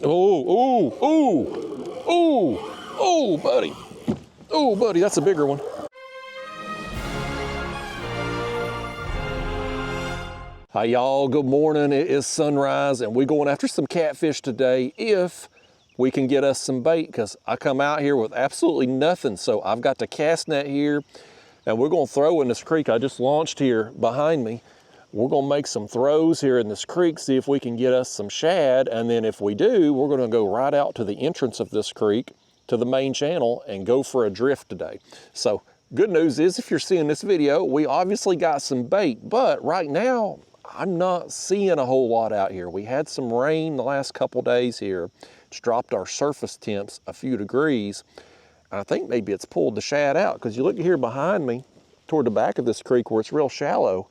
Oh, oh, oh, oh, buddy. Oh, buddy, that's a bigger one. Hi, y'all. Good morning. It is sunrise, and we're going after some catfish today if we can get us some bait, because I come out here with absolutely nothing. So I've got the cast net here, and we're going to throw in this creek I just launched here behind me. We're going to make some throws here in this creek, see if we can get us some shad, and then if we do, we're going to go right out to the entrance of this creek to the main channel and go for a drift today. So good news is, if you're seeing this video, we obviously got some bait, but right now I'm not seeing a whole lot out here. We had some rain the last couple days here. It's dropped our surface temps a few degrees. I think maybe it's pulled the shad out, because you look here behind me toward the back of this creek where it's real shallow,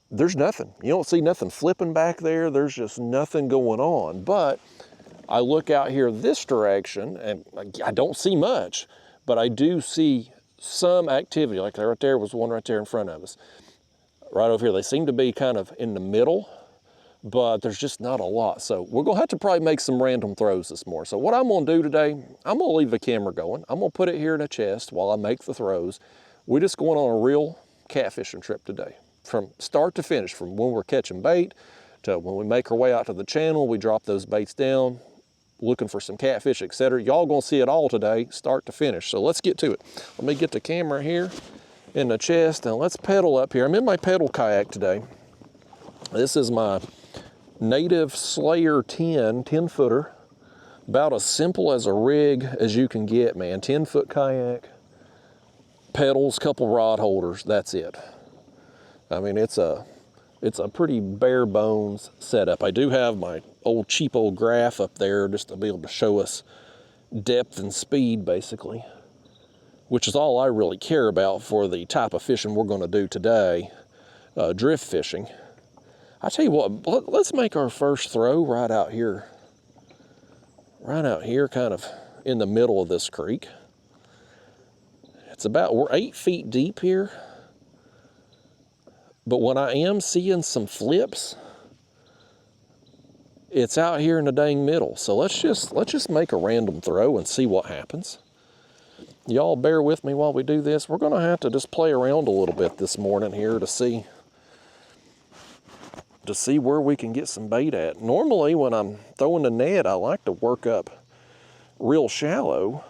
there's nothing. You don't see nothing flipping back there. There's just nothing going on. But I look out here this direction and I don't see much, but I do see some activity. Like right there was one right there in front of us. Right over here, they seem to be kind of in the middle, but there's just not a lot. So we're gonna have to probably make some random throws this morning. So what I'm gonna do today, I'm gonna leave the camera going. I'm gonna put it here in a chest while I make the throws. We're just going on a real catfishing trip today. From start to finish, from when we're catching bait to when we make our way out to the channel, we drop those baits down, looking for some catfish, etc. Y'all gonna see it all today, start to finish. So let's get to it. Let me get the camera here in the chest and let's pedal up here. I'm in my pedal kayak today. This is my Native Slayer 10 footer. About as simple as a rig as you can get, man. 10-foot kayak, pedals, couple rod holders, that's it. I mean, it's a pretty bare bones setup. I do have my cheap old graph up there just to be able to show us depth and speed, basically, which is all I really care about for the type of fishing we're going to do today, drift fishing. I tell you what, let's make our first throw right out here, kind of in the middle of this creek. We're 8 feet deep here. But when I am seeing some flips, it's out here in the dang middle. So let's just make a random throw and see what happens. Y'all bear with me while we do this. We're gonna have to just play around a little bit this morning here to see where we can get some bait at. Normally when I'm throwing the net, I like to work up real shallow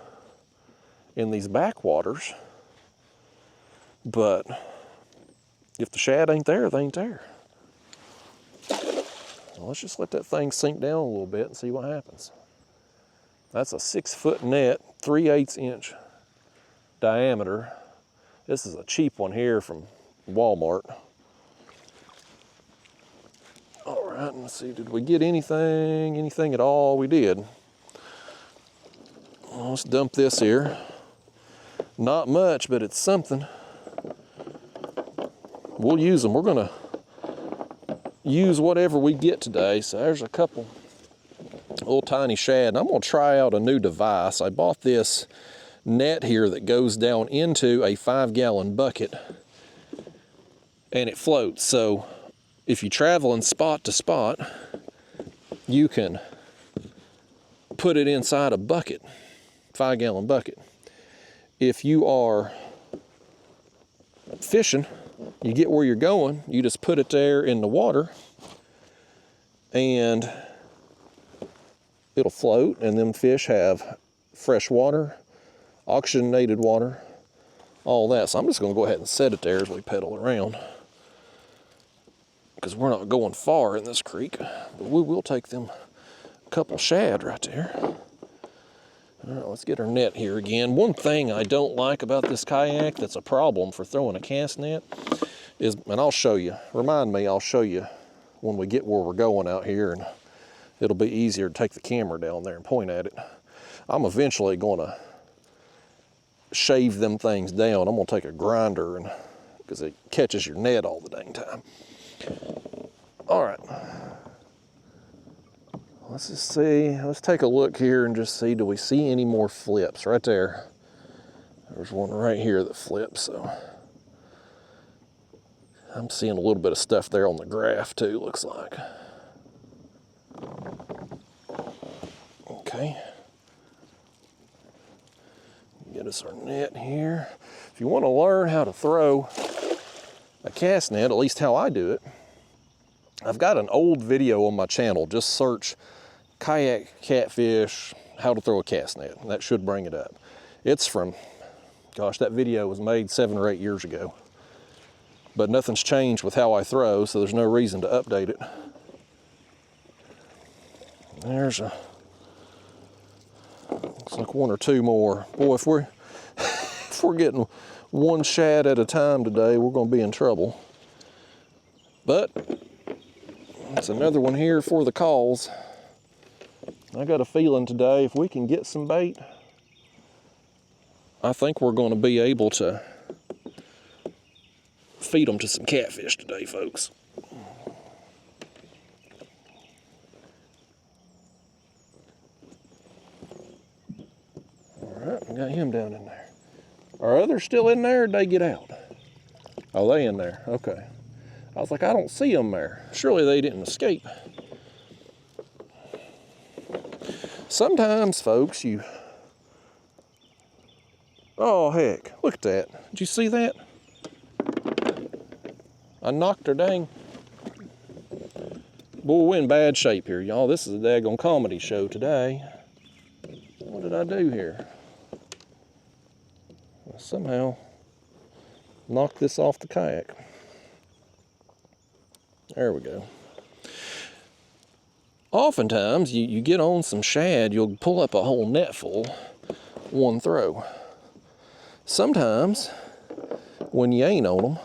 in these backwaters, but if the shad ain't there, they ain't there. Well, let's just let that thing sink down a little bit and see what happens. That's a 6-foot net, 3/8 inch diameter. This is a cheap one here from Walmart. All right, let's see, did we get anything at all? We did. Well, let's dump this here. Not much, but it's something. We'll use them. We're gonna use whatever we get today. So there's a couple little tiny shad. And I'm gonna try out a new device. I bought this net here that goes down into a 5-gallon bucket and it floats. So if you're traveling spot to spot, you can put it inside a bucket, 5-gallon bucket. If you are fishing, you get where you're going, you just put it there in the water and it'll float, and them fish have fresh water, oxygenated water, all that. So I'm just gonna go ahead and set it there as we pedal around, because we're not going far in this creek, but we will take them a couple shad right there. All right, let's get our net here again. One thing I don't like about this kayak that's a problem for throwing a cast net is, and I'll show you, I'll show you when we get where we're going out here, and it'll be easier to take the camera down there and point at it. I'm eventually gonna shave them things down. I'm gonna take a grinder, and because it catches your net all the dang time. All right. Let's just see, let's take a look here and just see, do we see any more flips? Right there. There's one right here that flips, so. I'm seeing a little bit of stuff there on the graph too, looks like. Okay. Get us our net here. If you want to learn how to throw a cast net, at least how I do it, I've got an old video on my channel. Just search Kayak Catfish, how to throw a cast net. That should bring it up. It's from, gosh, that video was made 7 or 8 years ago. But nothing's changed with how I throw, so there's no reason to update it. There's a, looks like 1 or 2 more. Boy, if we're getting 1 shad at a time today, we're gonna be in trouble. But there's another one here for the calls. I got a feeling today, if we can get some bait, I think we're gonna be able to feed them to some catfish today, folks. All right, we got him down in there. Are others still in there, or did they get out? Oh, they in there, okay. I was like, I don't see them there. Surely they didn't escape. Sometimes, folks, oh heck, look at that. Did you see that? I knocked her dang. Boy, we're in bad shape here, y'all. This is a daggone comedy show today. What did I do here? I somehow knocked this off the kayak. There we go. Oftentimes, you get on some shad, you'll pull up a whole net full, one throw. Sometimes, when you ain't on them,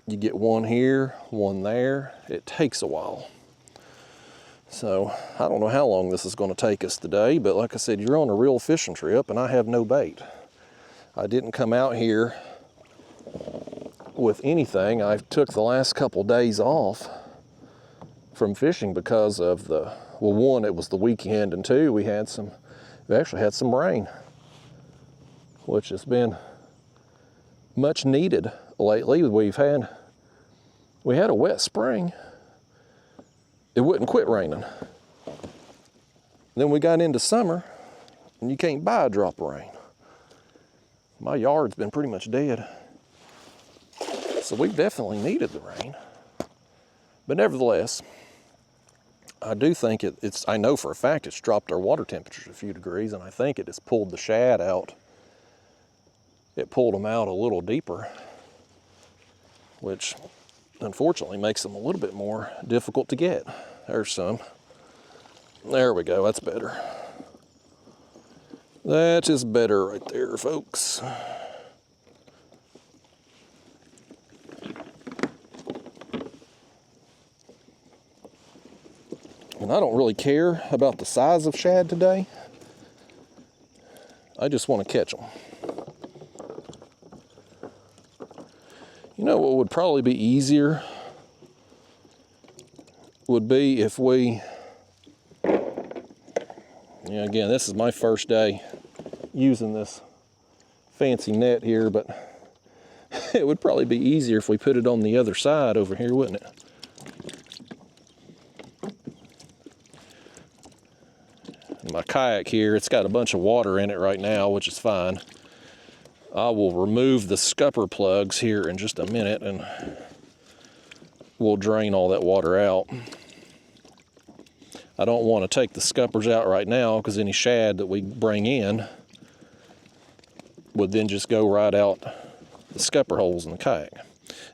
you get one here, one there. It takes a while. So, I don't know how long this is going to take us today, but like I said, you're on a real fishing trip, and I have no bait. I didn't come out here with anything. I took the last couple days off from fishing because of the, well, 1, it was the weekend, and 2, we actually had some rain, which has been much needed lately. We had a wet spring. It wouldn't quit raining. Then we got into summer, and you can't buy a drop of rain. My yard's been pretty much dead. So we've definitely needed the rain. But nevertheless, I do think I know for a fact it's dropped our water temperatures a few degrees, and I think it has pulled the shad out. It pulled them out a little deeper, which unfortunately makes them a little bit more difficult to get. There's some. There we go, that's better. That is better right there, folks. And I don't really care about the size of shad today. I just want to catch them. You know what would probably be easier? Would be if we, again, this is my first day using this fancy net here, but it would probably be easier if we put it on the other side over here, wouldn't it? My kayak here, it's got a bunch of water in it right now, which is fine. I will remove the scupper plugs here in just a minute, and we'll drain all that water out. I don't want to take the scuppers out right now, because any shad that we bring in would then just go right out the scupper holes in the kayak.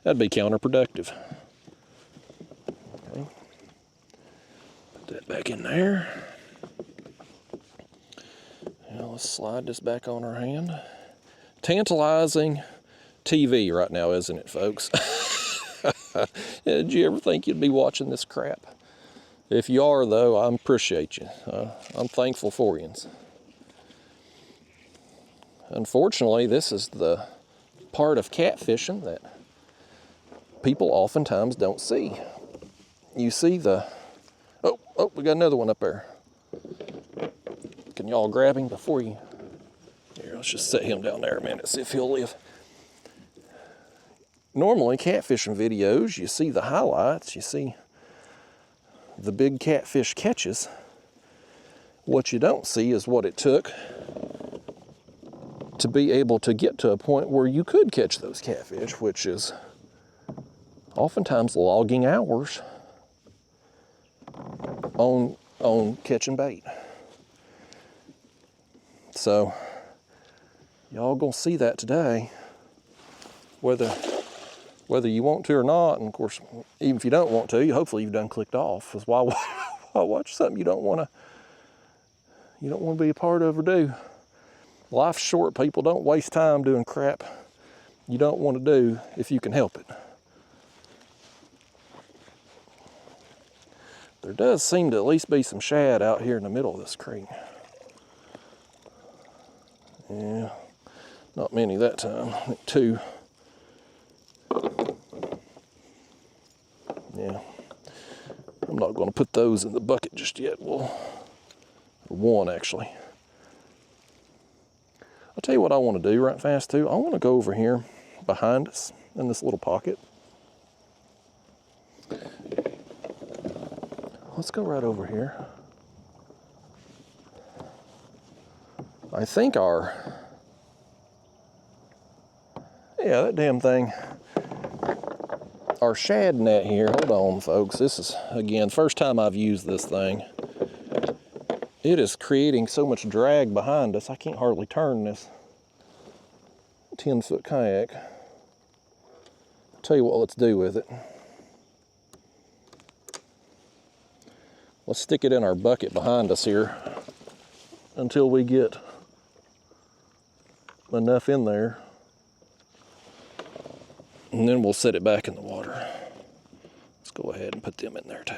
That'd be counterproductive. Okay. Put that back in there. Now let's slide this back on our hand. Tantalizing TV right now, isn't it, folks? Did you ever think you'd be watching this crap? If you are, though, I appreciate you. I'm thankful for you. Unfortunately, this is the part of catfishing that people oftentimes don't see. You see the, oh, we got another one up there. Can y'all grab him before you? Here, let's just set him down there a minute, see if he'll live. Normally, catfishing videos, you see the highlights, you see the big catfish catches, What you don't see is what it took to be able to get to a point where you could catch those catfish, which is oftentimes logging hours on catching bait. So y'all gonna see that today, whether you want to or not. And of course, even if you don't want to, hopefully you've done clicked off. Because why watch something you don't want to be a part of or do? Life's short, people. Don't waste time doing crap you don't want to do if you can help it. There does seem to at least be some shad out here in the middle of this creek. Yeah, not many that time. I think 2. Yeah, I'm not going to put those in the bucket just yet. Well, 1 actually. I'll tell you what I want to do right fast too. I want to go over here behind us in this little pocket. Let's go right over here. I think that damn thing, our shad net here, hold on folks, this is, again, first time I've used this thing. It is creating so much drag behind us, I can't hardly turn this 10-foot kayak. I'll tell you what, let's do with it. Let's stick it in our bucket behind us here until we get enough in there. And then we'll set it back in the water. Let's go ahead and put them in there too.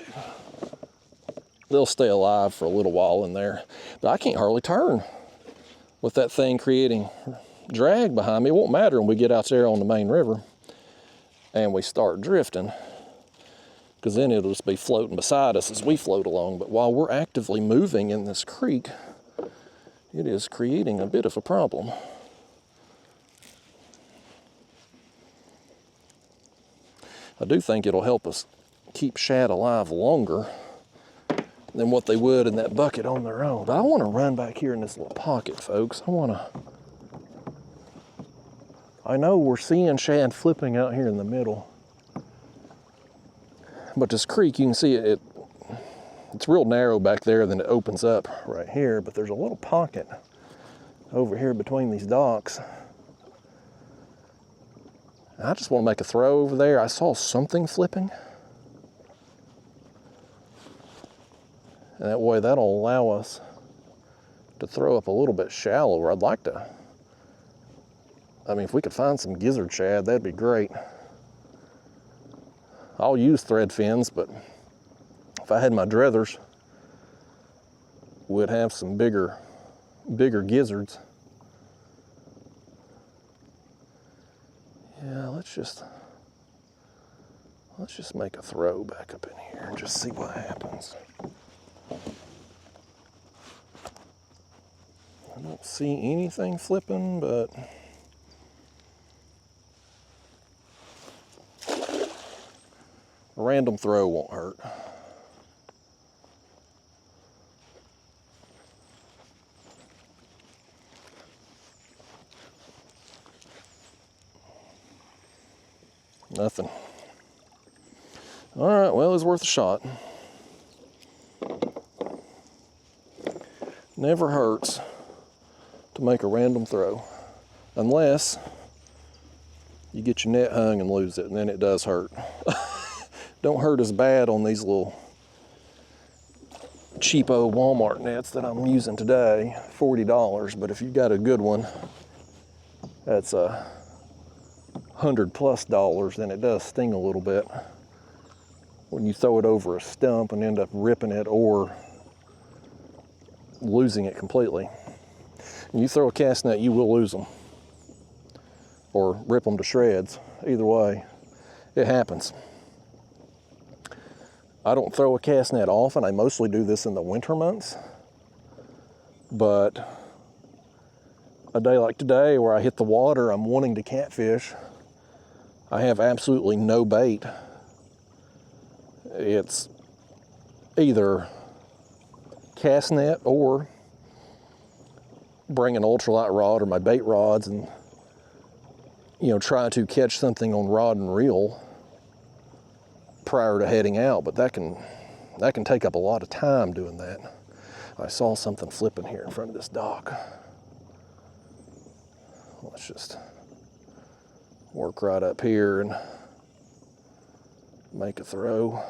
They'll stay alive for a little while in there. But I can't hardly turn with that thing creating drag behind me. It won't matter when we get out there on the main river and we start drifting, because then it'll just be floating beside us as we float along. But while we're actively moving in this creek, it is creating a bit of a problem. I do think it'll help us keep shad alive longer than what they would in that bucket on their own. But I want to run back here in this little pocket, folks. I know we're seeing shad flipping out here in the middle. But this creek, you can see it's real narrow back there, then it opens up right here. But there's a little pocket over here between these docks. And I just want to make a throw over there. I saw something flipping. And that way that'll allow us to throw up a little bit shallower. I'd like to, if we could find some gizzard shad, that'd be great. I'll use thread fins, but if I had my druthers, we'd have some bigger gizzards. Yeah, let's just make a throw back up in here and just see what happens. I don't see anything flipping, but a random throw won't hurt. Nothing. All right, well, it's worth a shot. Never hurts to make a random throw, unless you get your net hung and lose it, and then it does hurt. Don't hurt as bad on these little cheapo Walmart nets that I'm using today, $40, but if you've got a good one that's $100+, then it does sting a little bit when you throw it over a stump and end up ripping it or losing it completely. When you throw a cast net, you will lose them or rip them to shreds. Either way, it happens. I don't throw a cast net often. I mostly do this in the winter months, but a day like today where I hit the water, I'm wanting to catfish, I have absolutely no bait. It's either cast net or bring an ultralight rod or my bait rods and, you know, try to catch something on rod and reel prior to heading out. But that can take up a lot of time doing that. I saw something flipping here in front of this dock. Let's just work right up here and make a throw.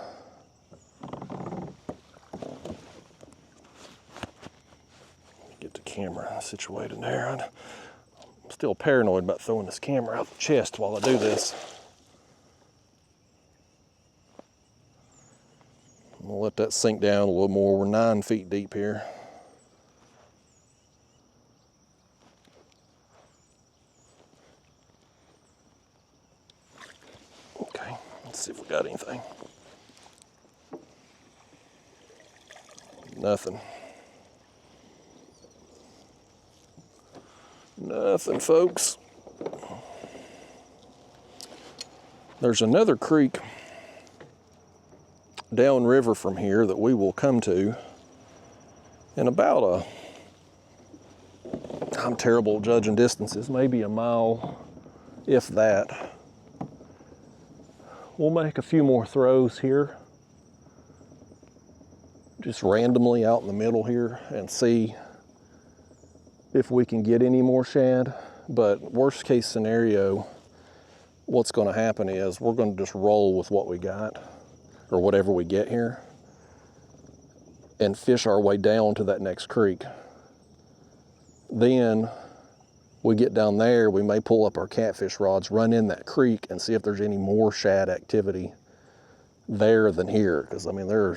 Get the camera situated there. I'm still paranoid about throwing this camera out the chest while I do this. I'm gonna let that sink down a little more. We're 9 feet deep here. Okay, let's see if we got anything. Nothing. Nothing, folks. There's another creek downriver from here that we will come to in about I'm terrible at judging distances, maybe a mile, if that. We'll make a few more throws here, just randomly out in the middle here, and see if we can get any more shad. But worst case scenario, what's going to happen is we're going to just roll with what we got, or whatever we get here, and fish our way down to that next creek. Then we get down there, we may pull up our catfish rods, run in that creek, and see if there's any more shad activity there than here. Because I mean, there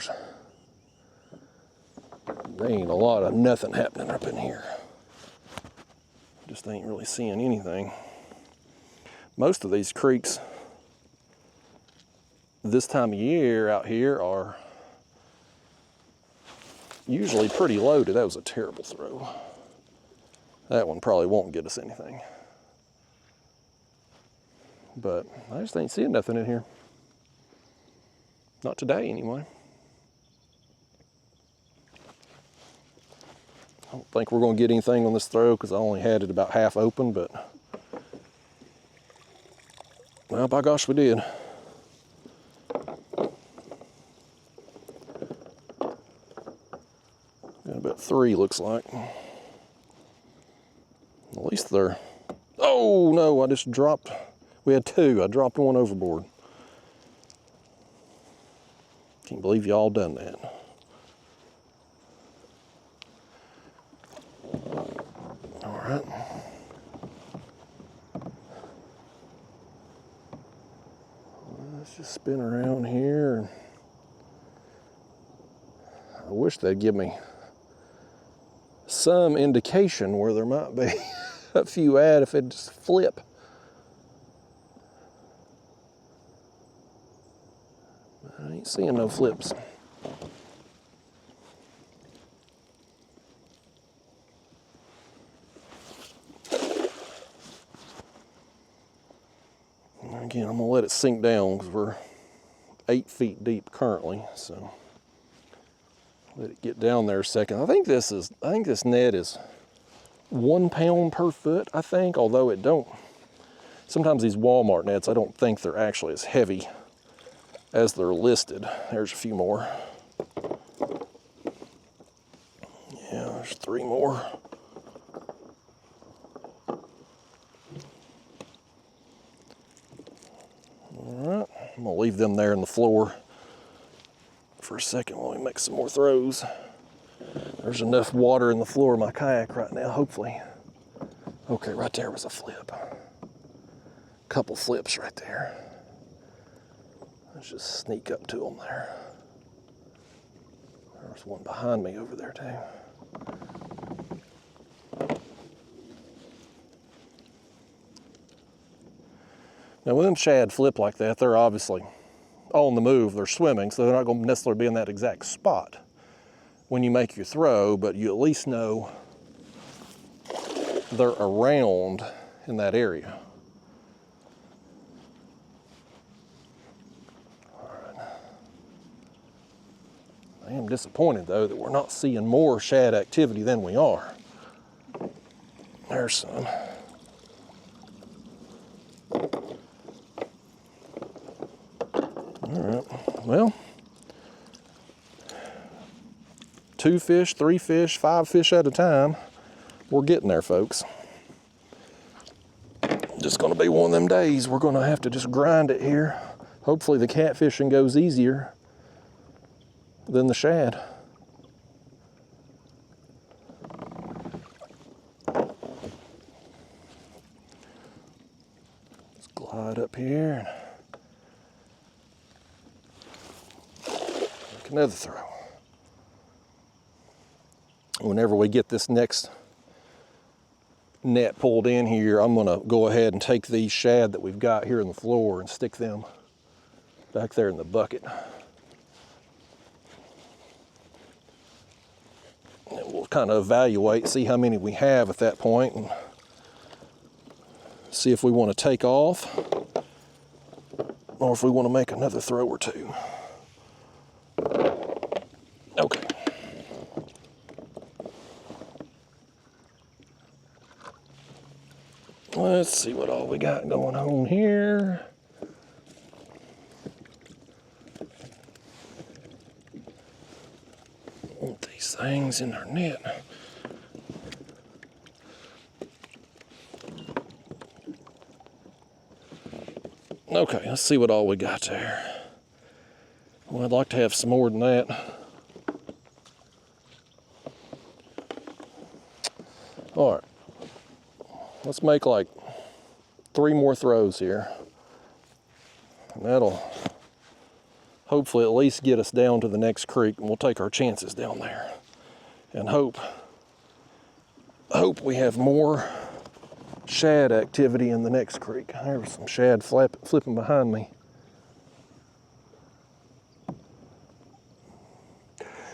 ain't a lot of nothing happening up in here. Just ain't really seeing anything. Most of these creeks this time of year out here are usually pretty loaded. That was a terrible throw. That one probably won't get us anything. But I just ain't seeing nothing in here. Not today, anyway. I don't think we're going to get anything on this throw because I only had it about half open, but well, by gosh, we did. Got about 3, looks like. At least they're, oh no, I just dropped, we had 2, I dropped one overboard. Can't believe y'all done that. All right. Let's just spin around here. I wish they'd give me some indication where there might be a few at if it just flip. I ain't seeing no flips. Again, I'm gonna let it sink down because we're 8 feet deep currently, so let it get down there a second. I think this net is 1 pound per foot, I think, although it don't. Sometimes these Walmart nets, I don't think they're actually as heavy as they're listed. There's a few more. Yeah, there's 3 more. All right, I'm gonna leave them there in the floor for a second while we make some more throws. There's enough water in the floor of my kayak right now, hopefully. Okay, right there was a flip. Couple flips right there. Let's just sneak up to them there. There's one behind me over there too. Now when them shad flip like that, they're obviously on the move, they're swimming, so they're not going to necessarily be in that exact spot when you make your throw, but you at least know they're around in that area. All right. I am disappointed though that we're not seeing more shad activity than we are. There's some. All right, well, 2 fish, 3 fish, 5 fish at a time. We're getting there, folks. Just gonna be one of them days we're gonna have to just grind it here. Hopefully the catfishing goes easier than the shad. Let's glide up here and make another throw. Whenever we get this next net pulled in here, I'm gonna go ahead and take these shad that we've got here in the floor and stick them back there in the bucket. And we'll kind of evaluate, see how many we have at that point, and see if we want to take off or if we want to make another throw or two. Okay. Let's see what all we got going on here. Want these things in our net. Okay, let's see what all we got there. Well, I'd like to have some more than that. All right. Let's make like 3 more throws here. And that'll hopefully at least get us down to the next creek, and we'll take our chances down there. And hope we have more shad activity in the next creek. There was some shad flipping behind me.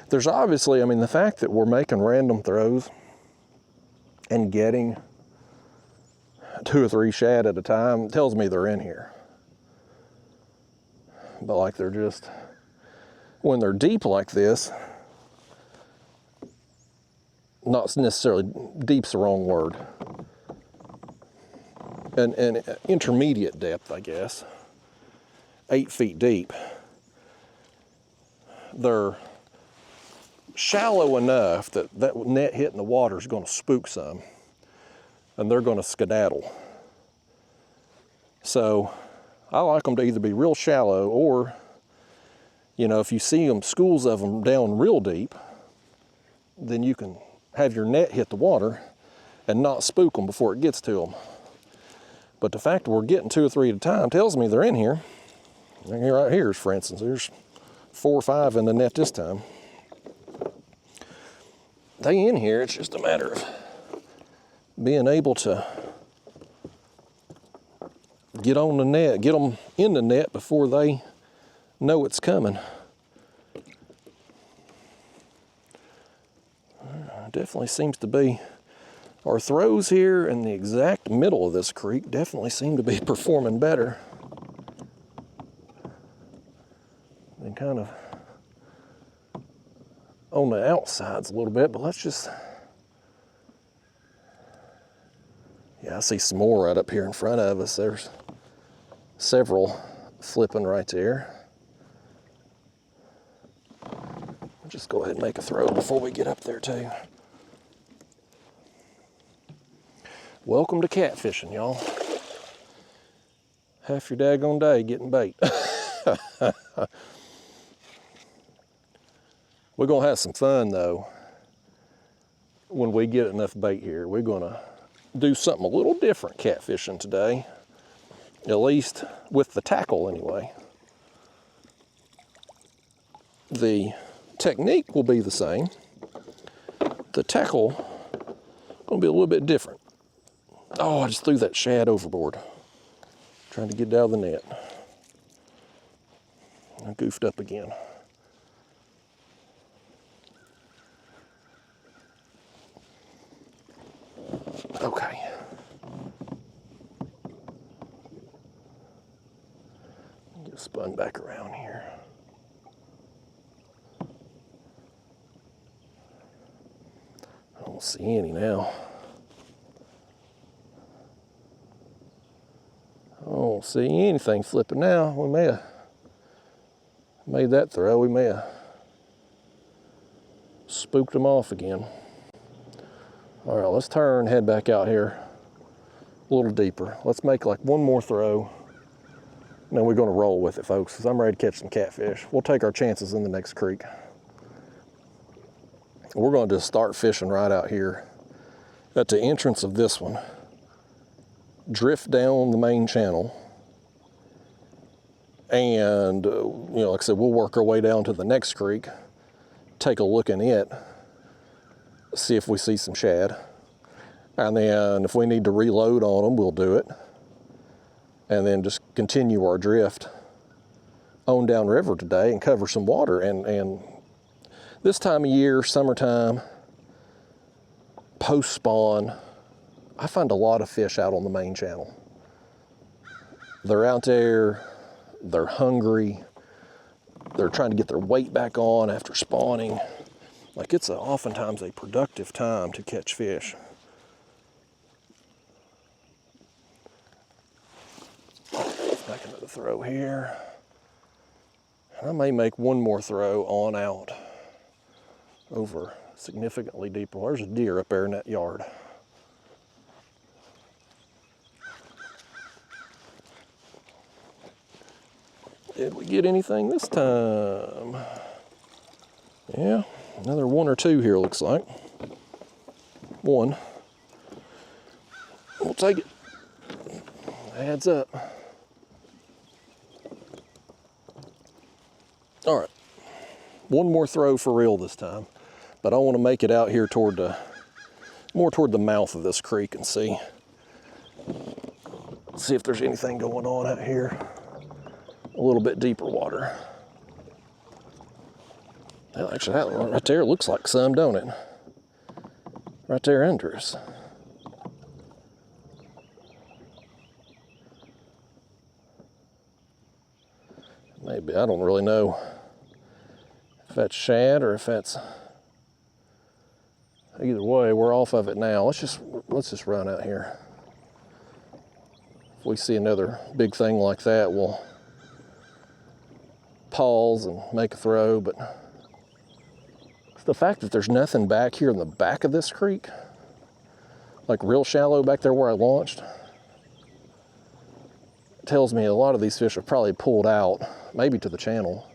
There's obviously, I mean, the fact that we're making random throws and getting 2 or 3 shad at a time tells me they're in here. But like they're just, when they're deep like this, not necessarily deep's the wrong word, an intermediate depth, I guess, 8 feet deep, they're shallow enough that that net hitting the water is going to spook some, and they're going to skedaddle. So I like them to either be real shallow or, you know, if you see them, schools of them down real deep, then you can have your net hit the water and not spook them before it gets to them. But the fact that we're getting 2 or 3 at a time tells me they're in here. Right here, for instance, there's 4 or 5 in the net this time. They in here, it's just a matter of being able to get on the net, get them in the net before they know it's coming. Definitely seems to be, our throws here in the exact middle of this creek definitely seem to be performing better than kind of on the outsides a little bit, but let's just, yeah, I see some more right up here in front of us. There's several flipping right there. I'll just go ahead and make a throw before we get up there too. Welcome to catfishing, y'all. Half your daggone day getting bait. We're gonna have some fun though when we get enough bait here. We're gonna do something a little different catfishing today, at least with the tackle anyway. The technique will be the same. The tackle gonna be a little bit different. Oh, I just threw that shad overboard, trying to get it out of the net. I goofed up again. Okay. Get spun back around here. don't see any now. I don't see anything flipping now. We may have made that throw. We may have spooked them off again. All right, let's turn, head back out here a little deeper. Let's make like one more throw, and then we're gonna roll with it, folks, because I'm ready to catch some catfish. We'll take our chances in the next creek. We're gonna just start fishing right out here at the entrance of this one. Drift down the main channel, and you know, like I said, we'll work our way down to the next creek, take a look in it, see if we see some shad, and then if we need to reload on them, we'll do it, and then just continue our drift on down river today and cover some water. And this time of year, summertime, post spawn, I find a lot of fish out on the main channel. They're out there, they're hungry, they're trying to get their weight back on after spawning. Like, it's oftentimes a productive time to catch fish. Let's make another throw here. And I may make one more throw on out over significantly deeper. There's a deer up there in that yard. Did we get anything this time? Yeah, another one or two here, looks like. One. We'll take it. Adds up. All right. One more throw for real this time, but I want to make it out here toward more toward the mouth of this creek and see if there's anything going on out here. A little bit deeper water. Well, actually, that one right there looks like some, don't it? Right there under us. Maybe, I don't really know if that's shad or if that's, either way, we're off of it now. Let's just run out here. If we see another big thing like that, we'll pause and make a throw. But it's the fact that there's nothing back here in the back of this creek, like real shallow back there where I launched, tells me a lot of these fish have probably pulled out, maybe to the channel.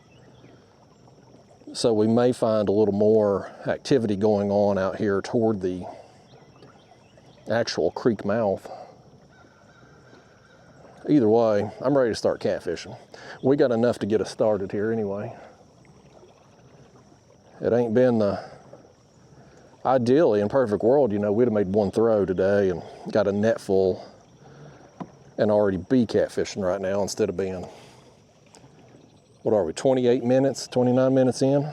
So we may find a little more activity going on out here toward the actual creek mouth. Either way, I'm ready to start catfishing. We got enough to get us started here anyway. It ain't been the, ideally, in perfect world, you know, we'd have made one throw today and got a net full and already be catfishing right now instead of being, what are we, 28 minutes, 29 minutes in?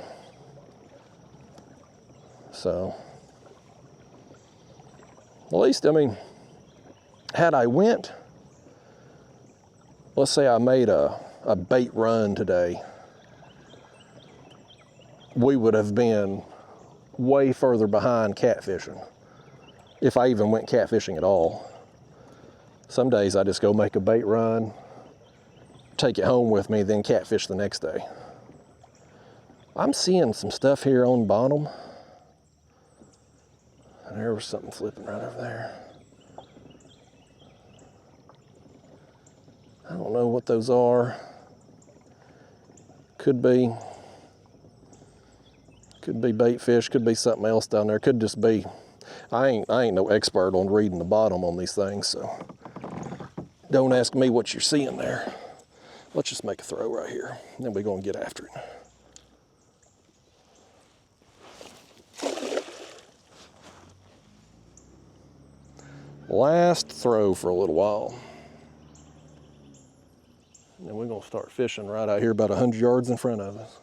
So, at least, I mean, had I went, let's say I made a bait run today, we would have been way further behind catfishing, if I even went catfishing at all. Some days I just go make a bait run, take it home with me, then catfish the next day. I'm seeing some stuff here on the bottom. And there was something flipping right over there. I don't know what those are. Could be bait fish, could be something else down there. Could just be, I ain't no expert on reading the bottom on these things, so don't ask me what you're seeing there. Let's just make a throw right here, and then we're gonna get after it. Last throw for a little while. And then we're gonna start fishing right out here about 100 yards in front of us.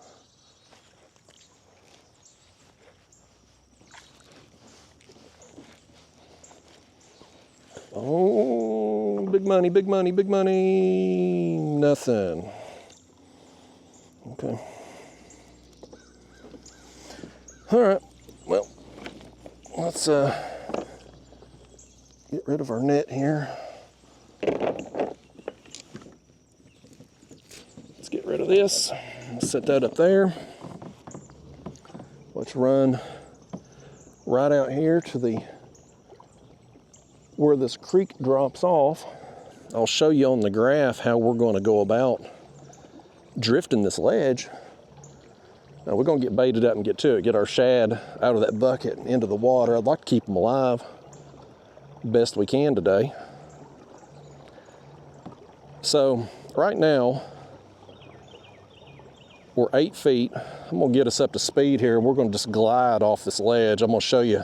Oh, big money, big money, big money. Nothing. Okay. All right, well, let's get rid of our net here. Let's get rid of this. Set that up there. Let's run right out here to where this creek drops off. I'll show you on the graph how we're going to go about drifting this ledge. Now we're going to get baited up and get to it, get our shad out of that bucket and into the water. I'd like to keep them alive best we can today. So right now we're 8 feet. I'm going to get us up to speed here, and we're going to just glide off this ledge. I'm going to show you,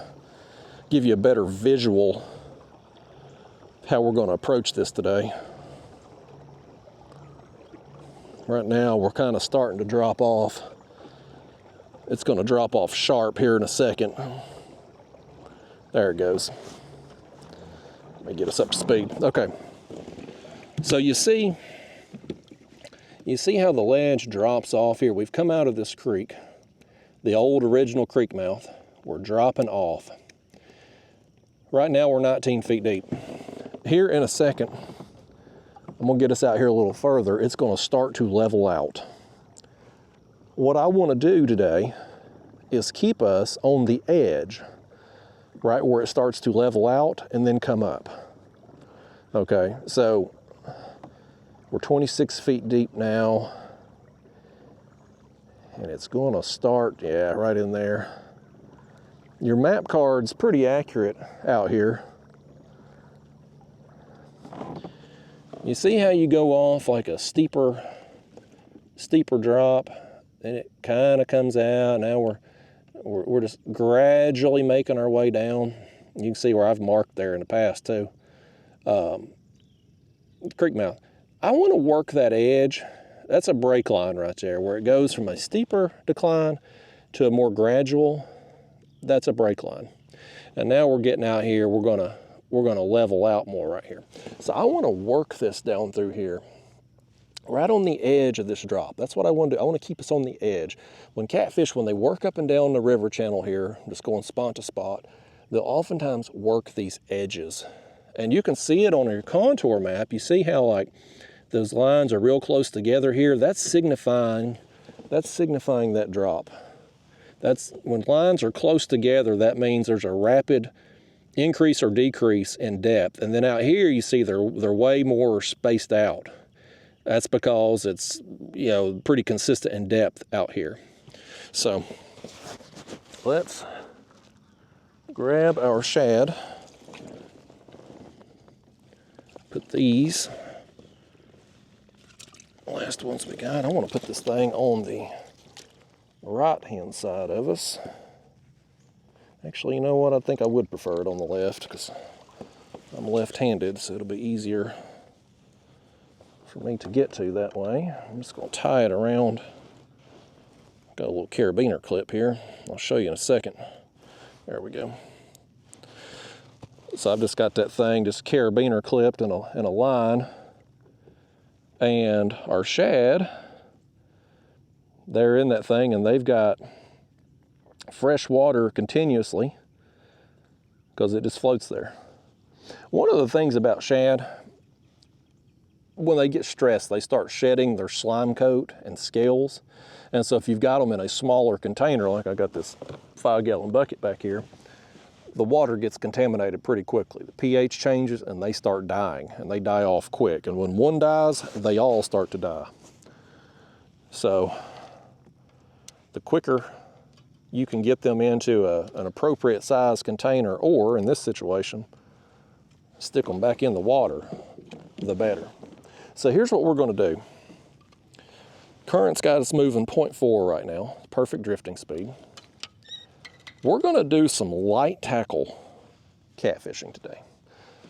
give you a better visual how we're going to approach this today. Right now we're kind of starting to drop off. It's going to drop off sharp here in a second. There it goes. Let me get us up to speed. Okay. So you see how the ledge drops off here? We've come out of this creek, the old original creek mouth. We're dropping off. Right now we're 19 feet deep. Here in a second, I'm gonna get us out here a little further. It's gonna start to level out. What I wanna do today is keep us on the edge, right where it starts to level out and then come up. Okay, so we're 26 feet deep now, and it's gonna start, yeah, right in there. Your map card's pretty accurate out here. You see how you go off like a steeper drop, and it kind of comes out. Now we're just gradually making our way down. You can see where I've marked there in the past too. Creek mouth. I want to work that edge. That's a break line right there, where it goes from a steeper decline to a more gradual. That's a break line. And now we're getting out here. We're gonna level out more right here. So I want to work this down through here, right on the edge of this drop. That's what I want to do. I want to keep us on the edge. When catfish, when they work up and down the river channel here, just going spot to spot, they'll oftentimes work these edges. And you can see it on your contour map. You see how like those lines are real close together here. That's signifying that drop. That's when lines are close together, that means there's a rapid increase or decrease in depth. And then out here you see they're way more spaced out. That's because it's, you know, pretty consistent in depth out here. So let's grab our shad, put these last ones we got. I want to put this thing on the right hand side of us. Actually, you know what? I think I would prefer it on the left because I'm left-handed, so it'll be easier for me to get to that way. I'm just going to tie it around. Got a little carabiner clip here. I'll show you in a second. There we go. So I've just got that thing just carabiner clipped in a line, and our shad, they're in that thing, and they've got fresh water continuously because it just floats there. One of the things about shad, when they get stressed, they start shedding their slime coat and scales. And so if you've got them in a smaller container, like I got this 5-gallon bucket back here, the water gets contaminated pretty quickly. The pH changes and they start dying, and they die off quick. And when one dies, they all start to die. So the quicker you can get them into an appropriate size container, or in this situation, stick them back in the water, the better. So here's what we're going to do. Current's got us moving 0.4 right now, perfect drifting speed. We're going to do some light tackle catfishing today.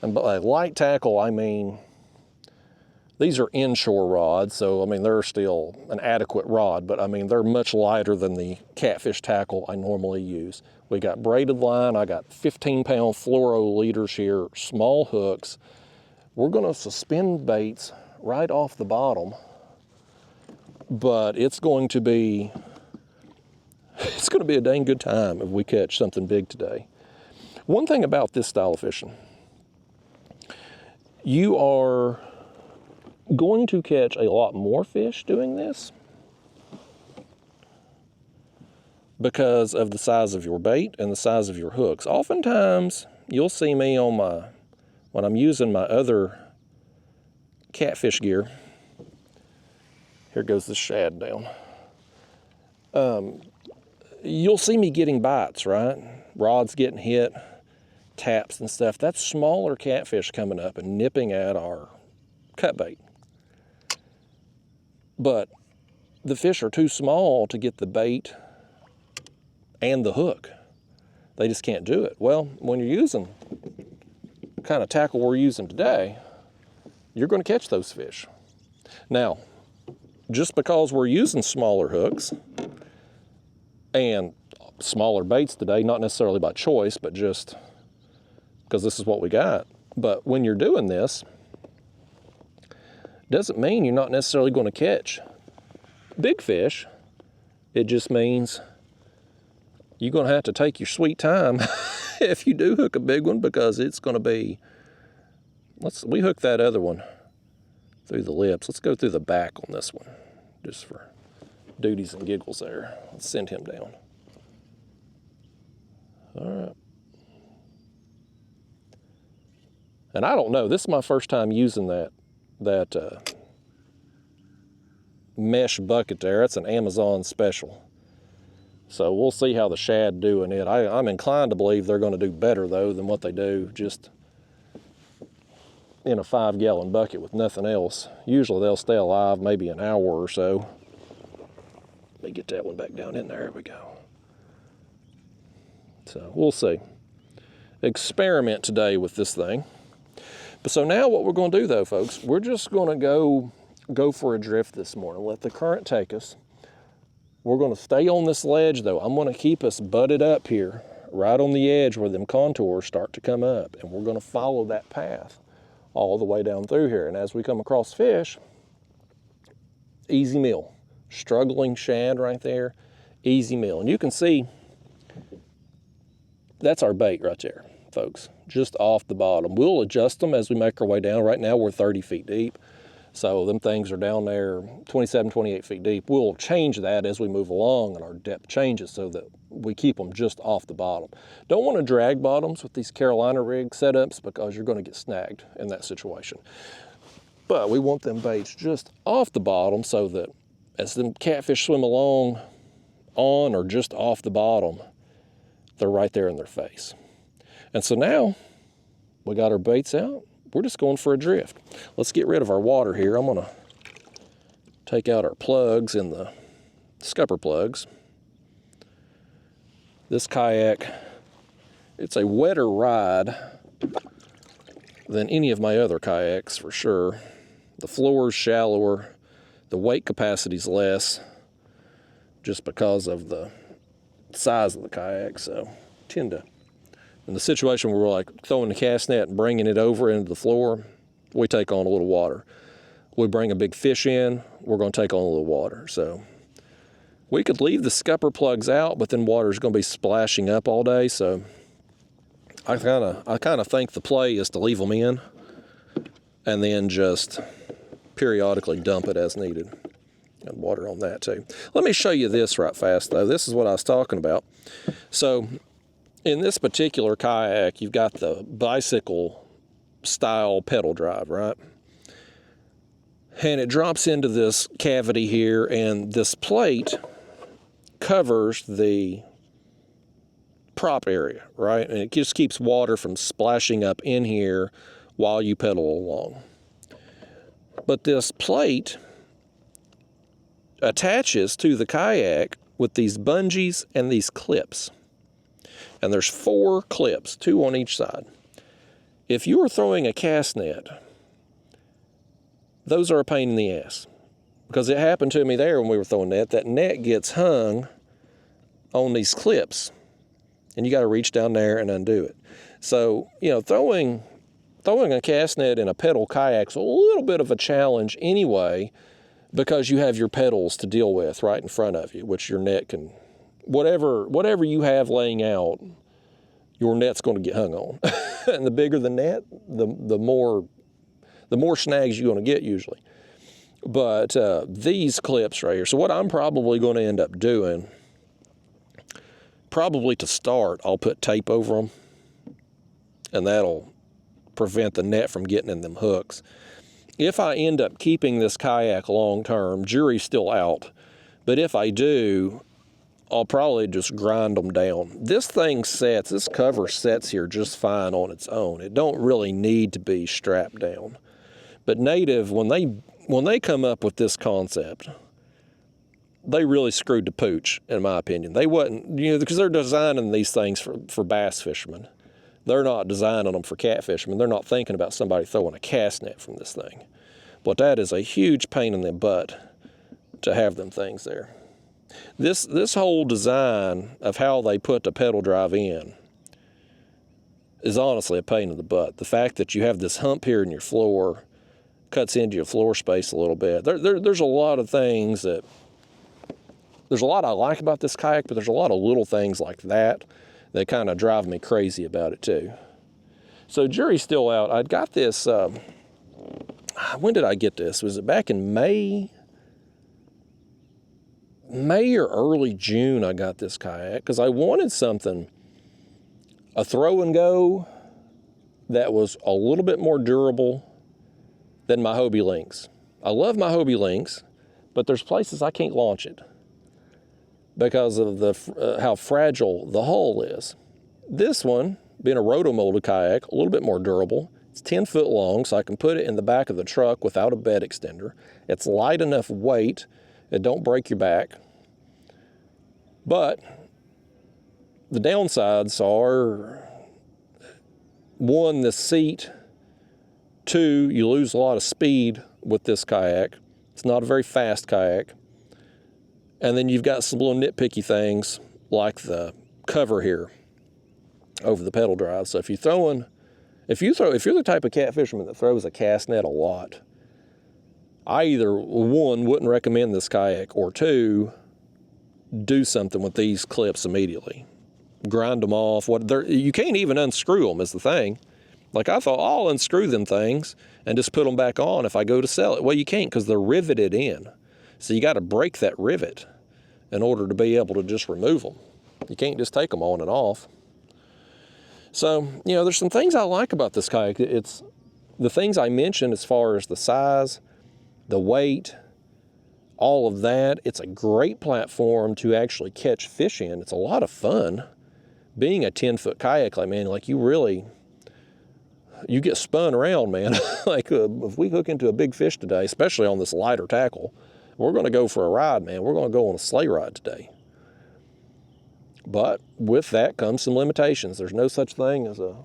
And by light tackle, I mean, these are inshore rods, so I mean, they're still an adequate rod, but I mean, they're much lighter than the catfish tackle I normally use. We got braided line, I got 15-pound fluoro leaders here, small hooks. We're gonna suspend baits right off the bottom, but it's going to be a dang good time if we catch something big today. One thing about this style of fishing, you are going to catch a lot more fish doing this because of the size of your bait and the size of your hooks. Oftentimes, you'll see me on when I'm using my other Catfish Gear. Here goes the shad down. You'll see me getting bites, right? Rods getting hit, taps and stuff. That's smaller catfish coming up and nipping at our cut bait. But the fish are too small to get the bait and the hook. They just can't do it. Well, when you're using the kind of tackle we're using today, you're going to catch those fish. Now, just because we're using smaller hooks and smaller baits today, not necessarily by choice, but just because this is what we got. But when you're doing this, doesn't mean you're not necessarily going to catch big fish. It just means you're going to have to take your sweet time if you do hook a big one, because it's going to be, we hook that other one through the lips. Let's go through the back on this one, just for duties and giggles there. Let's send him down. All right. And I don't know, this is my first time using that mesh bucket there. That's an Amazon special. So we'll see how the shad do in it. I'm inclined to believe they're going to do better, though, than what they do just in a 5-gallon bucket with nothing else. Usually they'll stay alive maybe an hour or so. Let me get that one back down in there. There we go. So we'll see. Experiment today with this thing. But so now what we're going to do, though, folks, we're just going to go for a drift this morning. Let the current take us. We're going to stay on this ledge, though. I'm going to keep us butted up here, right on the edge where them contours start to come up, and we're going to follow that path all the way down through here. And as we come across fish, easy meal. Struggling shad right there, easy meal. And you can see that's our bait right there, folks, just off the bottom. We'll adjust them as we make our way down. Right now we're 30 feet deep. So them things are down there 27, 28 feet deep. We'll change that as we move along and our depth changes so that we keep them just off the bottom. Don't want to drag bottoms with these Carolina rig setups because you're going to get snagged in that situation. But we want them baits just off the bottom so that as them catfish swim along on or just off the bottom, they're right there in their face. And so now we got our baits out. We're just going for a drift. Let's get rid of our water here. I'm gonna take out our plugs and the scupper plugs. This kayak, it's a wetter ride than any of my other kayaks for sure. The floor's shallower, the weight capacity's less just because of the size of the kayak, so tend to, in the situation where we're like throwing the cast net and bringing it over into the floor, we take on a little water. We bring a big fish in, we're going to take on a little water. So we could leave the scupper plugs out, but then water's going to be splashing up all day. So I kind of think the play is to leave them in and then just periodically dump it as needed. And water on that too. Let me show you this right fast though. This is what I was talking about. So in this particular kayak, you've got the bicycle style pedal drive, right? And it drops into this cavity here, and this plate covers the prop area, right? And it just keeps water from splashing up in here while you pedal along. But this plate attaches to the kayak with these bungees and these clips. And there's 4 clips, 2 on each side. If you are throwing a cast net, those are a pain in the ass. Because it happened to me there when we were throwing net. That net gets hung on these clips. And you got to reach down there and undo it. So, you know, throwing a cast net in a pedal kayak's a little bit of a challenge anyway, because you have your pedals to deal with right in front of you, which your net can, whatever you have laying out, your net's going to get hung on. And the bigger the net, the more snags you're going to get usually. But these clips right here, so what I'm probably going to end up doing, probably to start, I'll put tape over them, and that'll prevent the net from getting in them hooks. If I end up keeping this kayak long term, jury's still out, but if I do, I'll probably just grind them down. This thing sets, this cover sets here just fine on its own. It don't really need to be strapped down. But Native, when they come up with this concept, they really screwed the pooch, in my opinion. They wasn't, because they're designing these things for bass fishermen. They're not designing them for catfishermen. They're not thinking about somebody throwing a cast net from this thing. But that is a huge pain in the butt to have them things there. This whole design of how they put the pedal drive in is honestly a pain in the butt. The fact that you have this hump here in your floor cuts into your floor space a little bit. There's a lot of things that, there's a lot I like about this kayak, but there's a lot of little things like that kind of drive me crazy about it too. So jury's still out. I'd got this, when did I get this? Was it back in May or early June I got this kayak, because I wanted something, a throw and go that was a little bit more durable than my Hobie Lynx. I love my Hobie Lynx, but there's places I can't launch it because of how fragile the hull is. This one, being a roto-molded kayak, a little bit more durable. It's 10 foot long, so I can put it in the back of the truck without a bed extender. It's light enough weight, it don't break your back. But the downsides are, one, the seat. Two, you lose a lot of speed with this kayak. It's not a very fast kayak. And then you've got some little nitpicky things like the cover here over the pedal drive. So if you're the type of catfisherman that throws a cast net a lot, I either, one, wouldn't recommend this kayak, or two, do something with these clips immediately. Grind them off. You can't even unscrew them is the thing. Like I thought, I'll unscrew them things and just put them back on if I go to sell it. Well, you can't, because they're riveted in. So you got to break that rivet in order to be able to just remove them. You can't just take them on and off. So, there's some things I like about this kayak. It's the things I mentioned as far as the size, the weight, all of that. It's a great platform to actually catch fish in. It's a lot of fun being a 10-foot kayak. You get spun around, man. If we hook into a big fish today, especially on this lighter tackle, we're going to go for a ride, man. We're going to go on a sleigh ride today. But with that comes some limitations. There's no such thing as a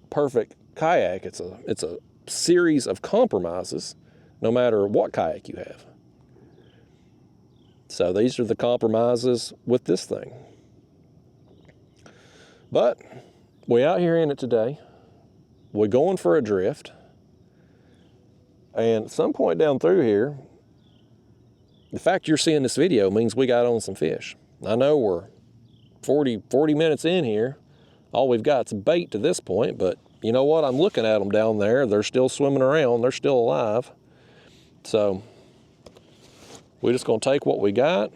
perfect kayak. It's a series of compromises, no matter what kayak you have. So these are the compromises with this thing. But we're out here in it today. We're going for a drift. And at some point down through here, the fact you're seeing this video means we got on some fish. I know we're 40 minutes in here. All we've got is bait to this point, but you know what? I'm looking at them down there. They're still swimming around. They're still alive. So we're just going to take what we got,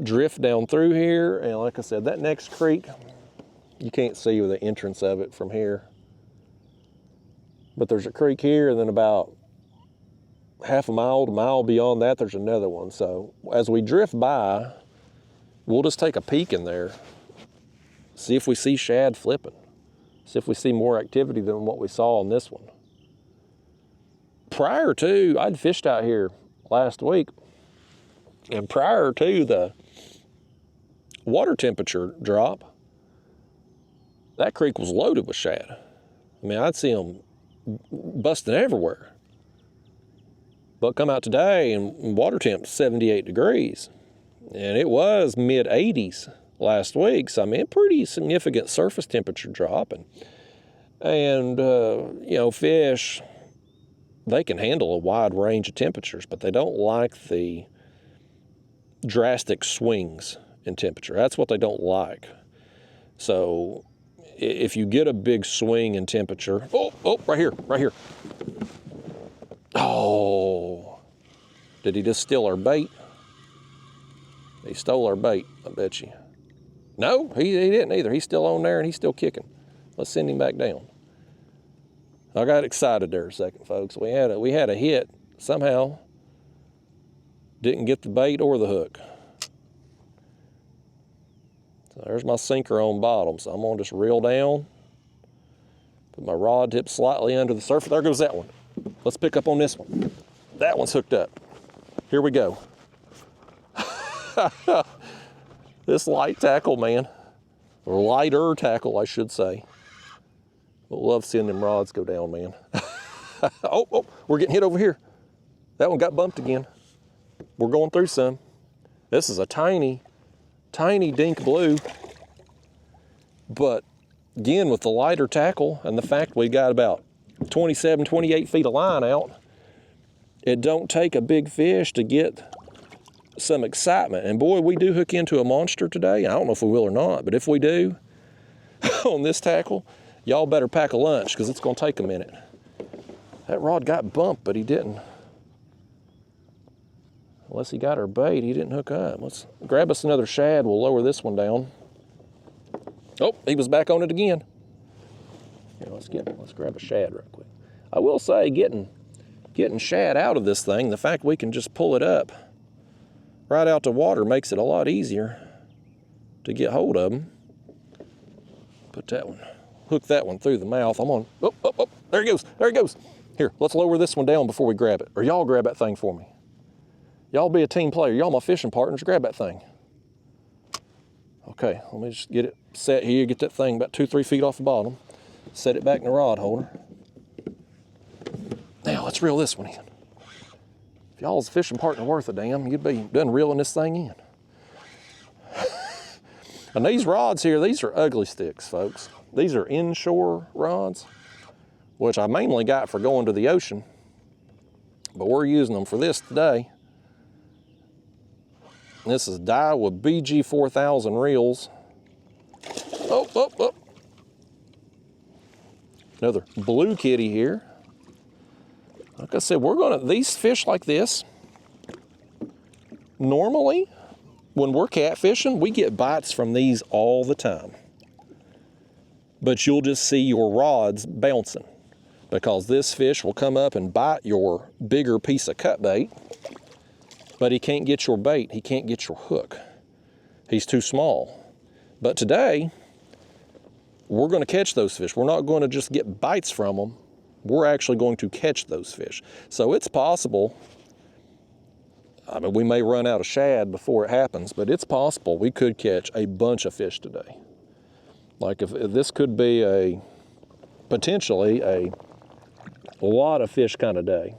drift down through here, and like I said, that next creek, you can't see the entrance of it from here. But there's a creek here, and then about half a mile to a mile beyond that, there's another one. So as we drift by, we'll just take a peek in there, see if we see shad flipping, see if we see more activity than what we saw on this one. Prior to, I'd fished out here last week, and prior to the water temperature drop, that creek was loaded with shad. I mean, I'd see them busting everywhere. But come out today and water temp 78 degrees. And it was mid 80s last week. So I mean, pretty significant surface temperature drop. And fish, they can handle a wide range of temperatures, but they don't like the drastic swings in temperature. That's what they don't like. So if you get a big swing in temperature, oh, right here, right here. Oh, did he just steal our bait? He stole our bait, I bet you. No, he didn't either. He's still on there and he's still kicking. Let's send him back down. I got excited there a second, folks. We had a hit. Somehow didn't get the bait or the hook. So there's my sinker on bottom. So I'm gonna just reel down, put my rod tip slightly under the surface. There goes that one. Let's pick up on this one. That one's hooked up. Here we go. This light tackle, man, or lighter tackle, I should say. But love seeing them rods go down, man. Oh, we're getting hit over here. That one got bumped again. We're going through some. This is a tiny, tiny dink blue. But again, with the lighter tackle and the fact we got about 27, 28 feet of line out, it don't take a big fish to get some excitement. And boy, we do hook into a monster today. I don't know if we will or not, but if we do, on this tackle, y'all better pack a lunch because it's gonna take a minute. That rod got bumped, but he didn't. Unless he got our bait, he didn't hook up. Let's grab us another shad. We'll lower this one down. Oh, he was back on it again. Here, let's grab a shad real quick. I will say, getting shad out of this thing, the fact we can just pull it up right out to water makes it a lot easier to get hold of them. Put that one, hook that one through the mouth. I'm on, oh, there he goes, there he goes. Here, let's lower this one down before we grab it. Or y'all grab that thing for me. Y'all be a team player. Y'all my fishing partners, grab that thing. Okay, let me just get it set here, get that thing about 2-3 feet off the bottom. Set it back in the rod holder. Now let's reel this one in. If y'all's a fishing partner worth a damn, you'd be done reeling this thing in. And these rods here, these are ugly sticks, folks. These are inshore rods, which I mainly got for going to the ocean, but we're using them for this today. This is Daiwa BG 4000 reels. Oh. Another blue kitty here. Like I said, these fish like this, normally when we're catfishing, we get bites from these all the time. But you'll just see your rods bouncing because this fish will come up and bite your bigger piece of cut bait, but he can't get your bait, he can't get your hook. He's too small. But today, we're gonna catch those fish. We're not gonna just get bites from them. We're actually going to catch those fish. So it's possible, I mean, we may run out of shad before it happens, but it's possible we could catch a bunch of fish today. Like if this could be potentially a lot of fish kind of day.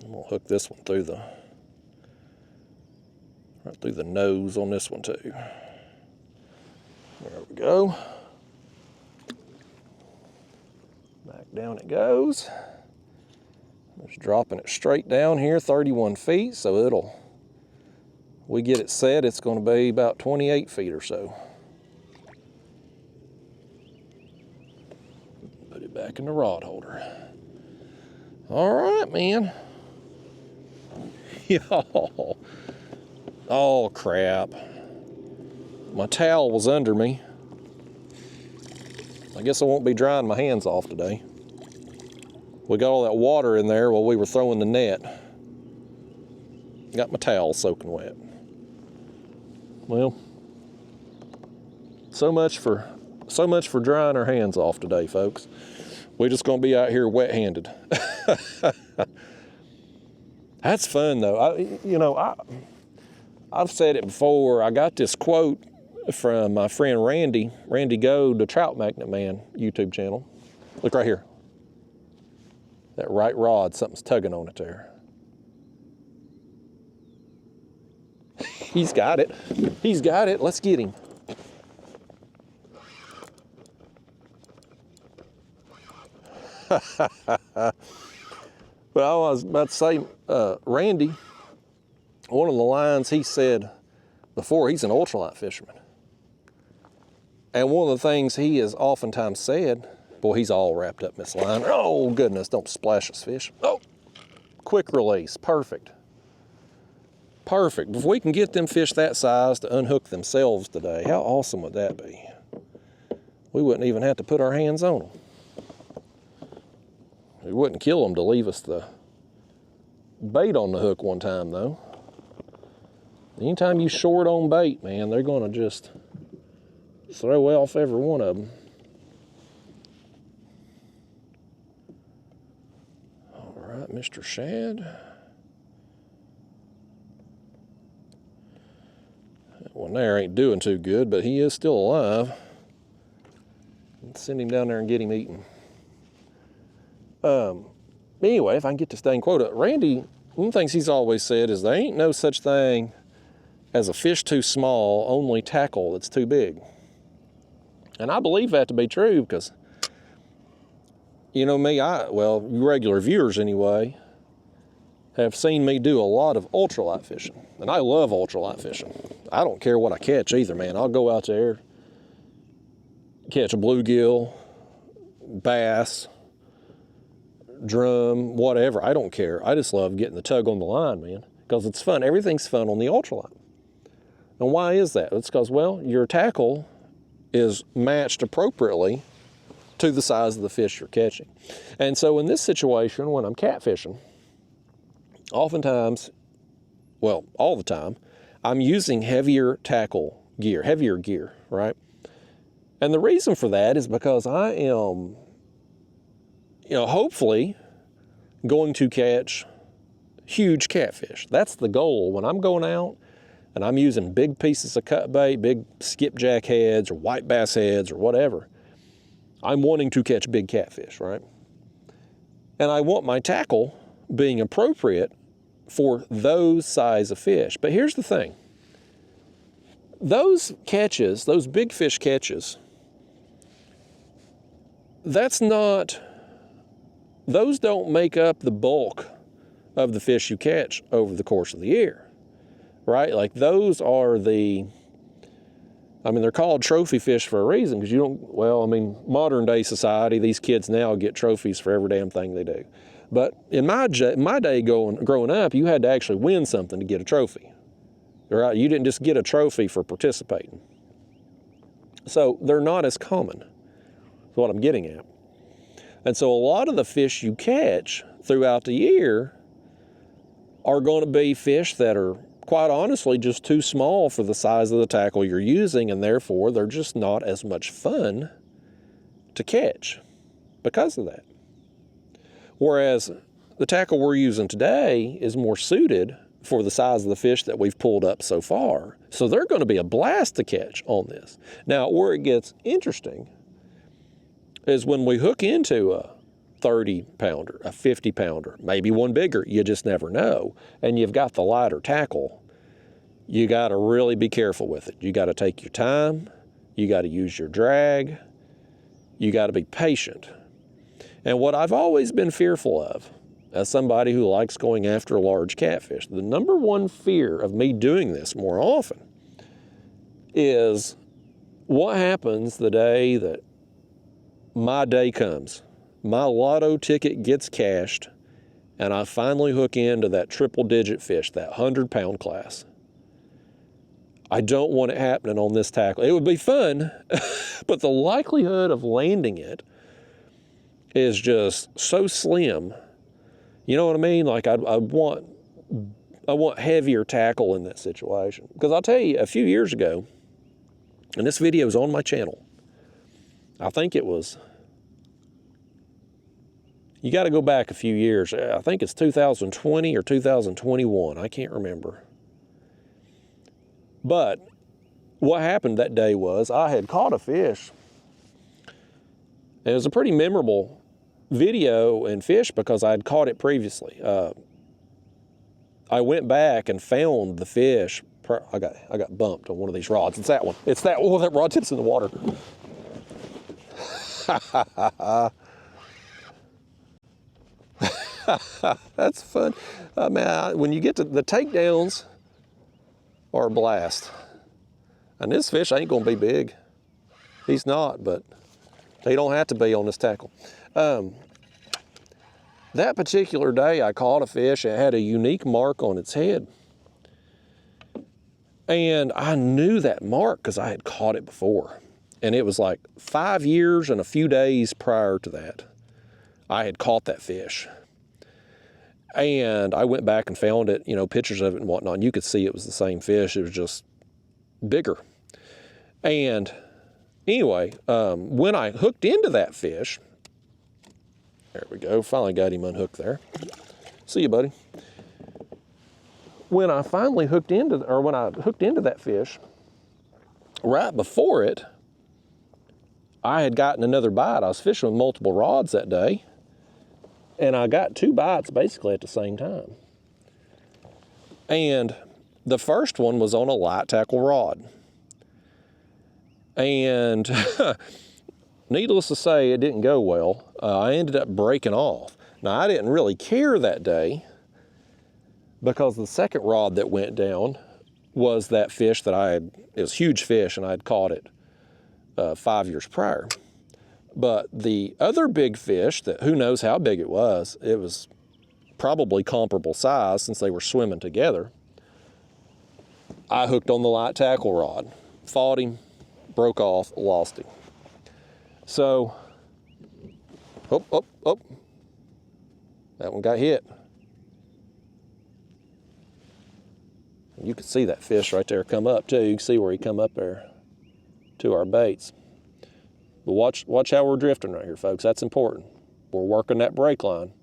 We'll hook this one right through the nose on this one too. There we go. Back down it goes. Just dropping it straight down here, 31 feet, so we get it set, it's gonna be about 28 feet or so. Put it back in the rod holder. All right, man. Y'all. Oh, crap. My towel was under me. I guess I won't be drying my hands off today. We got all that water in there while we were throwing the net. Got my towel soaking wet. Well, so much for drying our hands off today, folks. We're just gonna be out here wet-handed. That's fun though. I've said it before. I got this quote from my friend Randy Go, the Trout Magnet Man YouTube channel. Look right here. That right rod, something's tugging on it there. He's got it. He's got it. Let's get him. Well, I was about to say, Randy, one of the lines he said before he's an ultralight fisherman. And one of the things he has oftentimes said, boy, he's all wrapped up in this line. Oh, goodness, don't splash this fish. Oh, quick release, perfect. Perfect. If we can get them fish that size to unhook themselves today, how awesome would that be? We wouldn't even have to put our hands on them. It wouldn't kill them to leave us the bait on the hook one time, though. Anytime you short on bait, man, they're gonna just throw off every one of them. All right, Mr. Shad. That one there ain't doing too good, but he is still alive. Let's send him down there and get him eaten. Anyway, if I can get to staying quota, Randy, one of the things he's always said is there ain't no such thing as a fish too small, only tackle that's too big. And I believe that to be true because, you know me, well, regular viewers anyway, have seen me do a lot of ultralight fishing. And I love ultralight fishing. I don't care what I catch either, man. I'll go out there, catch a bluegill, bass, drum, whatever. I don't care. I just love getting the tug on the line, man, because it's fun. Everything's fun on the ultralight. And why is that? It's because, well, your tackle is matched appropriately to the size of the fish you're catching. And so in this situation, when I'm catfishing, oftentimes, well, all the time, I'm using heavier tackle gear, heavier gear, right? And the reason for that is because I am, hopefully going to catch huge catfish. That's the goal. When I'm going out and I'm using big pieces of cut bait, big skipjack heads or white bass heads or whatever, I'm wanting to catch big catfish, right? And I want my tackle being appropriate for those size of fish. But here's the thing. Those catches, those big fish catches, those don't make up the bulk of the fish you catch over the course of the year, right? Like those are they're called trophy fish for a reason because modern day society, these kids now get trophies for every damn thing they do. But in my day growing up, you had to actually win something to get a trophy, right? You didn't just get a trophy for participating. So they're not as common, is what I'm getting at. And so a lot of the fish you catch throughout the year are going to be fish that are, quite honestly, just too small for the size of the tackle you're using, and therefore they're just not as much fun to catch because of that. Whereas the tackle we're using today is more suited for the size of the fish that we've pulled up so far. So they're going to be a blast to catch on this. Now, where it gets interesting is when we hook into a 30-pounder, a 50-pounder, maybe one bigger, you just never know, and you've got the lighter tackle, you got to really be careful with it. You got to take your time, you got to use your drag, you got to be patient. And what I've always been fearful of, as somebody who likes going after large catfish, the number one fear of me doing this more often is what happens the day that my day comes, my lotto ticket gets cashed, and I finally hook into that triple-digit fish, that 100-pound class. I don't want it happening on this tackle. It would be fun, but the likelihood of landing it is just so slim. You know what I mean? Like I want heavier tackle in that situation. Because I'll tell you, a few years ago, and this video is on my channel, I think it was, you got to go back a few years. I think it's 2020 or 2021. I can't remember. But what happened that day was I had caught a fish. And it was a pretty memorable video and fish because I'd caught it previously. I went back and found the fish. I got bumped on one of these rods. It's that one. It's that one. Oh, that rod tip's in the water. That's fun. Man, when you get to the takedowns are a blast. And this fish ain't gonna be big. He's not, but he don't have to be on this tackle. That particular day I caught a fish that had a unique mark on its head. And I knew that mark because I had caught it before. And it was like 5 years and a few days prior to that, I had caught that fish. And I went back and found it, you know, pictures of it and whatnot, and you could see it was the same fish. It was just bigger. And anyway, when I hooked into that fish, there we go, finally got him unhooked there. See you, buddy. When I finally hooked into, when I hooked into that fish, right before it, I had gotten another bite. I was fishing with multiple rods that day, and I got 2 bites basically at the same time. And the first one was on a light tackle rod. And needless to say, it didn't go well. I ended up breaking off. Now, I didn't really care that day because the second rod that went down was that fish that it was a huge fish, and I had caught it 5 years prior. But the other big fish, that who knows how big it was probably comparable size since they were swimming together, I hooked on the light tackle rod, fought him, broke off, lost him. So, that one got hit. You can see that fish right there come up too. You can see where he come up there to our baits. But watch how we're drifting right here, folks. That's important. We're working that brake line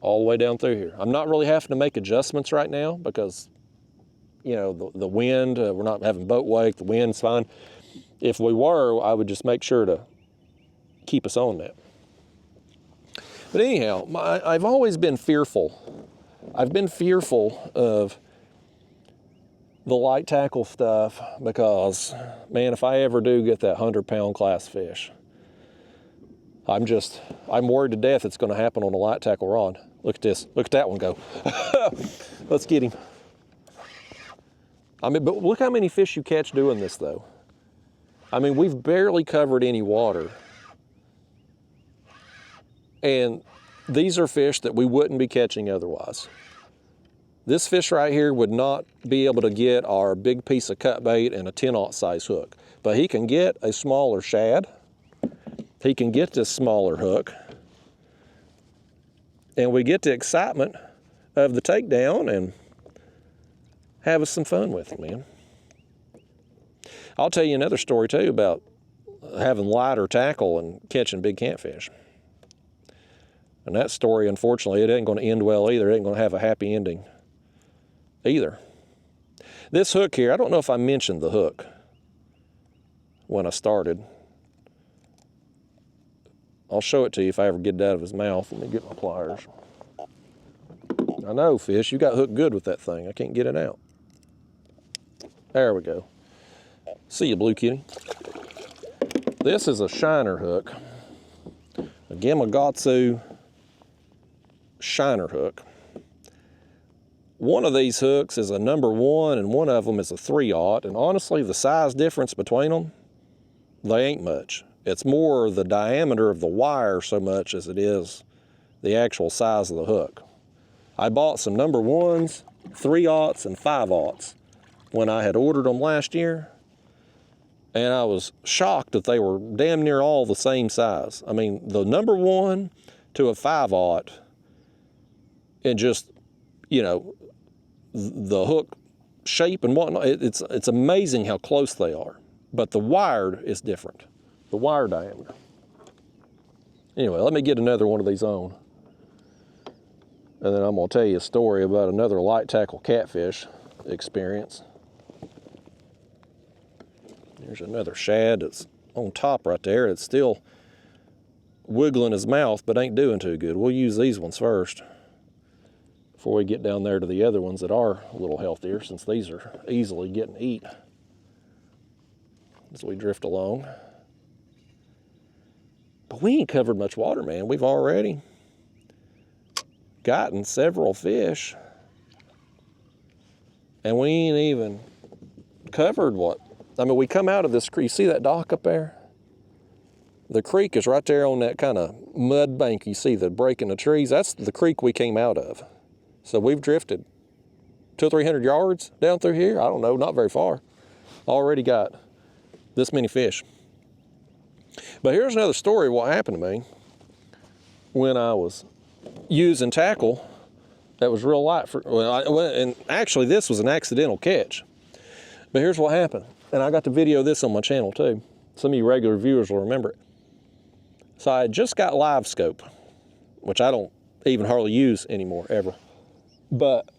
all the way down through here. I'm not really having to make adjustments right now because, you know, the wind, we're not having boat wake, the wind's fine. If we were, I would just make sure to keep us on that. But anyhow, I've always been fearful. I've been fearful of the light tackle stuff because, man, if I ever do get that 100-pound class fish, I'm worried to death it's going to happen on a light tackle rod. Look at this. Look at that one go. Let's get him. I mean, but look how many fish you catch doing this, though. I mean, we've barely covered any water. And these are fish that we wouldn't be catching otherwise. This fish right here would not be able to get our big piece of cut bait and a 10-aught size hook. But he can get a smaller shad. He can get this smaller hook. And we get the excitement of the takedown and have us some fun with it, man. I'll tell you another story too about having lighter tackle and catching big catfish. And that story, unfortunately, it ain't going to end well either. It ain't going to have a happy ending either. This hook here, I don't know if I mentioned the hook when I started. I'll show it to you if I ever get it out of his mouth. Let me get my pliers. I know, fish, you got hooked good with that thing. I can't get it out. There we go. See you, blue kitty. This is a shiner hook, a Gamakatsu shiner hook. One of these hooks is a number 1 and one of them is a 3-aught, and honestly the size difference between them, they ain't much. It's more the diameter of the wire so much as it is the actual size of the hook. I bought some number 1s, 3-aughts, and 5-aughts when I had ordered them last year, and I was shocked that they were damn near all the same size. I mean, the number 1 to a 5-aught, and just, you know, the hook shape and whatnot, it's amazing how close they are. But the wire is different, the wire diameter. Anyway, let me get another one of these on. And then I'm gonna tell you a story about another light tackle catfish experience. There's another shad that's on top right there. It's still wiggling his mouth, but ain't doing too good. We'll use these ones first before we get down there to the other ones that are a little healthier, since these are easily getting eat as we drift along. But we ain't covered much water, man. We've already gotten several fish, and we ain't even covered what? I mean, we come out of this creek. You see that dock up there? The creek is right there on that kind of mud bank. You see the break in the trees? That's the creek we came out of. So we've drifted 200 or 300 yards down through here. I don't know, not very far. Already got this many fish. But here's another story of what happened to me when I was using tackle that was real light. And actually this was an accidental catch. But here's what happened. And I got to video this on my channel too. Some of you regular viewers will remember it. So I just got live scope, which I don't even hardly use anymore, ever. But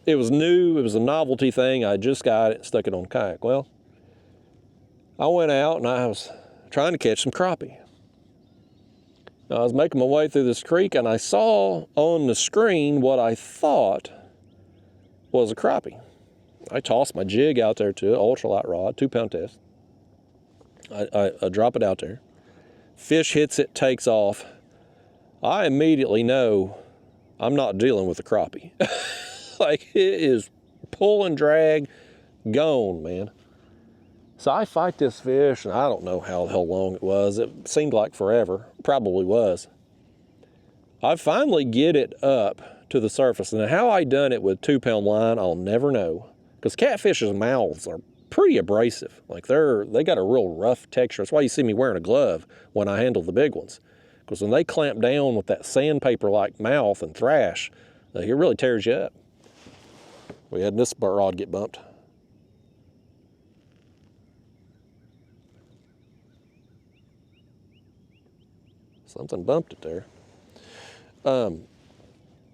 it was new, it was a novelty thing. I just got it, stuck it on the kayak. Well, I went out and I was trying to catch some crappie. I was making my way through this creek and I saw on the screen what I thought was a crappie. I tossed my jig out there to it, ultralight rod, 2-pound test. I drop it out there. Fish hits it, takes off. I immediately know I'm not dealing with a crappie. Like, it is pull and drag, gone, man. So I fight this fish, and I don't know how the hell long it was. It seemed like forever. Probably was. I finally get it up to the surface. And how I done it with 2-pound line, I'll never know. Because catfish's mouths are pretty abrasive. Like they got a real rough texture. That's why you see me wearing a glove when I handle the big ones. Because when they clamp down with that sandpaper-like mouth and thrash, it really tears you up. We had this rod get bumped. Something bumped it there. But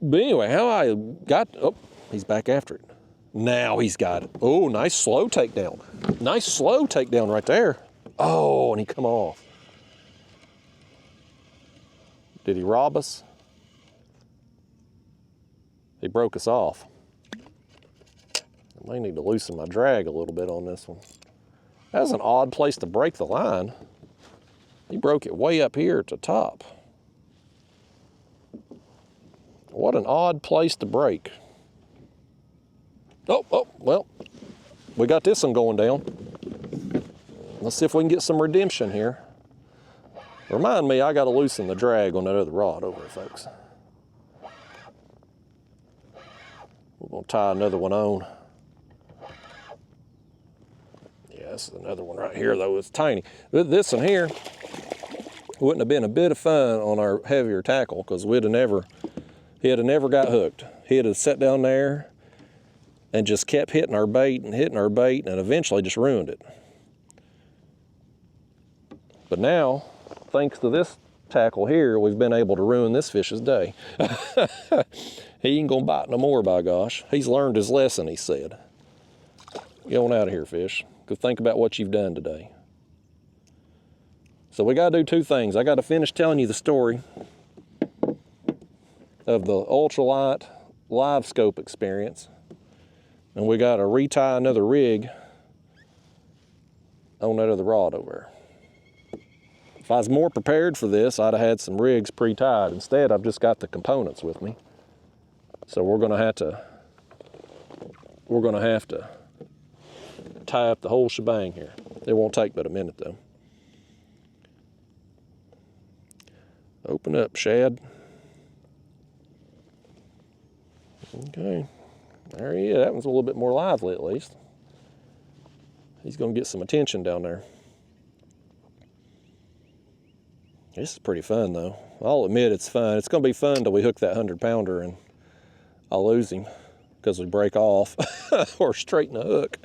anyway, how I got, oh, he's back after it. Now he's got it. Oh, nice slow takedown. Nice slow takedown right there. Oh, and he come off. Did he rob us? He broke us off. I may need to loosen my drag a little bit on this one. That's an odd place to break the line. He broke it way up here at the top. What an odd place to break. Oh, well, we got this one going down. Let's see if we can get some redemption here. Remind me, I got to loosen the drag on that other rod over there, folks. We're going to tie another one on. Yeah, this is another one right here, though. It's tiny. This one here wouldn't have been a bit of fun on our heavier tackle because he'd have never got hooked. He'd have sat down there and just kept hitting our bait and eventually just ruined it. But now, thanks to this tackle here, we've been able to ruin this fish's day. He ain't gonna bite no more, by gosh. He's learned his lesson, he said. Get on out of here, fish. Go think about what you've done today. So we gotta do two things. I gotta finish telling you the story of the ultralight live scope experience. And we got to retie another rig on that other rod over there. If I was more prepared for this, I'd have had some rigs pre-tied. Instead, I've just got the components with me. So we're gonna have to tie up the whole shebang here. It won't take but a minute though. Open up, shad. Okay. There he is. That one's a little bit more lively at least. He's going to get some attention down there. This is pretty fun though. I'll admit it's fun. It's going to be fun till we hook that 100-pounder and I'll lose him because we break off or straighten the hook.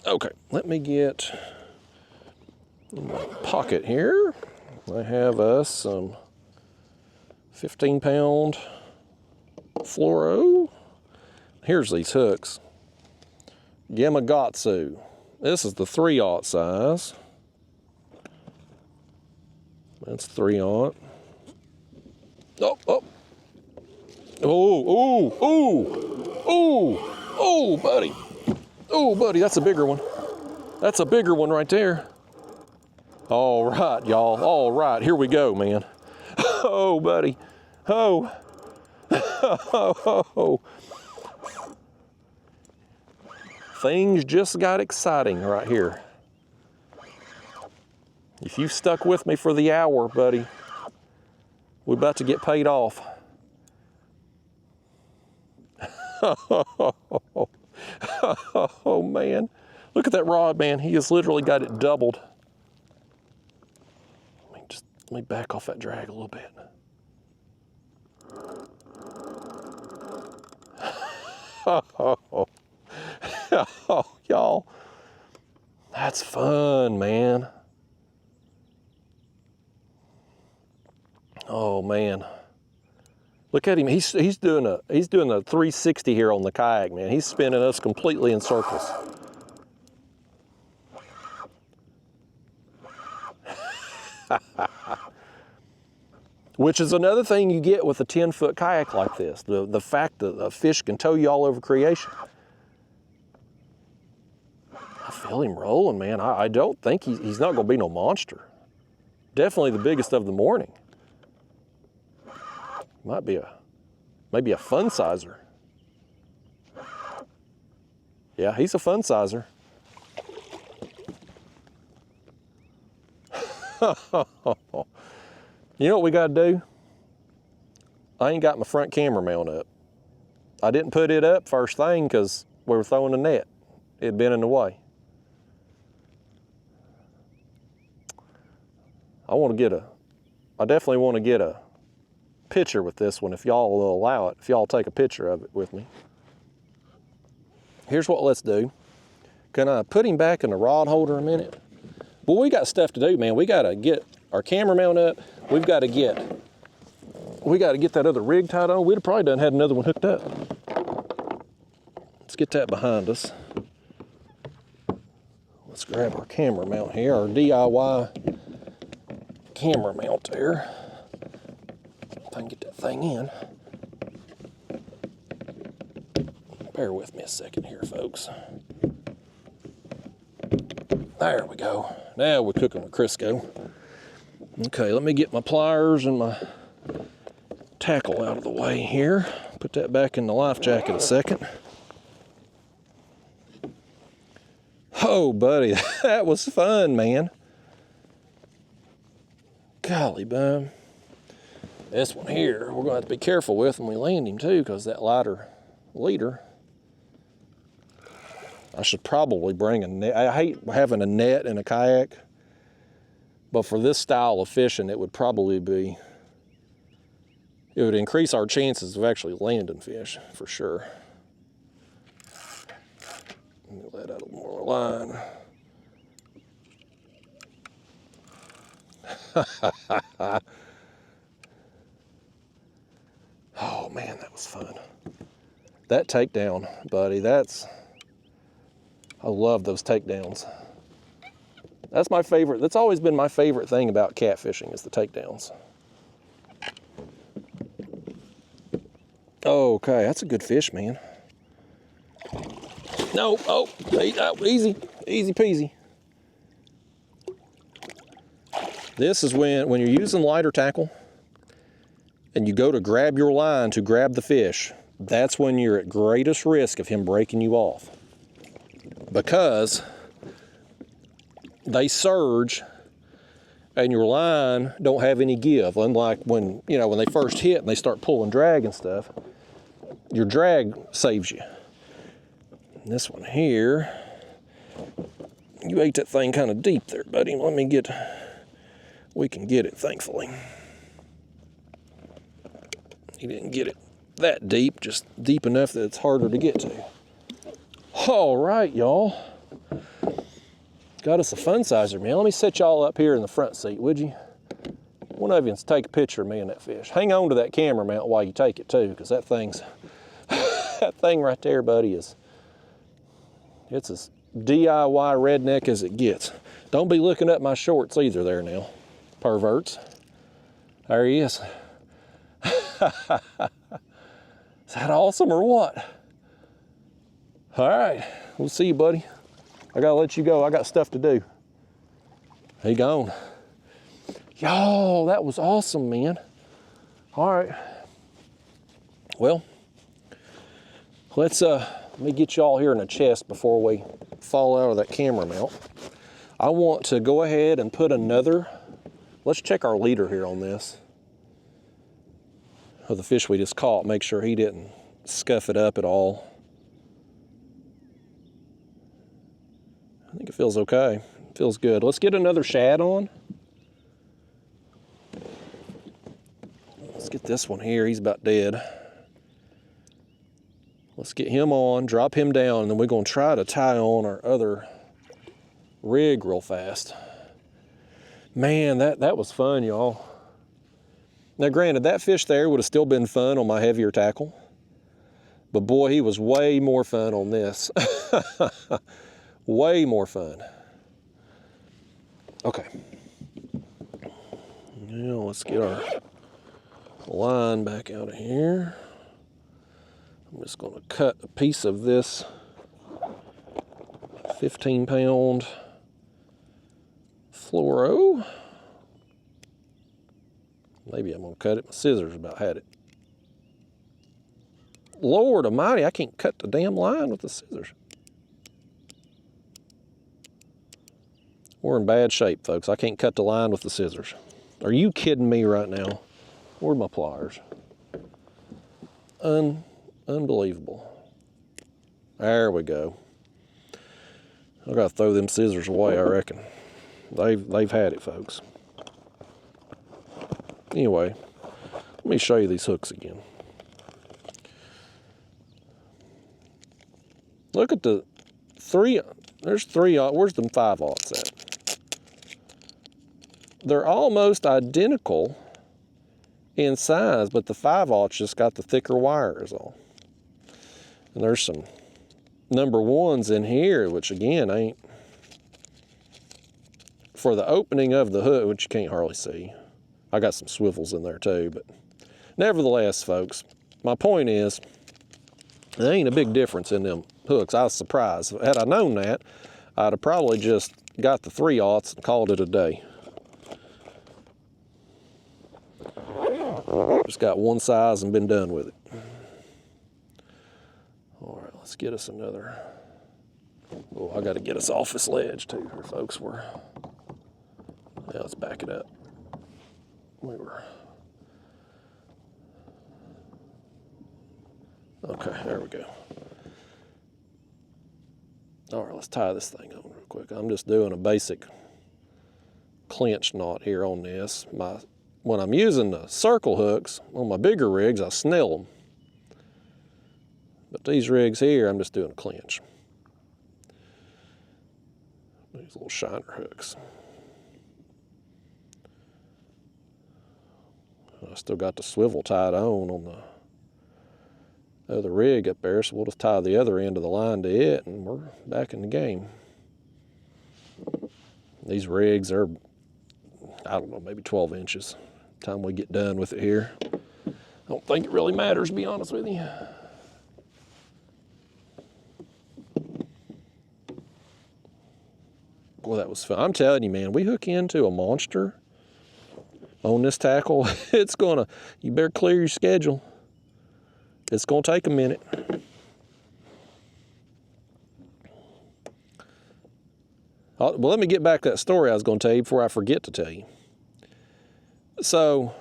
Okay, let me get in my pocket here. I have us some 15-pound fluoro. Here's these hooks. Gamakatsu. This is the 3/0 size. That's 3/0. Oh, buddy. Oh, buddy, that's a bigger one. That's a bigger one right there. All right, y'all. All right, here we go, man. Oh, buddy. Oh. things just got exciting right here. If you stuck with me for the hour, buddy, we're about to get paid off. Oh man, look at that rod, man. He has literally got it doubled. Let me back off that drag a little bit. Oh, y'all, that's fun, man. Oh man, look at him. He's doing a 360 here on the kayak, man. He's spinning us completely in circles. Which is another thing you get with a 10-foot kayak like this, the fact that a fish can tow you all over creation. I feel him rolling, man. I don't think he's not going to be no monster. Definitely the biggest of the morning. Maybe a fun sizer. Yeah, he's a fun sizer. You know what we got to do? I ain't got my front camera mount up. I didn't put it up first thing because we were throwing a net. It had been in the way. I definitely want to get a picture with this one if y'all will allow it, if y'all take a picture of it with me. Here's what let's do. Can I put him back in the rod holder a minute? Well, we got stuff to do, man. We got to get our camera mount up. We've got to get that other rig tied on. We'd have probably done had another one hooked up. Let's get that behind us. Let's grab our camera mount here, our DIY camera mount there. If I can get that thing in. Bear with me a second here, folks. There we go. Now we're cooking with Crisco. Okay, let me get my pliers and my tackle out of the way here. Put that back in the life jacket a second. Oh, buddy, that was fun, man. Golly, bum. This one here, we're gonna have to be careful with when we land him too, because that lighter leader. I should probably bring a net. I hate having a net in a kayak, but for this style of fishing, it would increase our chances of actually landing fish, for sure. Let me let out a little more line. Oh man, that was fun. That takedown, buddy, I love those takedowns. That's my favorite. That's always been my favorite thing about catfishing is the takedowns. Okay, that's a good fish, man. No, easy peasy. This is when you're using lighter tackle and you go to grab your line to grab the fish, that's when you're at greatest risk of him breaking you off. Because they surge and your line don't have any give. Unlike when they first hit and they start pulling drag and stuff, your drag saves you. And this one here, you ate that thing kind of deep there, buddy. We can get it, thankfully. He didn't get it that deep, just deep enough that it's harder to get to. All right, y'all. Got us a fun sizer, man. Let me set y'all up here in the front seat, would you? One of you take a picture of me and that fish. Hang on to that camera mount while you take it too, because that thing's, that thing right there, buddy, it's as DIY redneck as it gets. Don't be looking up my shorts either there now, perverts. There he is. Is that awesome or what? All right, we'll see you, buddy. I gotta let you go. I got stuff to do. He gone. Y'all, that was awesome, man. All right. Well, let's let me get y'all here in a chest before we fall out of that camera mount. I want to go ahead and put another, let's check our leader here on this. Of the fish we just caught, make sure he didn't scuff it up at all. I think it feels okay. It feels good. Let's get another shad on. Let's get this one here. He's about dead. Let's get him on, drop him down, and then we're going to try to tie on our other rig real fast. Man, that was fun, y'all. Now, granted, that fish there would have still been fun on my heavier tackle, but boy, he was way more fun on this. Way more fun. Okay. Now let's get our line back out of here. I'm just going to cut a piece of this 15-pound fluoro. Maybe I'm going to cut it. My scissors about had it. Lord almighty, I can't cut the damn line with the scissors. We're in bad shape, folks. I can't cut the line with the scissors. Are you kidding me right now? Where's my pliers? Unbelievable. There we go. I gotta throw them scissors away, I reckon. They've had it, folks. Anyway, let me show you these hooks again. Look at the three, there's three, where's them 5/0s at? They're almost identical in size, but the 5/0 just got the thicker wire is all. And there's some number 1s in here, which again ain't, for the opening of the hook, which you can't hardly see. I got some swivels in there too, but nevertheless, folks, my point is, there ain't a big difference in them hooks. I was surprised. Had I known that, I'd have probably just got the 3/0s and called it a day. Just got one size and been done with it. All right, let's get us another. Oh, I got to get us off this ledge too, here, folks. Yeah, let's back it up. Okay, there we go. All right, let's tie this thing on real quick. I'm just doing a basic clinch knot here on this. When I'm using the circle hooks on my bigger rigs, I snell them. But these rigs here, I'm just doing a clinch. These little shiner hooks. I still got the swivel tied on the other rig up there, so we'll just tie the other end of the line to it, and we're back in the game. These rigs are, I don't know, maybe 12 inches. Time we get done with it here. I don't think it really matters, to be honest with you. Boy, that was fun. I'm telling you, man, we hook into a monster on this tackle. It's gonna, you better clear your schedule. It's gonna take a minute. Well, let me get back to that story I was gonna tell you before I forget to tell you. So,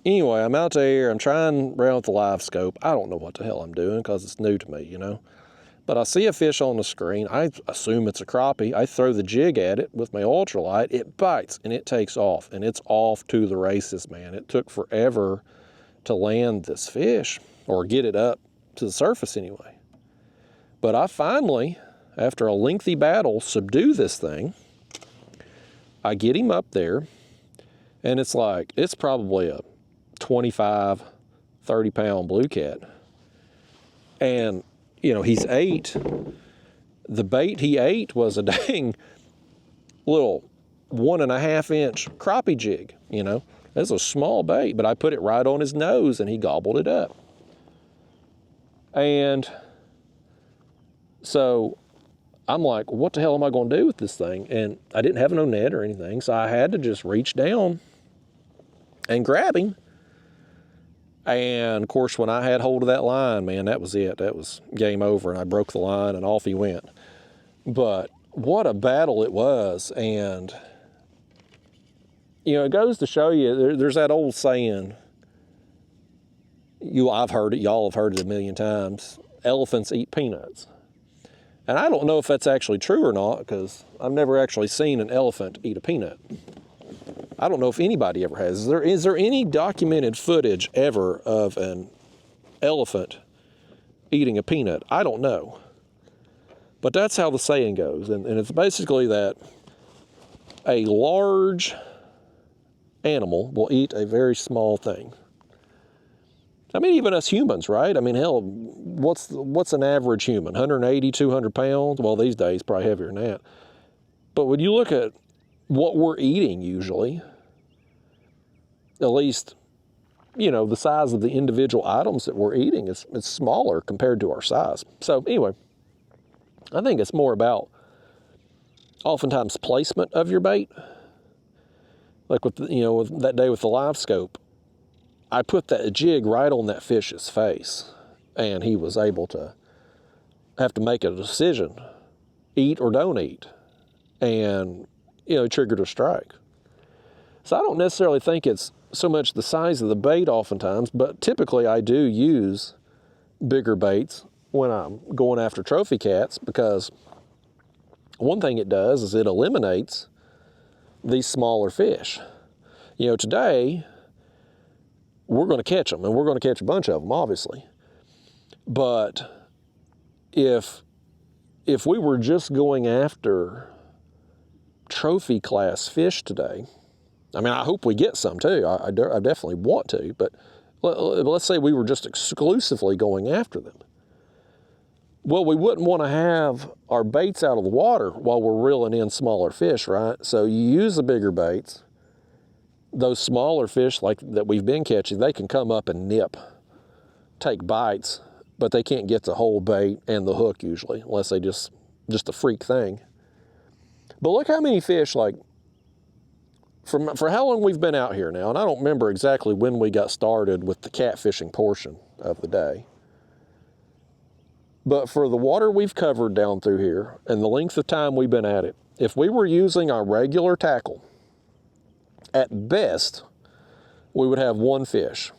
anyway, I'm out there, I'm trying around with the live scope. I don't know what the hell I'm doing because it's new to me, you know. But I see a fish on the screen. I assume it's a crappie. I throw the jig at it with my ultralight. It bites and it takes off, and it's off to the races, man. It took forever to land this fish or get it up to the surface anyway. But I finally, after a lengthy battle, subdue this thing. I get him up there, and it's like, it's probably a 25, 30-pound blue cat. And you know, he's ate, the bait he ate was a dang little 1.5-inch crappie jig, you know. It's a small bait, but I put it right on his nose and he gobbled it up. And so I'm like, what the hell am I going to do with this thing? And I didn't have no net or anything, so I had to just reach down and grab him. And of course, when I had hold of that line, man, that was it. That was game over, and I broke the line and off he went. But what a battle it was. And, you know, it goes to show you, there's that old saying, I've heard it, y'all have heard it a million times, elephants eat peanuts. And I don't know if that's actually true or not, because I've never actually seen an elephant eat a peanut. I don't know if anybody ever has. Is there any documented footage ever of an elephant eating a peanut? I don't know. But that's how the saying goes. And it's basically that a large animal will eat a very small thing. I mean, even us humans, right? I mean, hell, what's an average human? 180, 200 pounds? Well, these days, probably heavier than that. But when you look at what we're eating usually, at least, you know, the size of the individual items that we're eating is smaller compared to our size. So anyway, I think it's more about oftentimes placement of your bait. Like with, you know, with that day with the live scope, I put that jig right on that fish's face, and he was able to have to make a decision, eat or don't eat, and, you know, triggered a strike. So I don't necessarily think it's so much the size of the bait oftentimes, but typically I do use bigger baits when I'm going after trophy cats, because one thing it does is it eliminates these smaller fish. You know, today we're going to catch them, and we're going to catch a bunch of them, obviously. But if we were just going after trophy class fish today, I mean, I hope we get some too. I definitely want to, but let's say we were just exclusively going after them. Well, we wouldn't want to have our baits out of the water while we're reeling in smaller fish, right? So you use the bigger baits. Those smaller fish like that we've been catching, they can come up and take bites, but they can't get the whole bait and the hook usually, unless they just a freak thing. But look how many fish, like, for how long we've been out here now, and I don't remember exactly when we got started with the catfishing portion of the day. But for the water we've covered down through here and the length of time we've been at it, if we were using our regular tackle, at best, we would have one fish.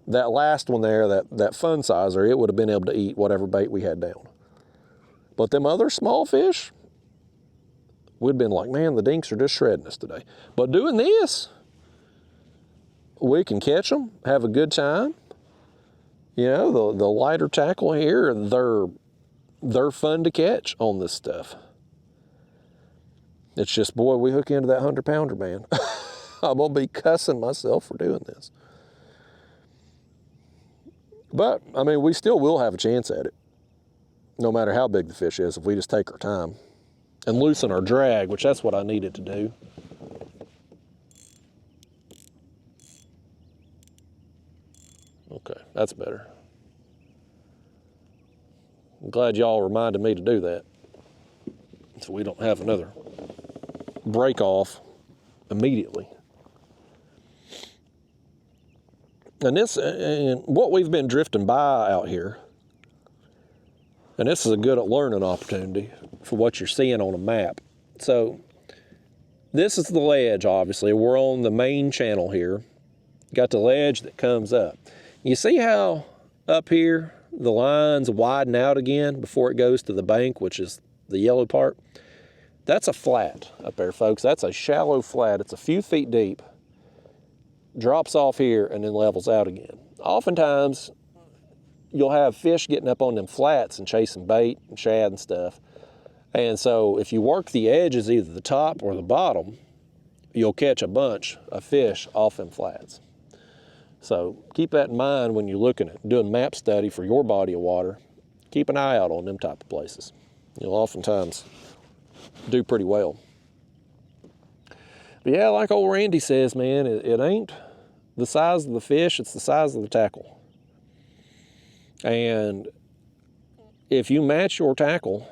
That last one there, that fun sizer, it would have been able to eat whatever bait we had down. But them other small fish, we'd been like, man, the dinks are just shredding us today. But doing this, we can catch them, have a good time. You know, the lighter tackle here, they're fun to catch on this stuff. It's just, boy, we hook into that 100-pounder, man. I'm going to be cussing myself for doing this. But, I mean, we still will have a chance at it, no matter how big the fish is, if we just take our time and loosen our drag, which that's what I needed to do. Okay, that's better. I'm glad y'all reminded me to do that, so we don't have another break off immediately. And what we've been drifting by out here, and this is a good learning opportunity for what you're seeing on a map. So this is the ledge, obviously. We're on the main channel here. Got the ledge that comes up. You see how up here the lines widen out again before it goes to the bank, which is the yellow part? That's a flat up there, folks. That's a shallow flat. It's a few feet deep. Drops off here and then levels out again. Oftentimes, you'll have fish getting up on them flats and chasing bait and shad and stuff. And so if you work the edges, either the top or the bottom, you'll catch a bunch of fish off them flats. So keep that in mind when you're looking at doing map study for your body of water. Keep an eye out on them type of places. You'll oftentimes do pretty well. But yeah, like old Randy says, man, it ain't the size of the fish, it's the size of the tackle. And if you match your tackle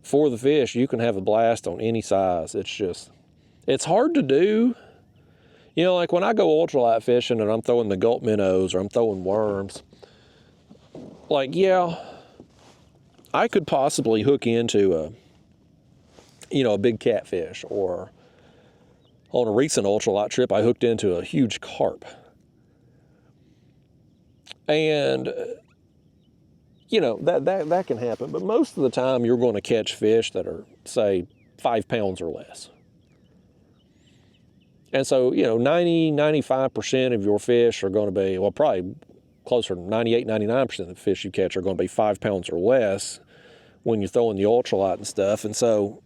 for the fish, you can have a blast on any size. It's hard to do You know, like when I go ultralight fishing and I'm throwing the gulp minnows or I'm throwing worms, like, yeah, I could possibly hook into a big catfish, or on a recent ultralight trip, I hooked into a huge carp. And, that can happen. But most of the time, you're going to catch fish that are, say, 5 pounds or less. And so, 95% of your fish are going to be, well, probably closer to 98, 99% of the fish you catch are going to be 5 pounds or less when you're throwing the ultralight and stuff. And so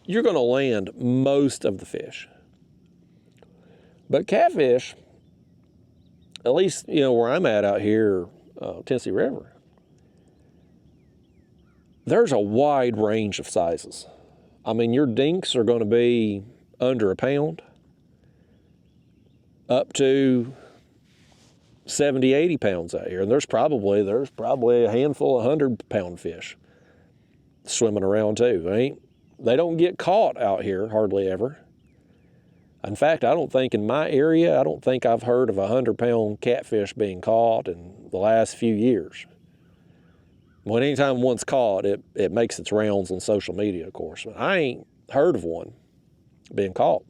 you're going to land most of the fish. But catfish, at least, where I'm at out here, Tennessee River, there's a wide range of sizes. I mean, your dinks are going to be under a pound, up to 70, 80 pounds out here. And there's probably a handful of 100-pound fish swimming around too. They don't get caught out here hardly ever. In fact, I don't think in my area, I've heard of a 100-pound catfish being caught in the last few years. Well, anytime one's caught, it makes its rounds on social media, of course. But I ain't heard of one being caught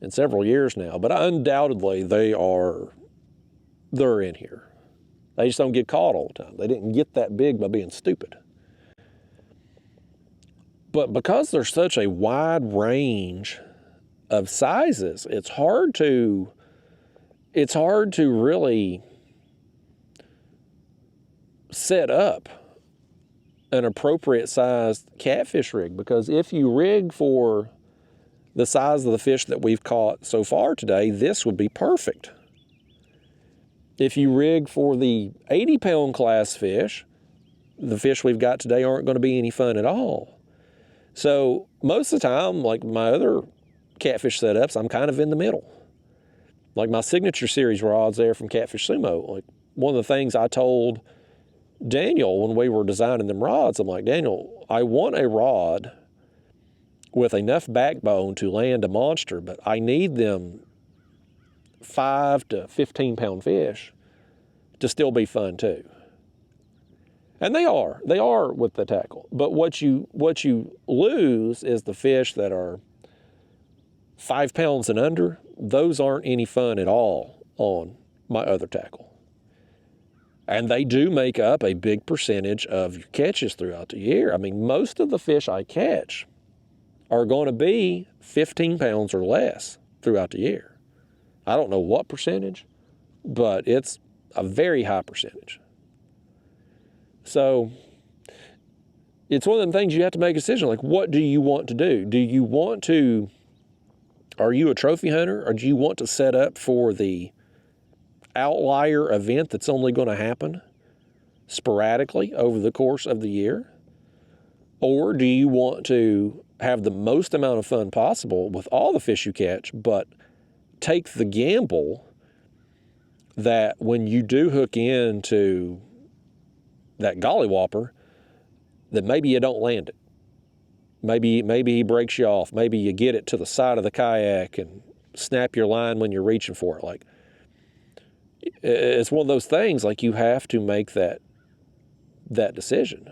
in several years now. But undoubtedly, they're in here. They just don't get caught all the time. They didn't get that big by being stupid. But because there's such a wide range of sizes, it's hard to really set up an appropriate sized catfish rig. Because if you rig for the size of the fish that we've caught so far today, this would be perfect. If you rig for the 80-pound class fish, the fish we've got today aren't going to be any fun at all. So most of the time, like my other catfish setups, I'm kind of in the middle. Like my signature series rods there from Catfish Sumo, like one of the things I told Daniel when we were designing them rods, I'm like, Daniel, I want a rod with enough backbone to land a monster, but I need them 5 to 15-pound fish to still be fun too. And they are with the tackle. But what you lose is the fish that are 5 pounds and under. Those aren't any fun at all on my other tackle. And they do make up a big percentage of your catches throughout the year. I mean, most of the fish I catch are going to be 15 pounds or less throughout the year. I don't know what percentage, but it's a very high percentage. So it's one of them things you have to make a decision. Like, what do you want to do? Are you a trophy hunter, or do you want to set up for the outlier event that's only going to happen sporadically over the course of the year? Or do you want to have the most amount of fun possible with all the fish you catch, but take the gamble that when you do hook into that gollywhopper, that maybe you don't land it. Maybe he breaks you off. Maybe you get it to the side of the kayak and snap your line when you're reaching for it. Like, it's one of those things, like, you have to make that decision.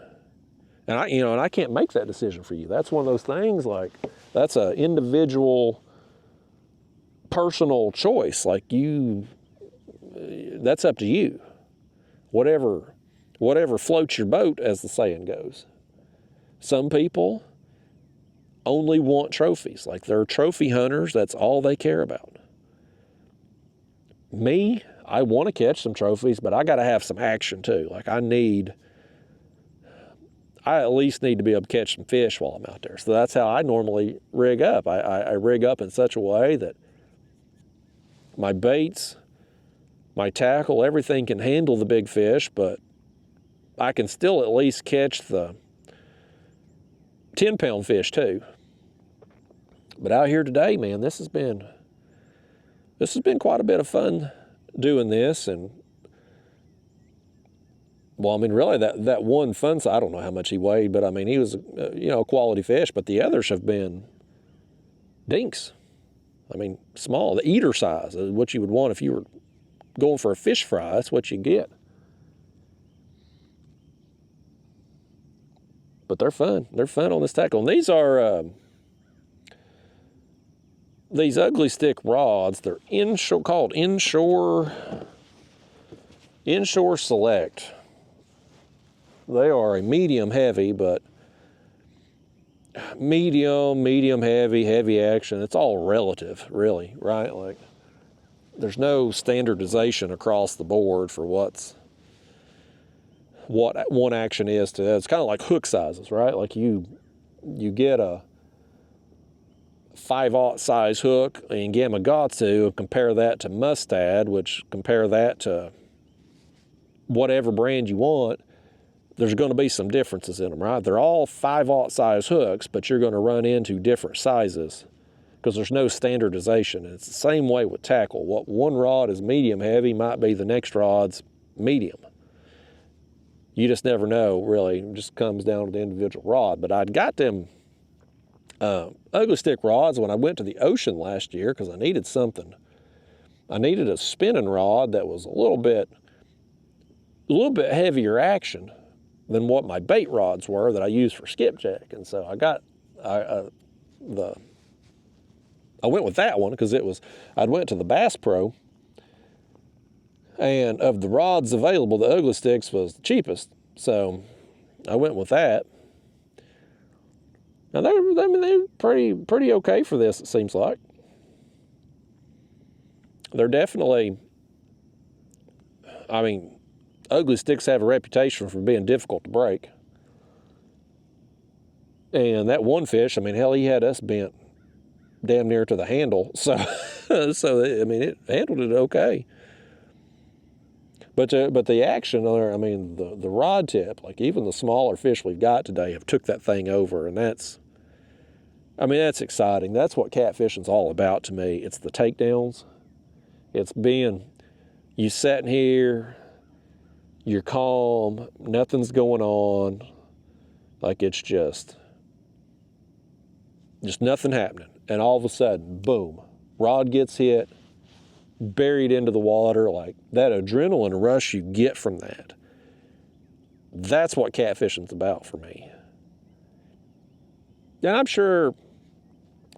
And I can't make that decision for you. That's one of those things, like, that's an individual, personal choice. Like, that's up to you. Whatever floats your boat, as the saying goes. Some people only want trophies. Like, they're trophy hunters. That's all they care about. Me, I want to catch some trophies, but I got to have some action too. Like, I at least need to be able to catch some fish while I'm out there. So that's how I normally rig up. I rig up in such a way that my baits, my tackle, everything can handle the big fish, but I can still at least catch the 10-pound fish too. But out here today, man, this has been quite a bit of fun doing this. And well, I mean, really, that one fun side, I don't know how much he weighed, but I mean, he was a quality fish. But the others have been dinks. I mean, small, the eater size is what you would want if you were going for a fish fry. That's what you get. But they're fun. They're fun on this tackle. And these are these ugly stick rods. They're called Inshore Select. They are a medium heavy, but medium heavy, heavy action. It's all relative, really, right? Like, there's no standardization across the board for what one action is to. It's kind of like hook sizes, right? Like you get a 5/0 size hook in Gamakatsu and compare that to Mustad, which compare that to whatever brand you want. There's going to be some differences in them, right? They're all 5/0 size hooks, but you're going to run into different sizes because there's no standardization. And it's the same way with tackle. What one rod is medium heavy might be the next rod's medium. You just never know, really. It just comes down to the individual rod. But I'd got them ugly stick rods when I went to the ocean last year because I needed something. I needed a spinning rod that was a little bit heavier action than what my bait rods were that I use for skipjack. And so I went with that one because I'd went to the Bass Pro, and of the rods available, the ugly sticks was the cheapest. So I went with that. Now they're pretty okay for this, it seems like. They're definitely, I mean, ugly sticks have a reputation for being difficult to break. And that one fish, I mean, hell, he had us bent damn near to the handle. So, I mean, it handled it okay. But the action, I mean, the rod tip, like even the smaller fish we've got today have took that thing over, and that's exciting. That's what catfishing's all about to me. It's the takedowns. It's you sitting here, you're calm, nothing's going on, like it's just nothing happening. And all of a sudden, boom, rod gets hit, buried into the water, like that adrenaline rush you get from that. That's what catfishing's about for me. And I'm sure,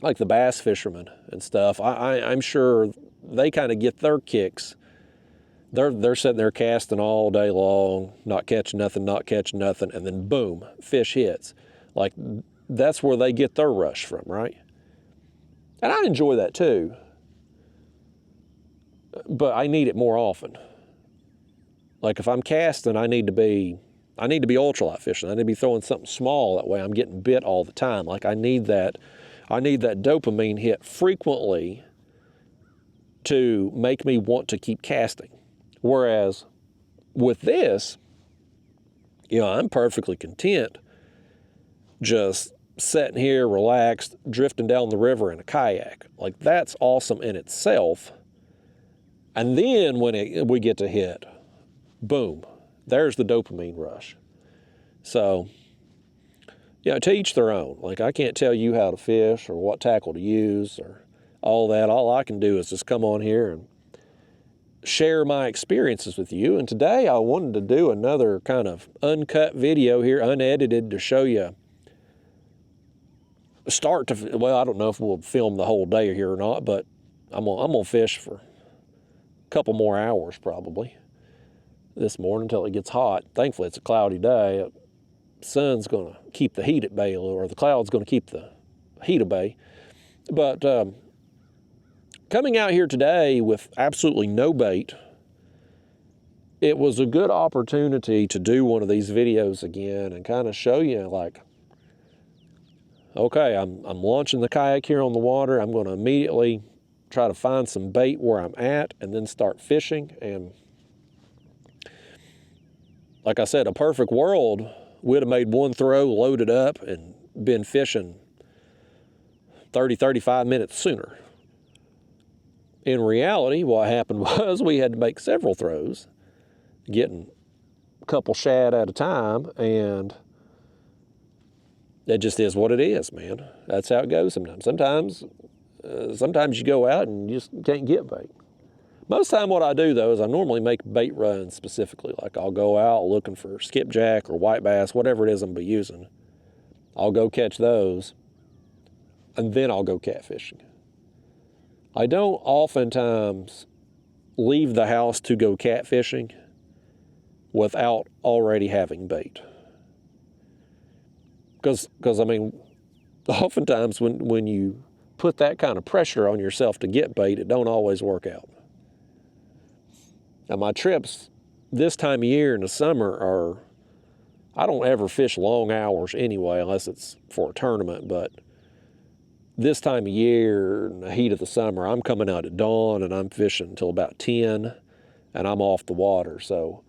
like the bass fishermen and stuff, I'm sure they kind of get their kicks. They're sitting there casting all day long, not catching nothing, and then boom, fish hits. Like, that's where they get their rush from, right? And I enjoy that too. But I need it more often. Like if I'm casting, I need to be ultralight fishing. I need to be throwing something small. That way I'm getting bit all the time. Like I need that dopamine hit frequently to make me want to keep casting. Whereas with this, I'm perfectly content just sitting here, relaxed, drifting down the river in a kayak. Like that's awesome in itself. And then when we get to hit, boom, there's the dopamine rush. So, to each their own. Like I can't tell you how to fish or what tackle to use or all that. All I can do is just come on here and share my experiences with you. And today I wanted to do another kind of uncut video here, unedited, to show you well, I don't know if we'll film the whole day here or not, but I'm gonna fish for a couple more hours probably this morning until it gets hot. Thankfully it's a cloudy day. The sun's gonna keep the heat at bay, or the cloud's gonna keep the heat at bay. But coming out here today with absolutely no bait, it was a good opportunity to do one of these videos again and kind of show you, like, okay, I'm launching the kayak here on the water. I'm going to immediately try to find some bait where I'm at and then start fishing. And like I said, a perfect world, we'd have made one throw, loaded up, and been fishing 30, 35 minutes sooner. In reality, what happened was we had to make several throws, getting a couple shad at a time, and it just is what it is, man. That's how it goes sometimes. Sometimes sometimes you go out and you just can't get bait. Most time what I do though is I normally make bait runs specifically. Like I'll go out looking for skipjack or white bass, whatever it is I'm gonna be using. I'll go catch those and then I'll go catfishing. I don't oftentimes leave the house to go catfishing without already having bait. Because I mean, oftentimes when you put that kind of pressure on yourself to get bait, it don't always work out. Now my trips this time of year in the summer are, I don't ever fish long hours anyway, unless it's for a tournament, but this time of year, in the heat of the summer, I'm coming out at dawn and I'm fishing until about 10 and I'm off the water. So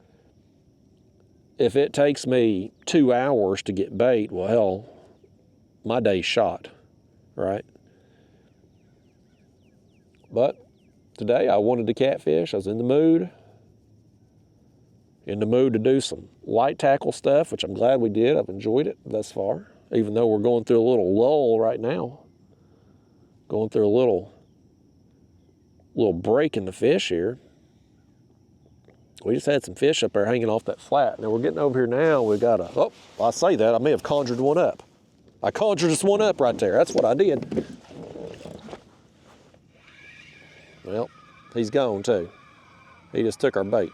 if it takes me 2 hours to get bait, well, hell, my day's shot, right? But today I wanted to catfish. I was in the mood to do some light tackle stuff, which I'm glad we did. I've enjoyed it thus far, even though we're going through a little lull right now. Going through a little break in the fish here. We just had some fish up there hanging off that flat. Now we're getting over here now. We got a, oh, I say that, I may have conjured one up. I conjured this one up right there. That's what I did. Well, he's gone too. He just took our bait.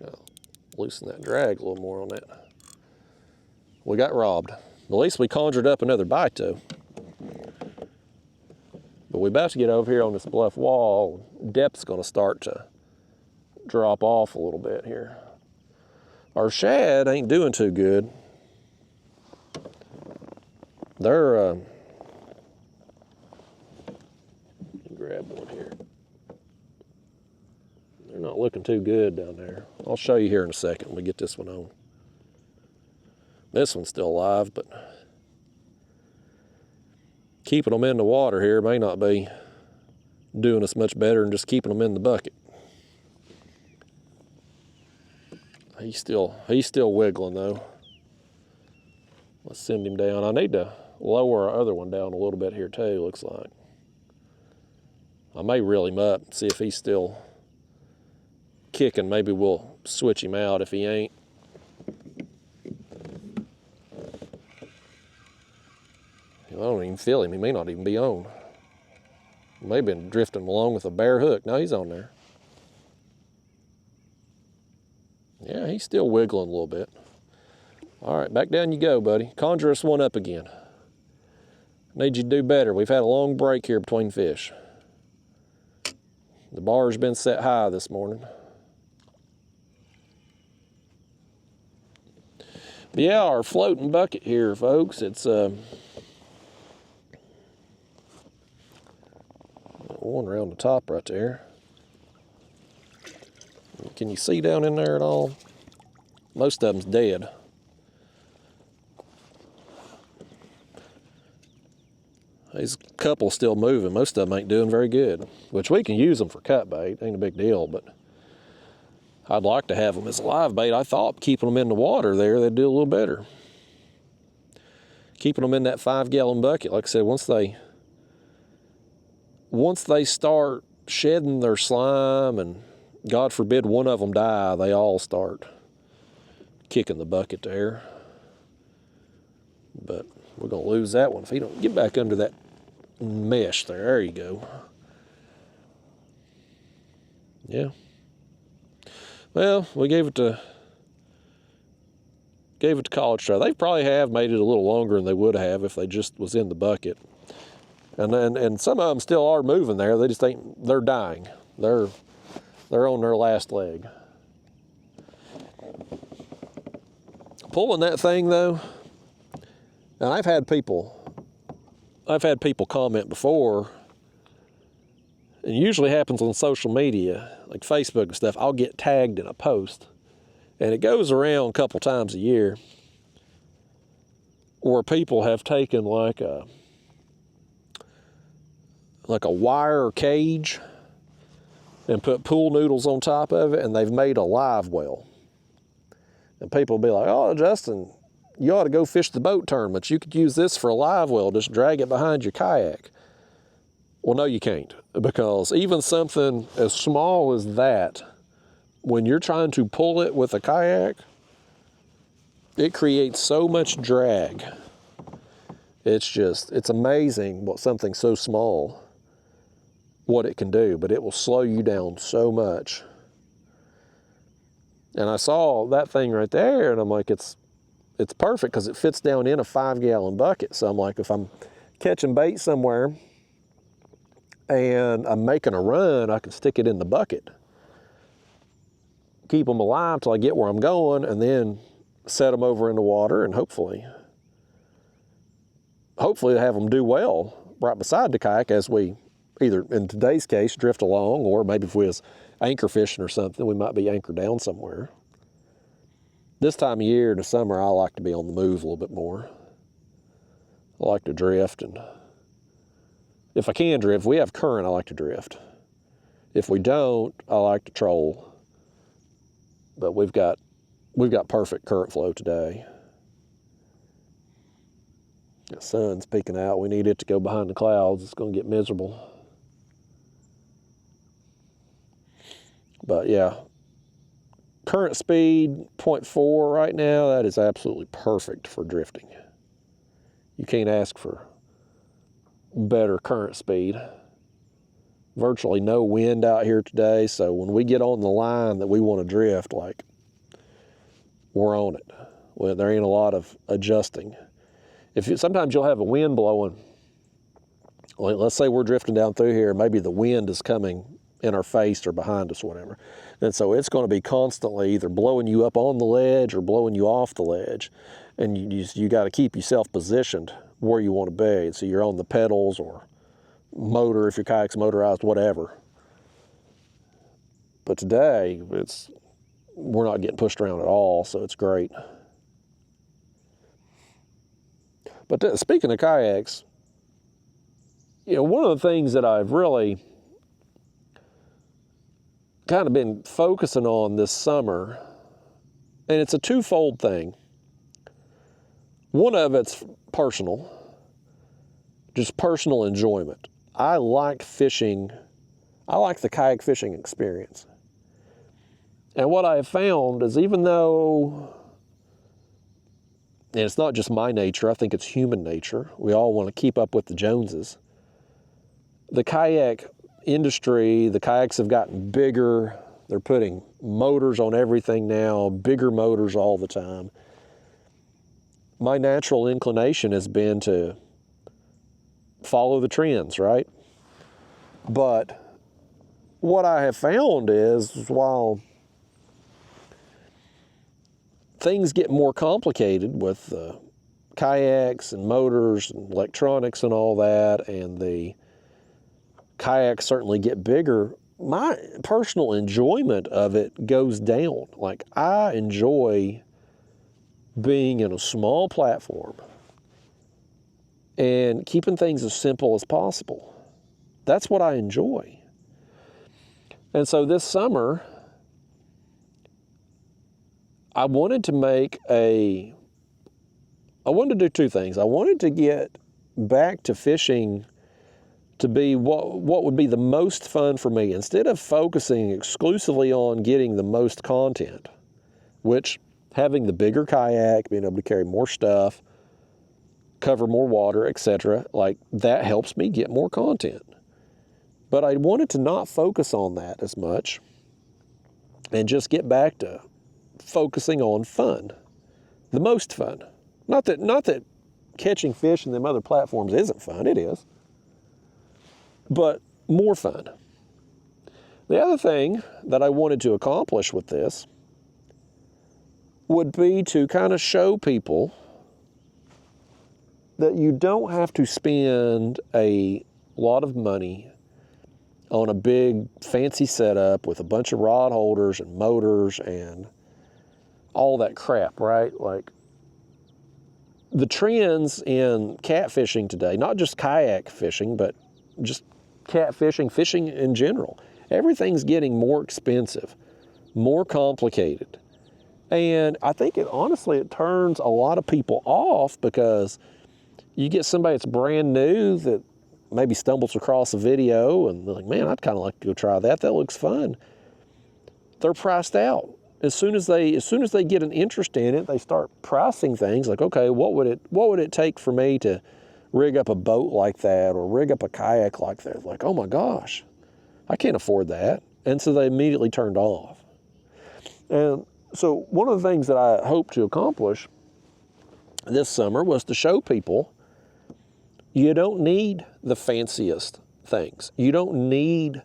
Now, loosen that drag a little more on that. We got robbed. At least we conjured up another bite though. But we're about to get over here on this bluff wall. Depth's gonna start to drop off a little bit here. Our shad ain't doing too good. They're, grab one here. They're not looking too good down there. I'll show you here in a second when we get this one on. This one's still alive, but keeping them in the water here may not be doing us much better than just keeping them in the bucket. He's still wiggling though. Let's send him down. I need to lower our other one down a little bit here too, looks like. I may reel him up, see if he's still kicking. Maybe we'll switch him out if he ain't. I don't even feel him. He may not even be on. Maybe been drifting along with a bare hook. No, he's on there. Yeah, he's still wiggling a little bit. All right, back down you go, buddy. Conjure us one up again. Need you to do better. We've had a long break here between fish. The bar's been set high this morning. But yeah, our floating bucket here, folks, it's one around the top right there. Can you see down in there at all? Most of them's dead. These couple still moving. Most of them ain't doing very good, which we can use them for cut bait. Ain't a big deal, but I'd like to have them as live bait. I thought keeping them in the water there, they'd do a little better. Keeping them in that 5-gallon bucket, like I said, once they start shedding their slime and God forbid one of them die, they all start kicking the bucket there. But we're gonna lose that one if he don't get back under that mesh there. There you go. Yeah. Well, we gave it to college try. They probably have made it a little longer than they would have if they just was in the bucket. And some of them still are moving there. They just ain't. They're dying. They're on their last leg. Pulling that thing though. And I've had people comment before, and it usually happens on social media, like Facebook and stuff. I'll get tagged in a post, and it goes around a couple times a year, where people have taken like a wire cage and put pool noodles on top of it, and they've made a live well. And people will be like, oh, Justin, you ought to go fish the boat tournaments. You could use this for a live well, just drag it behind your kayak. Well, no, you can't, because even something as small as that, when you're trying to pull it with a kayak, it creates so much drag. It's amazing what something so small, what it can do, but it will slow you down so much. And I saw that thing right there, and I'm like, it's perfect because it fits down in a 5-gallon bucket. So I'm like, if I'm catching bait somewhere and I'm making a run, I can stick it in the bucket, keep them alive till I get where I'm going, and then set them over in the water, and hopefully have them do well right beside the kayak as we, either in today's case, drift along, or maybe if we was anchor fishing or something, we might be anchored down somewhere. This time of year in the summer, I like to be on the move a little bit more. I like to drift, and if I can drift, if we have current, I like to drift. If we don't, I like to troll. But we've got perfect current flow today. The sun's peeking out. We need it to go behind the clouds. It's going to get miserable. But yeah, current speed 0.4 right now, that is absolutely perfect for drifting. You can't ask for better current speed. Virtually no wind out here today, so when we get on the line that we want to drift, like, we're on it. Well, there ain't a lot of adjusting. Sometimes you'll have a wind blowing. Let's say we're drifting down through here, maybe the wind is coming in our face or behind us, whatever. And so it's going to be constantly either blowing you up on the ledge or blowing you off the ledge. And you got to keep yourself positioned where you want to be. So you're on the pedals or motor, if your kayak's motorized, whatever. But today, we're not getting pushed around at all, so it's great. But speaking of kayaks, one of the things that I've really kind of been focusing on this summer, and it's a twofold thing. One of it's personal, just personal enjoyment. I like fishing. I like the kayak fishing experience. And what I have found is, even though, and it's not just my nature, I think it's human nature, we all want to keep up with the Joneses. The kayak industry, the kayaks have gotten bigger. They're putting motors on everything now, bigger motors all the time. My natural inclination has been to follow the trends, right? But what I have found is, while things get more complicated with kayaks and motors and electronics and all that, and the kayaks certainly get bigger, my personal enjoyment of it goes down. Like, I enjoy being in a small platform and keeping things as simple as possible. That's what I enjoy. And so this summer, I wanted to do two things. I wanted to get back to fishing to be what would be the most fun for me, instead of focusing exclusively on getting the most content, which, having the bigger kayak, being able to carry more stuff, cover more water, etc., like, that helps me get more content. But I wanted to not focus on that as much and just get back to focusing on fun, the most fun. Not that catching fish in them other platforms isn't fun, it is, but more fun. The other thing that I wanted to accomplish with this would be to kind of show people that you don't have to spend a lot of money on a big fancy setup with a bunch of rod holders and motors and all that crap, right? Like, the trends in catfishing today, not just kayak fishing, but just catfishing, fishing in general, everything's getting more expensive, more complicated. And I think honestly, it turns a lot of people off because you get somebody that's brand new that maybe stumbles across a video and they're like, man, I'd kind of like to go try that. That looks fun. They're priced out. As soon as they get an interest in it, they start pricing things like, okay, what would it take for me to rig up a boat like that or rig up a kayak like that? Like, oh my gosh, I can't afford that. And so they immediately turned off. And so one of the things that I hope to accomplish this summer was to show people you don't need the fanciest things. You don't need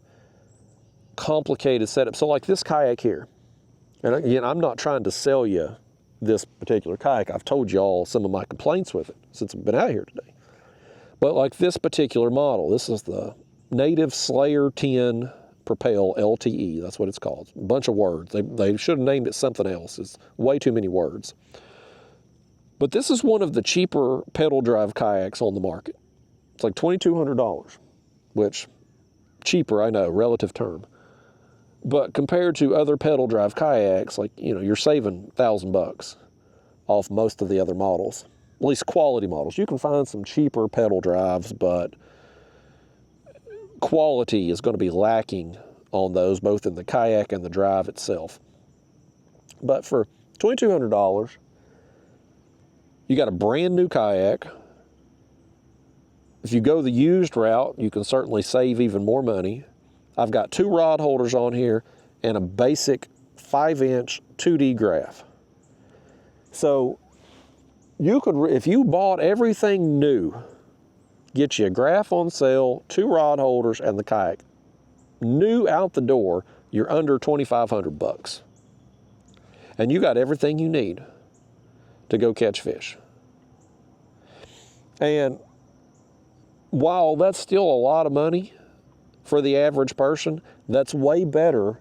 complicated setup. So like this kayak here, and again, I'm not trying to sell you this particular kayak. I've told you all some of my complaints with it since I've been out here today. But like this particular model, this is the Native Slayer 10 Propel LTE. That's what it's called. A bunch of words. They should have named it something else. It's way too many words. But this is one of the cheaper pedal drive kayaks on the market. It's like $2,200, which cheaper, I know, relative term. But compared to other pedal drive kayaks, like, you know, you're saving $1,000 off most of the other models, at least quality models. You can find some cheaper pedal drives, but quality is going to be lacking on those, both in the kayak and the drive itself. But for $2,200, you got a brand new kayak. If you go the used route, you can certainly save even more money. I've got 2 rod holders on here and a basic 5-inch 2D graph. So you could, if you bought everything new, get you a graph on sale, 2 rod holders, and the kayak. New out the door, you're under $2,500. And you got everything you need to go catch fish. And while that's still a lot of money for the average person, that's way better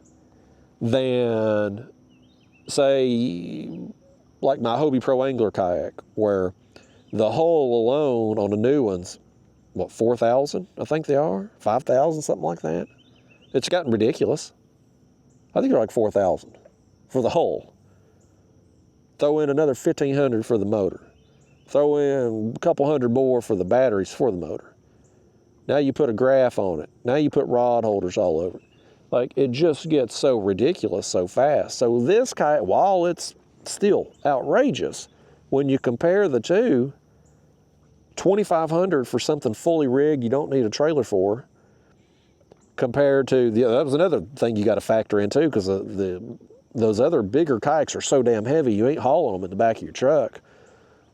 than, say, like my Hobie Pro Angler kayak, where the hull alone on the new ones, what, 4,000? I think they are 5,000, something like that. It's gotten ridiculous. I think they're like 4,000 for the hull. Throw in another 1,500 for the motor. Throw in a couple hundred more for the batteries for the motor. Now you put a graph on it. Now you put rod holders all over it. Like, it just gets so ridiculous so fast. So this kayak, while it's still outrageous, when you compare the two, $2,500 for something fully rigged you don't need a trailer for, compared to that was another thing you got to factor in too, because those other bigger kayaks are so damn heavy, you ain't hauling them in the back of your truck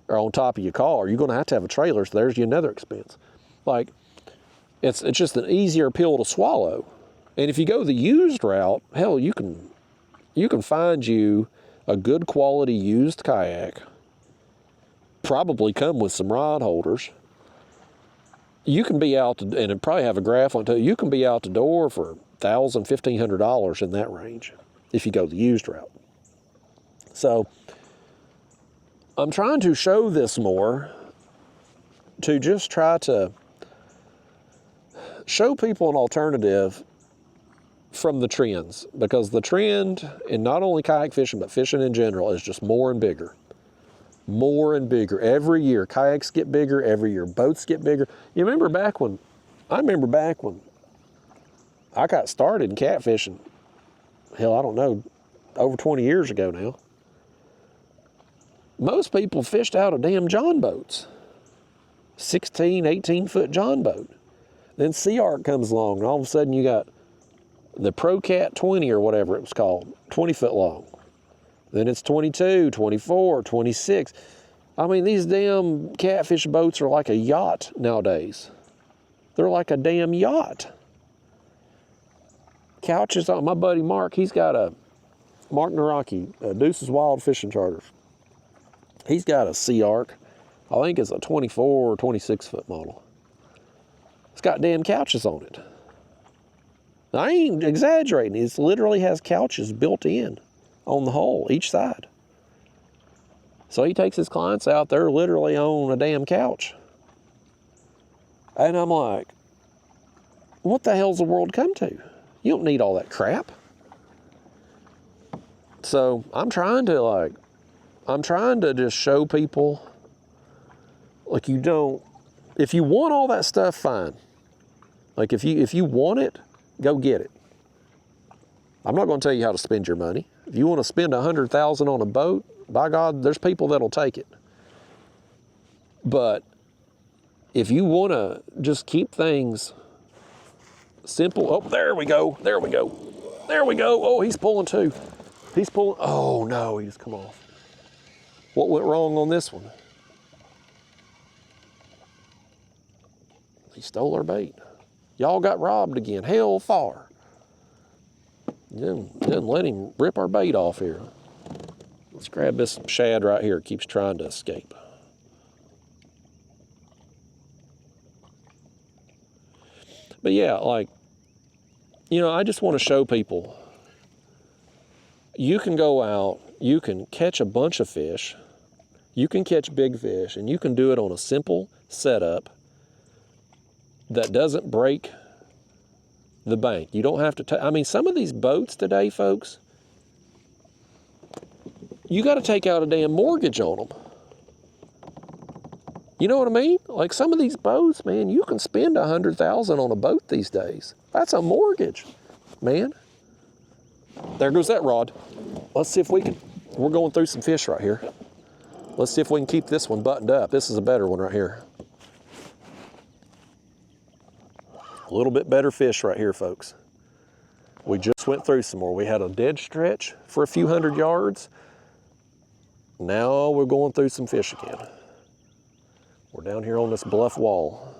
or on top of your car. You're going to have a trailer, so there's another expense. Like, it's just an easier pill to swallow. And if you go the used route, hell, you can find you a good quality used kayak, probably come with some rod holders. You can be out, and it probably have a graph on it, you can be out the door for $1,000, $1,500 in that range if you go the used route. So I'm trying to show this more to just try to show people an alternative from the trends, because the trend in not only kayak fishing but fishing in general is just more and bigger. More and bigger. Every year kayaks get bigger, every year boats get bigger. I remember back when I got started in catfishing, hell, I don't know, over 20 years ago now. Most people fished out of damn John boats. 16, 18-foot John boat. Then Sea Arc comes along, and all of a sudden you got the Pro Cat 20 or whatever it was called, 20-foot long. Then it's 22, 24, 26. I mean, these damn catfish boats are like a yacht nowadays. They're like a damn yacht. Couches on, my buddy Mark, he's got a, Mark Naraki, Deuce's Wild Fishing Charters. He's got a Sea Arc. I think it's a 24 or 26-foot model. It's got damn couches on it. I ain't exaggerating. It literally has couches built in on the hull, each side. So he takes his clients out there literally on a damn couch. And I'm like, what the hell's the world come to? You don't need all that crap. So I'm trying to just show people, like, you don't, if you want all that stuff, fine. Like, if you want it, go get it. I'm not going to tell you how to spend your money. If you want to spend $100,000 on a boat, by God, there's people that'll take it. But if you want to just keep things simple, oh, there we go, there we go, there we go. Oh, he's pulling too. He's pulling, oh no, he just come off. What went wrong on this one? He stole our bait. Y'all got robbed again, hell far. Didn't let him rip our bait off here. Let's grab this shad right here. It keeps trying to escape. But yeah, like, you know, I just want to show people, you can go out, you can catch a bunch of fish, you can catch big fish, and you can do it on a simple setup that doesn't break the bank. You don't have to, I mean, some of these boats today, folks, you got to take out a damn mortgage on them. You know what I mean? Like, some of these boats, man, you can spend $100,000 on a boat these days. That's a mortgage, man. There goes that rod. Let's see if we can, we're going through some fish right here. Let's see if we can keep this one buttoned up. This is a better one right here. A little bit better fish right here, folks. We just went through some more. We had a dead stretch for a few hundred yards. Now we're going through some fish again. We're down here on this bluff wall.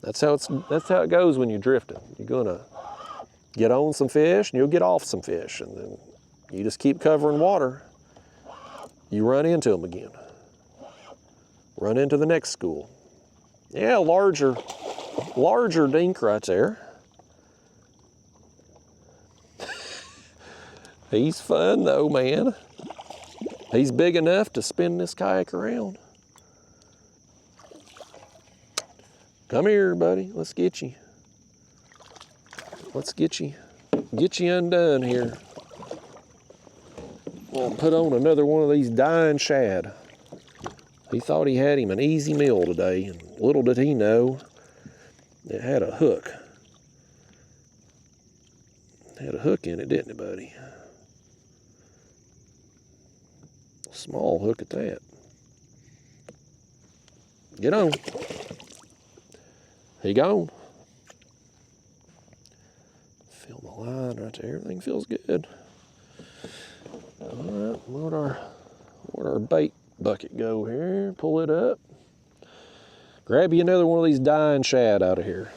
That's how it goes when you're drifting. You're gonna get on some fish and you'll get off some fish, and then you just keep covering water. You run into them again. Run into the next school. Yeah, larger dink right there. He's fun though, man. He's big enough to spin this kayak around. Come here, buddy. Let's get you. Let's get you undone here. We'll put on another one of these dying shad. He thought he had him an easy meal today, and little did he know it had a hook. It had a hook in it, didn't it, buddy? Small hook at that. Get on. He gone. Feel the line right there. Everything feels good. All right, where'd our bait bucket go here? Pull it up. Grab you another one of these dying shad out of here.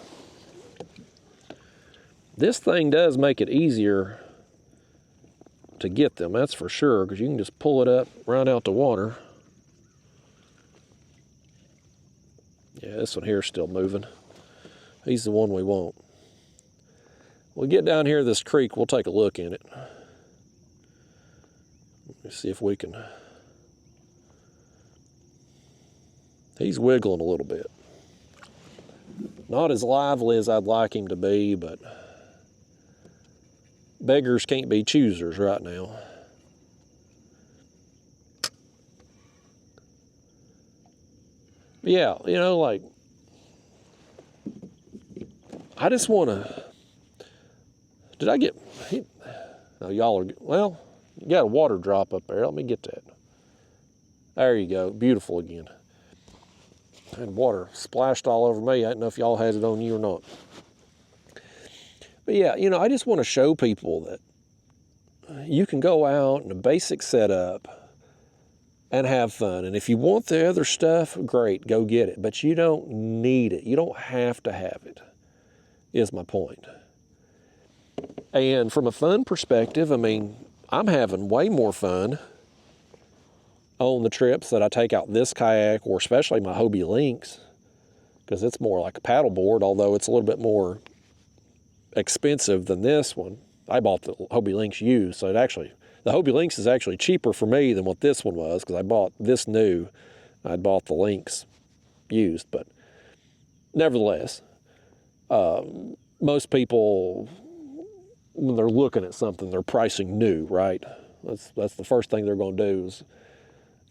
This thing does make it easier to get them, that's for sure, because you can just pull it up, run out the water. Yeah, this one here is still moving. He's the one we want. We'll get down here this creek, we'll take a look in it. Let me see if we can. He's wiggling a little bit. Not as lively as I'd like him to be, but beggars can't be choosers right now. But yeah, you know, like, I just want to, did I get, no, y'all are, well, you got a water drop up there. Let me get that. There you go, beautiful again. And water splashed all over me. I don't know if y'all had it on you or not. But yeah, you know, I just want to show people that you can go out in a basic setup and have fun. And if you want the other stuff, great, go get it. But you don't need it. You don't have to have it, is my point. And from a fun perspective, I mean, I'm having way more fun on the trips that I take out this kayak, or especially my Hobie Lynx, because it's more like a paddle board, although it's a little bit more expensive than this one. I bought the Hobie Lynx used, so the Hobie Lynx is actually cheaper for me than what this one was, because I bought this new. I bought the Lynx used, but nevertheless, most people when they're looking at something, they're pricing new, right? That's the first thing they're going to do is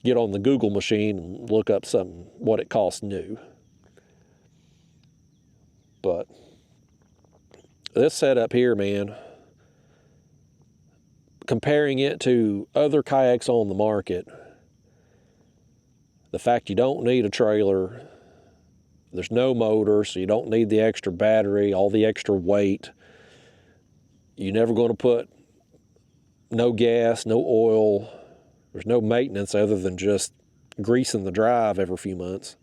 get on the Google machine and look up something, what it costs new. But this setup here, man, comparing it to other kayaks on the market, the fact you don't need a trailer, there's no motor, so you don't need the extra battery, all the extra weight. You're never going to put no gas, no oil. There's no maintenance other than just greasing the drive every few months.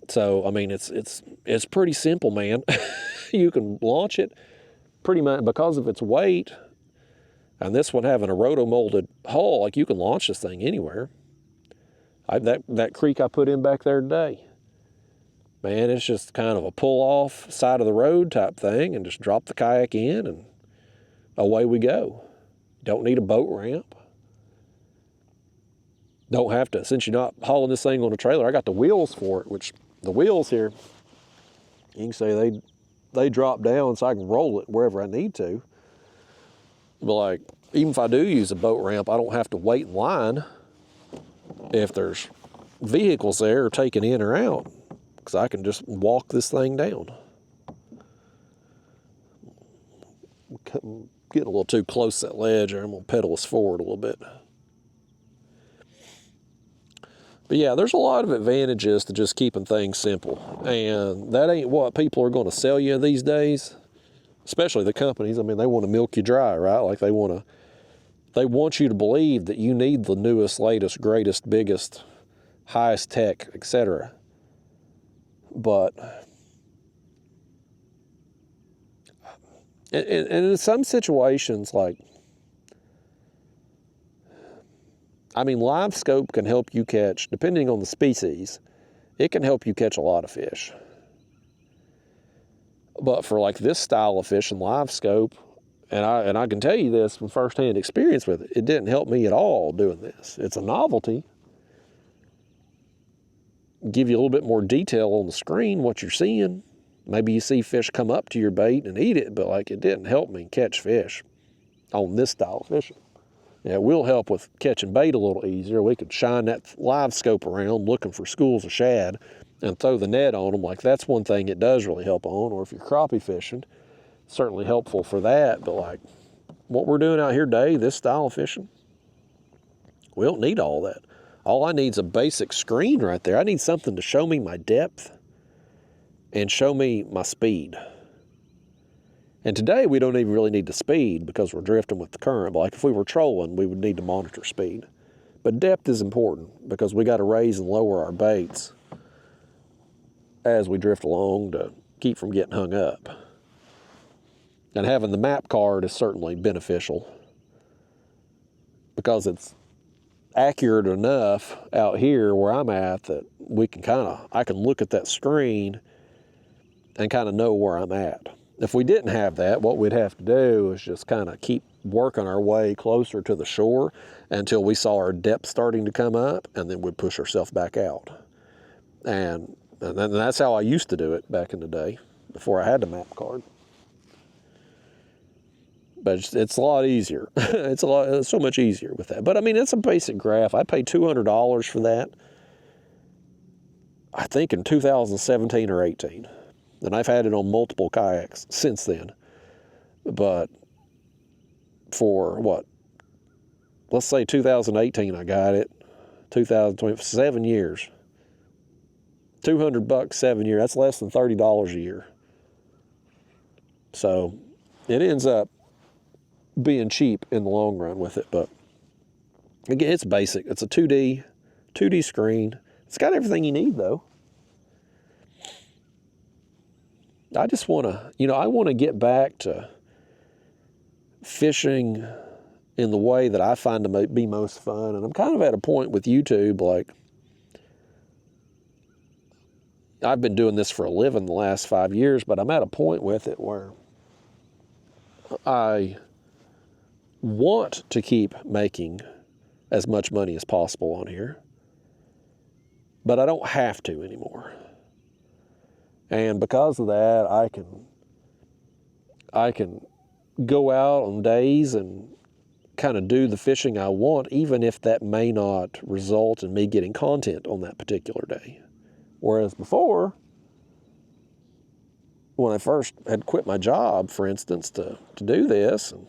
So, I mean, it's pretty simple, man. You can launch it pretty much because of its weight, and this one having a roto-molded hull, like you can launch this thing anywhere. That creek I put in back there today, man, it's just kind of a pull-off side of the road type thing, and just drop the kayak in, and away we go. Don't need a boat ramp. Don't have to, since you're not hauling this thing on a trailer, I got the wheels for it, which the wheels here, you can say they drop down so I can roll it wherever I need to. But like, even if I do use a boat ramp, I don't have to wait in line if there's vehicles there taking in or out, because I can just walk this thing down. Getting a little too close to that ledge there. I'm going to pedal us forward a little bit. But yeah, there's a lot of advantages to just keeping things simple. And that ain't what people are going to sell you these days, especially the companies. I mean, they want to milk you dry, right? Like they want you to believe that you need the newest, latest, greatest, biggest, highest tech, etc. But and in some situations, like, I mean, live scope can help you catch, depending on the species, it can help you catch a lot of fish. But for like this style of fish in live scope, and I can tell you this from firsthand experience with it, it didn't help me at all doing this. It's a novelty. Give you a little bit more detail on the screen, what you're seeing. Maybe you see fish come up to your bait and eat it, but like it didn't help me catch fish on this style of fishing. It will help with catching bait a little easier. We could shine that live scope around looking for schools of shad and throw the net on them. Like that's one thing it does really help on. Or if you're crappie fishing, certainly helpful for that. But like what we're doing out here today, this style of fishing, we don't need all that. All I need is a basic screen right there. I need something to show me my depth and show me my speed. And today we don't even really need the speed because we're drifting with the current. But like if we were trolling, we would need to monitor speed. But depth is important because we got to raise and lower our baits as we drift along to keep from getting hung up. And having the map card is certainly beneficial because it's accurate enough out here where I'm at that we can I can look at that screen and kind of know where I'm at. If we didn't have that, what we'd have to do is just kind of keep working our way closer to the shore until we saw our depth starting to come up, and then we'd push ourselves back out. And that's how I used to do it back in the day before I had the map card. But it's a lot easier. It's so much easier with that. But I mean, it's a basic graph. I paid $200 for that, I think in 2017 or 18. And I've had it on multiple kayaks since then. But for what? Let's say 2018 I got it. 2020, 7 years. $200, 7 years. That's less than $30 a year. So it ends up being cheap in the long run with it. But again, it's basic. It's a 2D screen. It's got everything you need though. I just want to, I want to get back to fishing in the way that I find to be most fun. And I'm kind of at a point with YouTube, like, I've been doing this for a living the last 5 years, but I'm at a point with it where I want to keep making as much money as possible on here, but I don't have to anymore. And because of that, I can go out on days and kind of do the fishing I want, even if that may not result in me getting content on that particular day. Whereas before, when I first had quit my job, for instance, to do this and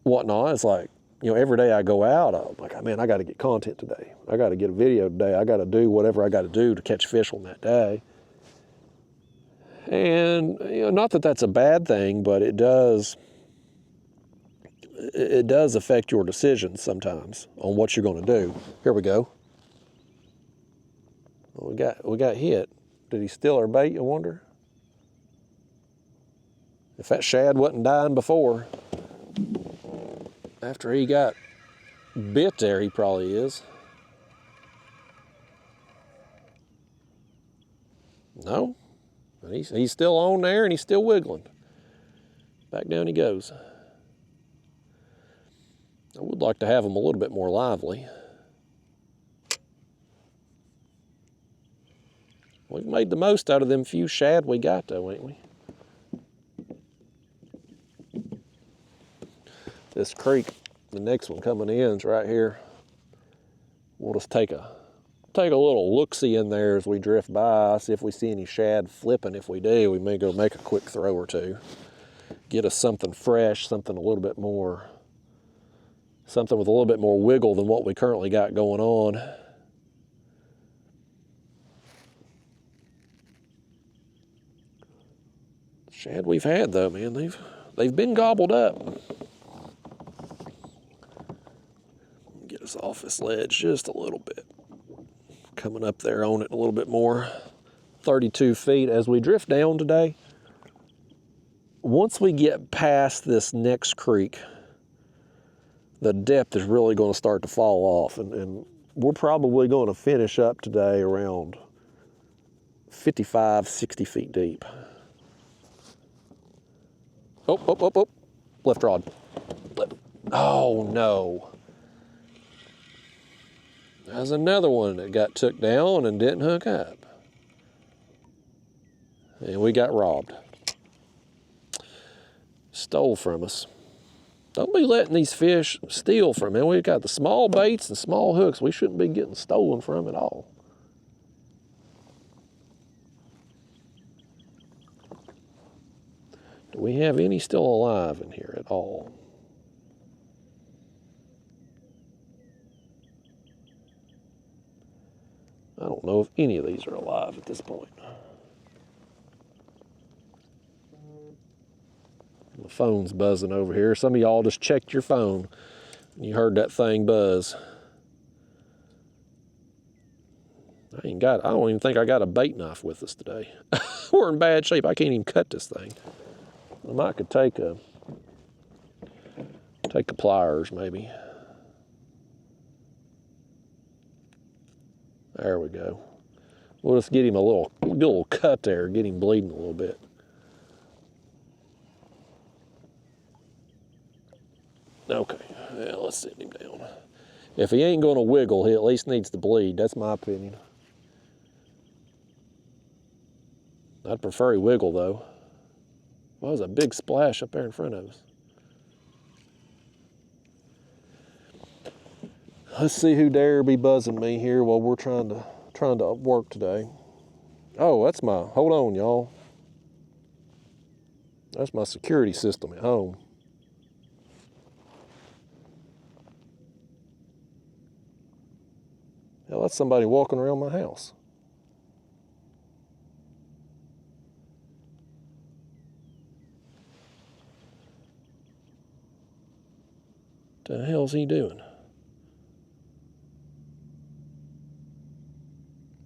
whatnot, it's like, you know, every day I go out, I'm like, man, I got to get content today. I got to get a video today. I got to do whatever I got to do to catch fish on that day. And, you know, not that that's a bad thing, but it does affect your decisions sometimes on what you're going to do. Here we go. Well, we got hit. Did he steal our bait, I wonder? If that shad wasn't dying before, after he got bit there, he probably is. No, he's still on there and he's still wiggling. Back down he goes. I would like to have him a little bit more lively. We've made the most out of them few shad we got though, ain't we? This creek, the next one coming in is right here. We'll just take a little look-see in there as we drift by, see if we see any shad flipping. If we do, we may go make a quick throw or two. Get us something fresh, something with a little bit more wiggle than what we currently got going on. Shad we've had though, man, they've been gobbled up. Get us off this ledge just a little bit. Coming up there on it a little bit more. 32 feet as we drift down today. Once we get past this next creek, the depth is really going to start to fall off, and we're probably going to finish up today around 55, 60 feet deep. Oh, left rod. Oh no. There's another one that got took down and didn't hook up. And we got robbed. Stole from us. Don't be letting these fish steal from me. We've got the small baits and small hooks. We shouldn't be getting stolen from at all. Do we have any still alive in here at all? I don't know if any of these are alive at this point. The phone's buzzing over here. Some of y'all just checked your phone and you heard that thing buzz. I don't even think I got a bait knife with us today. We're in bad shape. I can't even cut this thing. I might could take the pliers maybe. There we go. We'll just get him a little cut there, get him bleeding a little bit. Okay, yeah, let's send him down. If he ain't gonna wiggle, he at least needs to bleed. That's my opinion. I'd prefer he wiggle though. Well, there's a big splash up there in front of us. Let's see who dare be buzzing me here while we're trying to work today. Oh, hold on, y'all. That's my security system at home. Hell, that's somebody walking around my house. What the hell's he doing?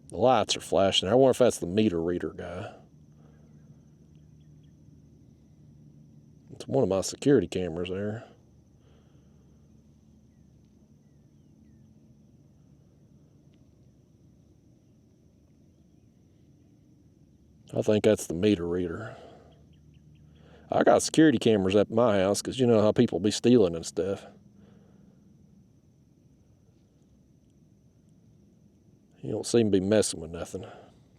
The lights are flashing. I wonder if that's the meter reader guy. It's one of my security cameras there. I think that's the meter reader. I got security cameras at my house because you know how people be stealing and stuff. You don't seem to be messing with nothing.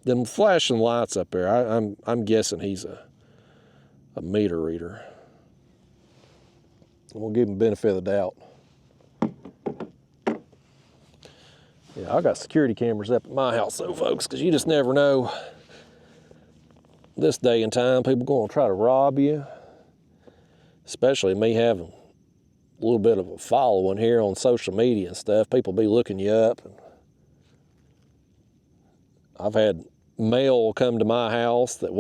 Them flashing lights up there, I'm guessing he's a meter reader. we'll give them the benefit of the doubt. Yeah, I got security cameras up at my house though, folks, because you just never know. This day and time, people going to try to rob you. Especially me having a little bit of a following here on social media and stuff. People be looking you up. I've had mail come to my house that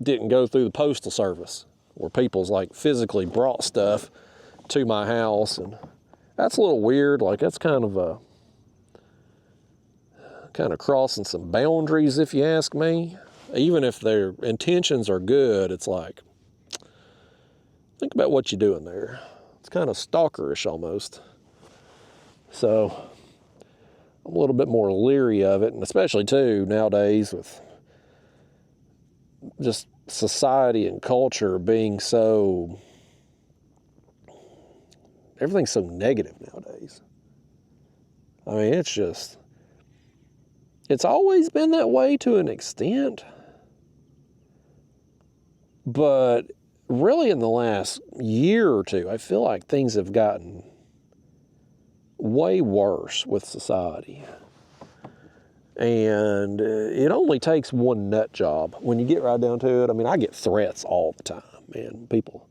didn't go through the postal service, where people's like physically brought stuff to my house, and that's a little weird. Like, that's kind of crossing some boundaries, if you ask me. Even if their intentions are good, it's like, think about what you're doing there. It's kind of stalkerish almost. So I'm a little bit more leery of it, and especially too nowadays with just society and culture being so, everything's so negative nowadays. I mean, it's always been that way to an extent, but really in the last year or two, I feel like things have gotten way worse with society. And it only takes one nut job. When you get right down to it, I mean, I get threats all the time, man. People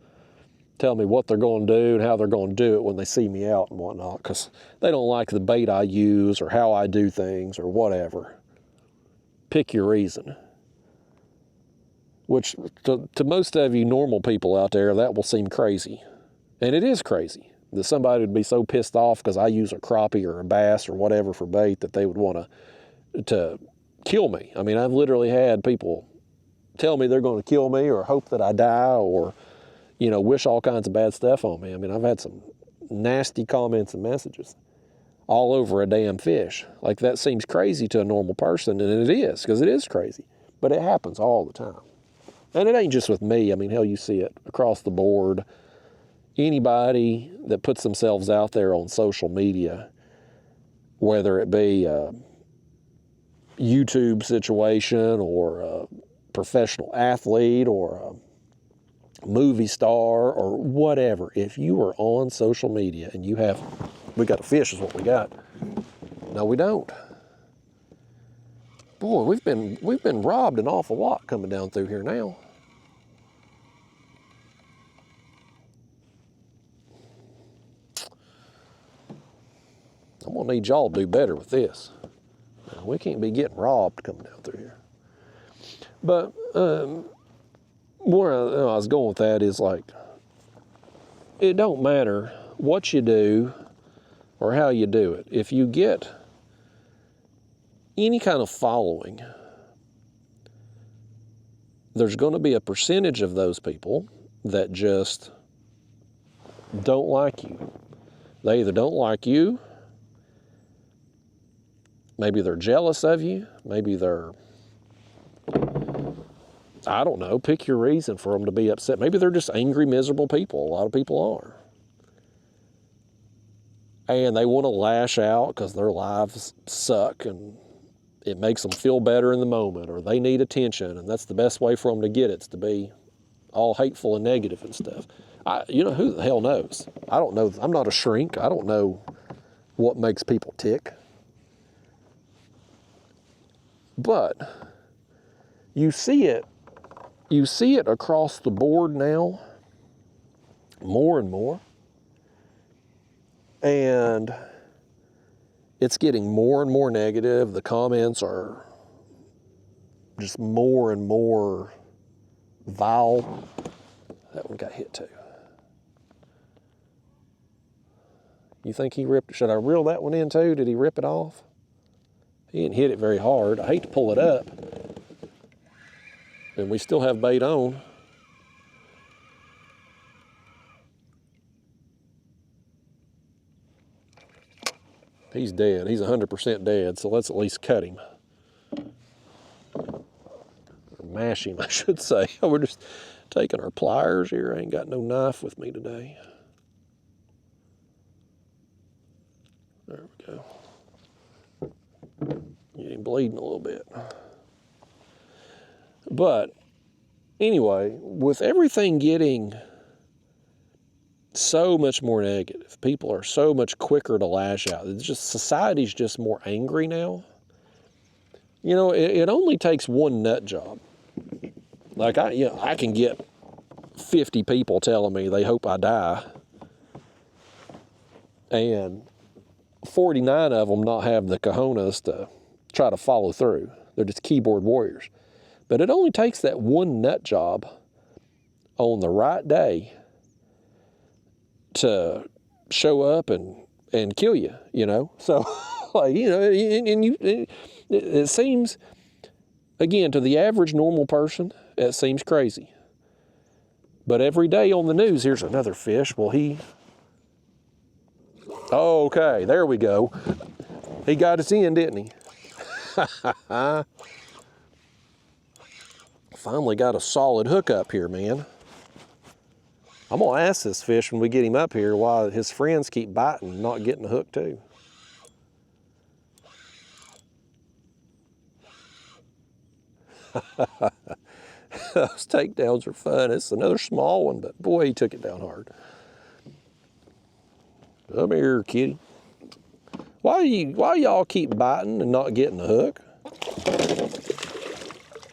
tell me what they're going to do and how they're going to do it when they see me out and whatnot, because they don't like the bait I use or how I do things or whatever. Pick your reason. Which, to most of you normal people out there, that will seem crazy. And it is crazy that somebody would be so pissed off because I use a crappie or a bass or whatever for bait that they would want to kill me. I mean, I've literally had people tell me they're going to kill me or hope that I die or, you know, wish all kinds of bad stuff on me. I mean, I've had some nasty comments and messages all over a damn fish. Like, that seems crazy to a normal person, and it is, because it is crazy. But it happens all the time. And it ain't just with me. I mean, hell, you see it across the board. Anybody that puts themselves out there on social media, whether it be a YouTube situation or a professional athlete or a movie star or whatever, if you are on social media and you have, we got a fish is what we got. No, we don't. Boy, we've been robbed an awful lot coming down through here now. I'm gonna need y'all to do better with this. We can't be getting robbed coming down through here. But where I was going with that is, like, it don't matter what you do or how you do it. If you get any kind of following, there's going to be a percentage of those people that just don't like you. They either don't like you, maybe they're jealous of you, maybe they're, I don't know, pick your reason for them to be upset. Maybe they're just angry, miserable people. A lot of people are. And they want to lash out because their lives suck and it makes them feel better in the moment, or they need attention, and that's the best way for them to get it, is to be all hateful and negative and stuff. You know, who the hell knows? I don't know. I'm not a shrink. I don't know what makes people tick. But you see it across the board now, more and more. And it's getting more and more negative. The comments are just more and more vile. That one got hit too. You think he ripped it? Should I reel that one in too? Did he rip it off? He didn't hit it very hard. I hate to pull it up. And we still have bait on. He's dead. He's 100% dead, so let's at least cut him. Or mash him, I should say. We're just taking our pliers here. I ain't got no knife with me today. There we go. He's bleeding a little bit. But anyway, with everything getting so much more negative. People are so much quicker to lash out. It's just, society's just more angry now. You know, it only takes one nut job. Like, I can get 50 people telling me they hope I die, and 49 of them not have the cojones to try to follow through. They're just keyboard warriors. But it only takes that one nut job on the right day to show up and kill you, you know? So, like, you know, it seems, again, to the average normal person, it seems crazy. But every day on the news, here's another fish. Well, okay, there we go. He got us in, didn't he? Finally got a solid hook up here, man. I'm gonna ask this fish when we get him up here why his friends keep biting and not getting a hook too. Those takedowns are fun. It's another small one, but boy, he took it down hard. Come here, kitty. Why y'all keep biting and not getting a hook?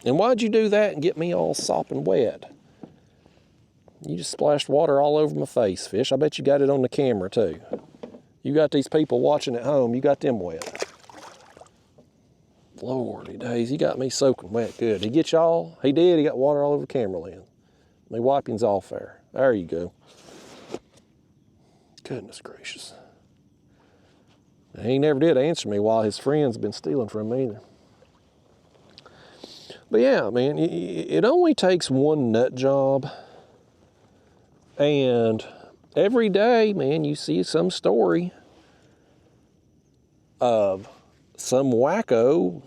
And why'd you do that and get me all sopping wet? You just splashed water all over my face, fish. I bet you got it on the camera too. You got these people watching at home, you got them wet. Lordy days, he got me soaking wet good. Did he get y'all? He did, he got water all over the camera lens. My wiping's off there. There you go. Goodness gracious. And he never did answer me while his friends been stealing from me either. But yeah, man, it only takes one nut job. And every day, man, you see some story of some wacko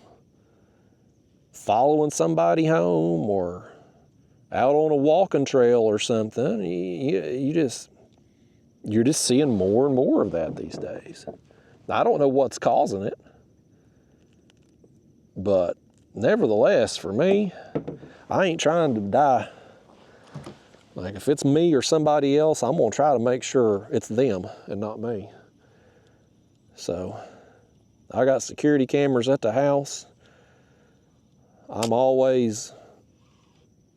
following somebody home or out on a walking trail or something. You're just seeing more and more of that these days. I don't know what's causing it, but nevertheless, for me, I ain't trying to die. Like, if it's me or somebody else, I'm gonna try to make sure it's them and not me. So, I got security cameras at the house. I'm always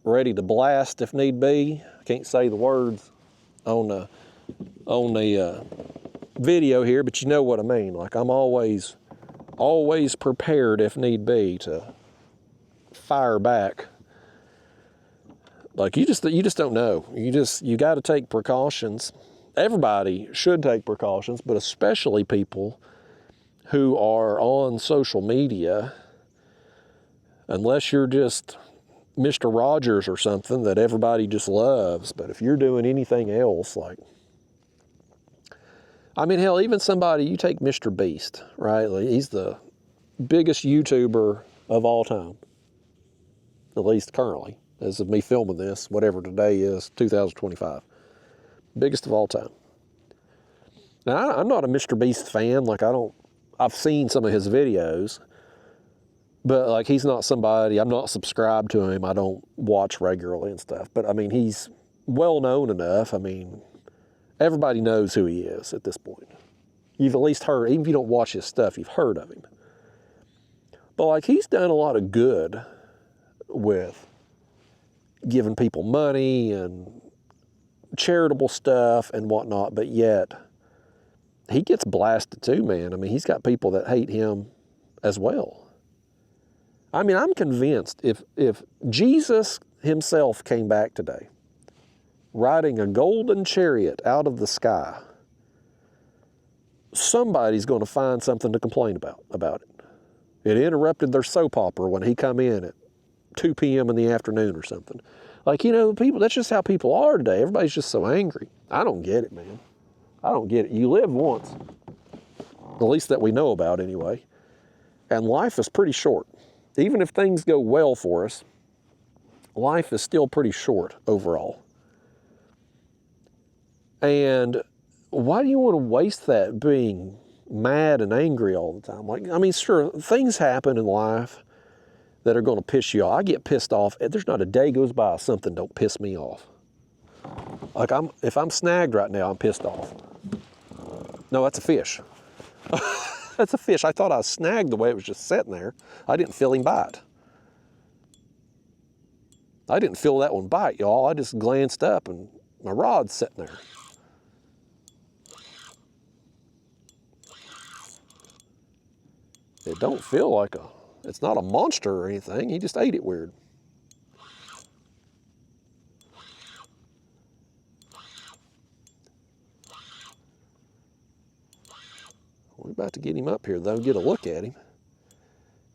ready to blast if need be. I can't say the words on the video here, but you know what I mean. Like, I'm always prepared if need be to fire back. Like, you just don't know. You got to take precautions. Everybody should take precautions, but especially people who are on social media, unless you're just Mr. Rogers or something that everybody just loves. But if you're doing anything else, like, I mean, hell, even somebody, you take Mr. Beast, right? Like, he's the biggest YouTuber of all time, at least currently, as of me filming this, whatever today is, 2025. Biggest of all time. Now, I'm not a Mr. Beast fan. Like, I've seen some of his videos, but like, he's not somebody, I'm not subscribed to him. I don't watch regularly and stuff. But I mean, he's well known enough. I mean, everybody knows who he is at this point. You've at least heard, even if you don't watch his stuff, you've heard of him. But like, he's done a lot of good with giving people money and charitable stuff and whatnot, but yet he gets blasted too, man. I mean, he's got people that hate him as well. I mean, I'm convinced if Jesus himself came back today, riding a golden chariot out of the sky, somebody's going to find something to complain about it. It interrupted their soap opera when he come in at 2 p.m. in the afternoon or something. Like, you know, people, that's just how people are today. Everybody's just so angry. I don't get it, man. I don't get it. You live once, at least that we know about anyway, and life is pretty short. Even if things go well for us, life is still pretty short overall. And why do you want to waste that being mad and angry all the time? Like, I mean, sure, things happen in life that are going to piss you off. I get pissed off. There's not a day goes by something don't piss me off. Like if I'm snagged right now, I'm pissed off. No, that's a fish. That's a fish. I thought I was snagged the way it was just sitting there. I didn't feel him bite. I didn't feel that one bite, y'all. I just glanced up and my rod's sitting there. It don't feel like it's not a monster or anything. He just ate it weird. We're about to get him up here though, get a look at him.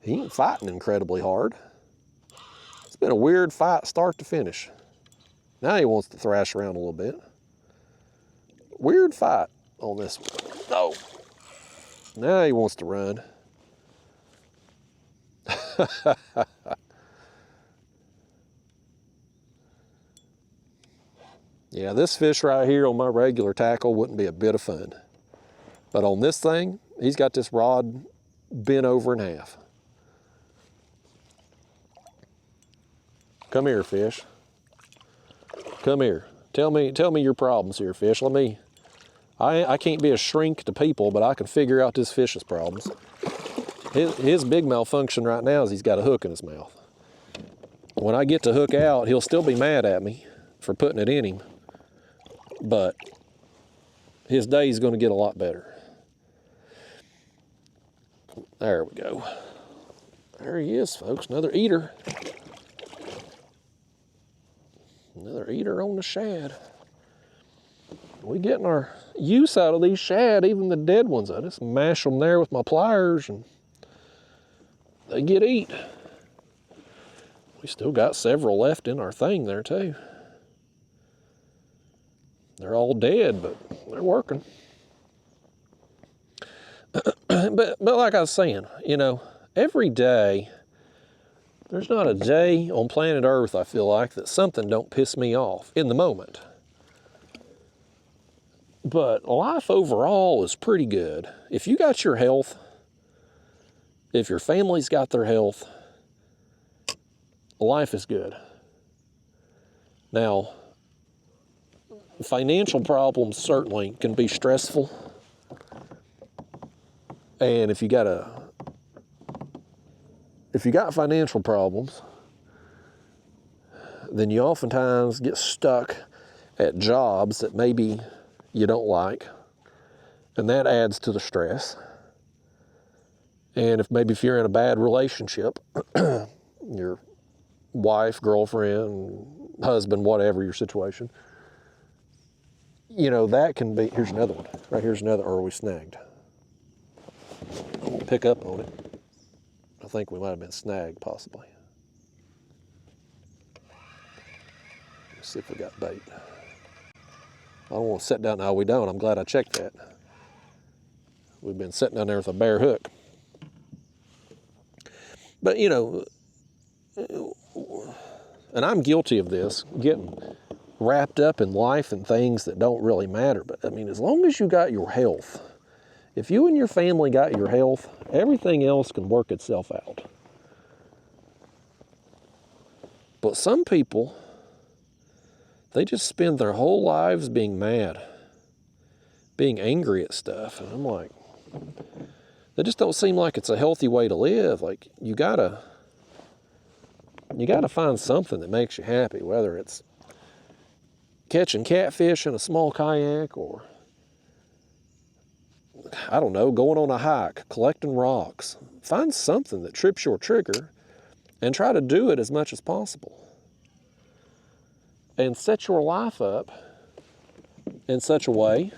He ain't fighting incredibly hard. It's been a weird fight start to finish. Now he wants to thrash around a little bit. Weird fight on this one. Oh, now he wants to run. Yeah, this fish right here on my regular tackle wouldn't be a bit of fun. But on this thing, he's got this rod bent over in half. Come here, fish. Come here. Tell me your problems here, fish. I can't be a shrink to people, but I can figure out this fish's problems. His big malfunction right now is he's got a hook in his mouth. When I get to hook out, he'll still be mad at me for putting it in him, but his day's gonna get a lot better. There we go. There he is, folks, another eater. Another eater on the shad. We getting our use out of these shad, even the dead ones. I just mash them there with my pliers and they get eat. We still got several left in our thing there too. They're all dead, but they're working. But like I was saying, you know, every day, there's not a day on planet Earth, I feel like, that something don't piss me off in the moment. But life overall is pretty good. If you got your health, if your family's got their health, life is good. Now, financial problems certainly can be stressful. And if you got financial problems, then you oftentimes get stuck at jobs that maybe you don't like, and that adds to the stress. And if you're in a bad relationship, your wife, girlfriend, husband, whatever your situation, you know, that can be, here's another one. Right here's another, or are we snagged? I won't pick up on it. I think we might have been snagged, possibly. Let's see if we got bait. I don't want to sit down. No, we don't. I'm glad I checked that. We've been sitting down there with a bare hook. But, you know, and I'm guilty of this, getting wrapped up in life and things that don't really matter. But, I mean, as long as you got your health, if you and your family got your health, everything else can work itself out. But some people, they just spend their whole lives being mad, being angry at stuff. And I'm like, that just don't seem like it's a healthy way to live. Like, you gotta find something that makes you happy, whether it's catching catfish in a small kayak, or I don't know, going on a hike, collecting rocks. Find something that trips your trigger and try to do it as much as possible. And set your life up in such a way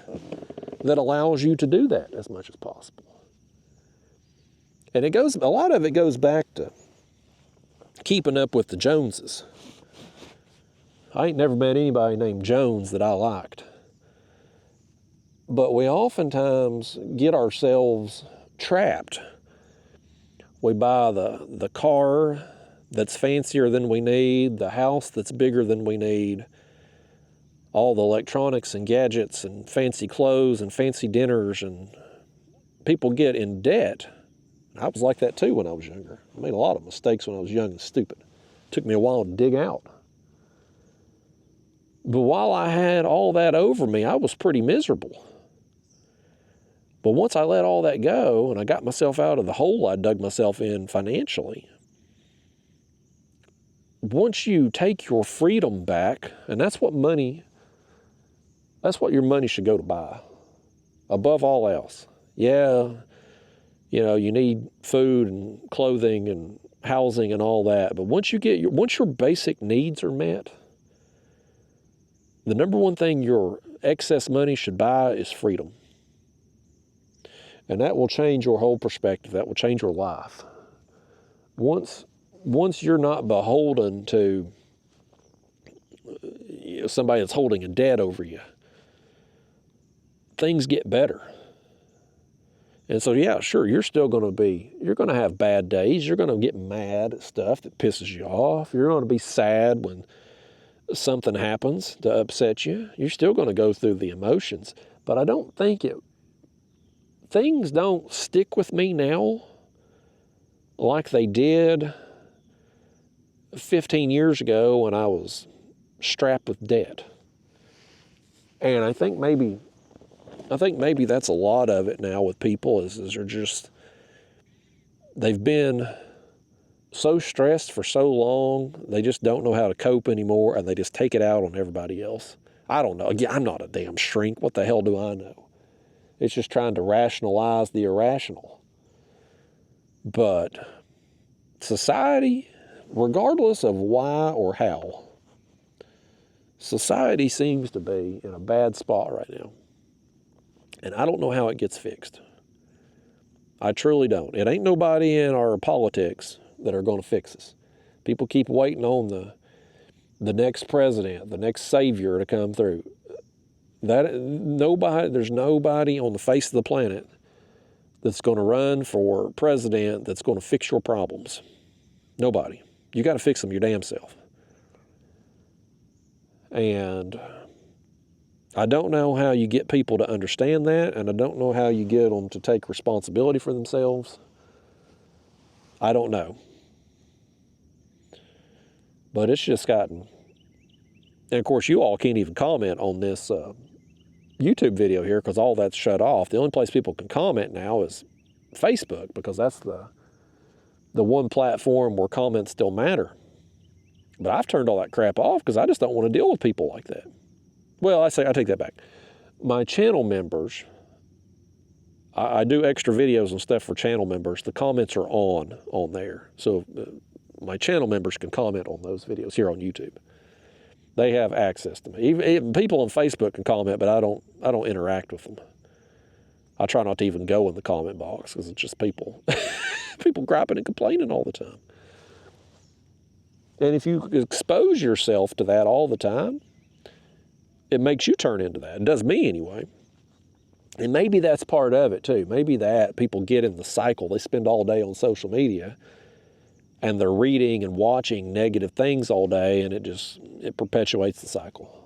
that allows you to do that as much as possible. And a lot of it goes back to keeping up with the Joneses. I ain't never met anybody named Jones that I liked. But we oftentimes get ourselves trapped. We buy the car that's fancier than we need, the house that's bigger than we need, all the electronics and gadgets and fancy clothes and fancy dinners, and people get in debt. I was like that too when I was younger. I made a lot of mistakes when I was young and stupid. It took me a while to dig out. But while I had all that over me, I was pretty miserable. But once I let all that go and I got myself out of the hole I dug myself in financially, once you take your freedom back, and that's what your money should go to buy, above all else. Yeah, you know, you need food and clothing and housing and all that, but once your basic needs are met, the number one thing your excess money should buy is freedom. And that will change your whole perspective. That will change your life. Once you're not beholden to somebody that's holding a debt over you, things get better. And so, yeah, sure, you're going to have bad days. You're going to get mad at stuff that pisses you off. You're going to be sad when something happens to upset you. You're still going to go through the emotions. But I don't think things don't stick with me now like they did 15 years ago when I was strapped with debt. And I think maybe that's a lot of it now with people is they've been so stressed for so long, they just don't know how to cope anymore, and they just take it out on everybody else. I don't know. Again, I'm not a damn shrink. What the hell do I know? It's just trying to rationalize the irrational. But society, regardless of why or how, society seems to be in a bad spot right now. And I don't know how it gets fixed. I truly don't. It ain't nobody in our politics that are going to fix us. People keep waiting on the next president, the next savior to come through. There's nobody on the face of the planet that's going to run for president that's going to fix your problems. Nobody. You got to fix them your damn self. And I don't know how you get people to understand that, and I don't know how you get them to take responsibility for themselves. I don't know. But it's just gotten... And, of course, you all can't even comment on this YouTube video here because all that's shut off. The only place people can comment now is Facebook because that's the one platform where comments still matter. But I've turned all that crap off because I just don't want to deal with people like that. Well, I take that back. My channel members, I do extra videos and stuff for channel members. The comments are on there. So my channel members can comment on those videos here on YouTube. They have access to me. Even people on Facebook can comment, but I don't interact with them. I try not to even go in the comment box because it's just people griping and complaining all the time. And if you expose yourself to that all the time, it makes you turn into that. It does me anyway. And maybe that's part of it too. Maybe that people get in the cycle. They spend all day on social media and they're reading and watching negative things all day, and it perpetuates the cycle.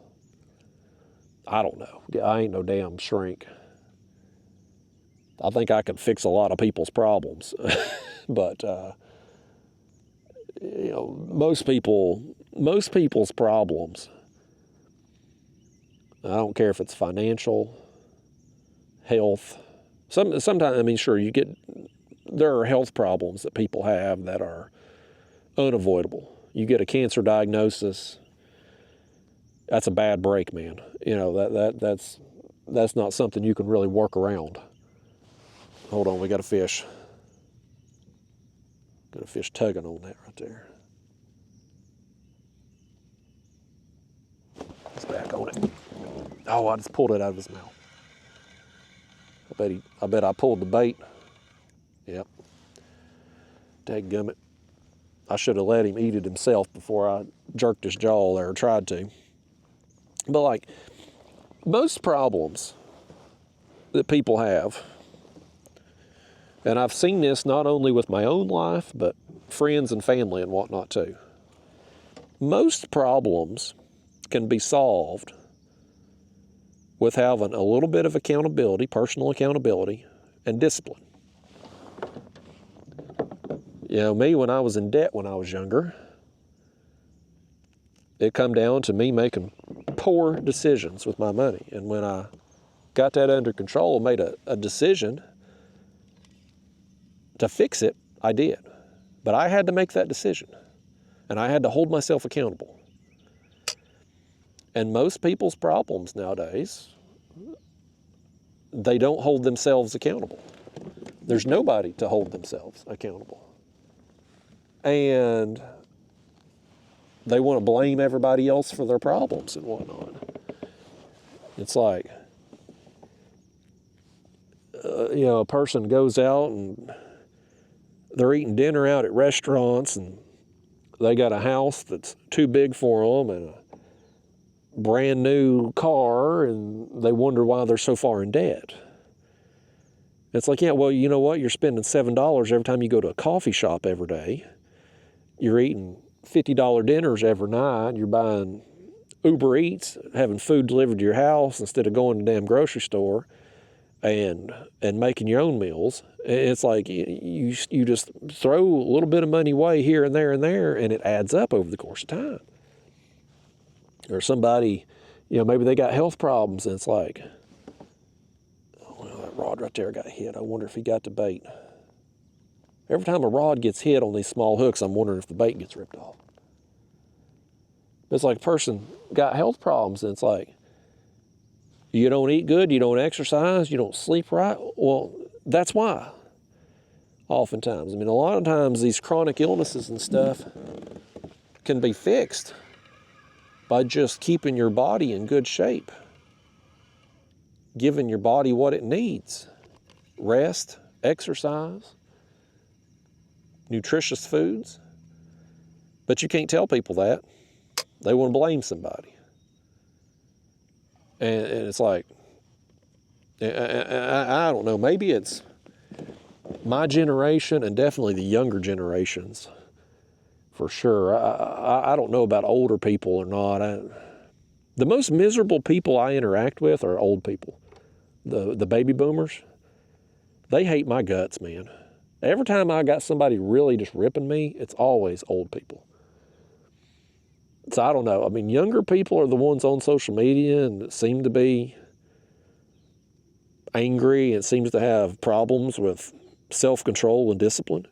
I don't know. I ain't no damn shrink. I think I could fix a lot of people's problems. But, most people's problems, I don't care if it's financial, health. Sometimes, sure, there are health problems that people have that are unavoidable. You get a cancer diagnosis, that's a bad break, man. That's not something you can really work around. Hold on, we got a fish. Got a fish tugging on that right there. He's back on it. Oh, I just pulled it out of his mouth. I bet I pulled the bait. Yep. Dadgummit. I should have let him eat it himself before I jerked his jaw there, or tried to. But like most problems that people have, and I've seen this not only with my own life, but friends and family and whatnot too. Most problems can be solved with having a little bit of accountability, personal accountability, and discipline. Me, when I was in debt when I was younger, it come down to me making poor decisions with my money. And when I got that under control, made a decision to fix it, I did. But I had to make that decision. And I had to hold myself accountable. And most people's problems nowadays, they don't hold themselves accountable. There's nobody to hold themselves accountable. And they want to blame everybody else for their problems and whatnot. It's like, a person goes out and they're eating dinner out at restaurants and they got a house that's too big for them and a brand new car, and they wonder why they're so far in debt. It's like, yeah, well, you know what? You're spending $7 every time you go to a coffee shop every day. You're eating $50 dinners every night. You're buying Uber Eats, having food delivered to your house instead of going to the damn grocery store and making your own meals. It's like you just throw a little bit of money away here and there, and it adds up over the course of time. Or somebody, maybe they got health problems, and it's like, well, that rod right there got hit. I wonder if he got the bait. Every time a rod gets hit on these small hooks, I'm wondering if the bait gets ripped off. It's like a person got health problems, and it's like, you don't eat good, you don't exercise, you don't sleep right. Well, that's why. Oftentimes. A lot of times these chronic illnesses and stuff can be fixed by just keeping your body in good shape, giving your body what it needs. Rest, exercise, nutritious foods. But you can't tell people that. They want to blame somebody. And it's like, I don't know, maybe it's my generation and definitely the younger generations, for sure. I don't know about older people or not. The most miserable people I interact with are old people. The baby boomers, they hate my guts, man. Every time I got somebody really just ripping me, it's always old people. So I don't know. Younger people are the ones on social media and seem to be angry and seems to have problems with self-control and discipline.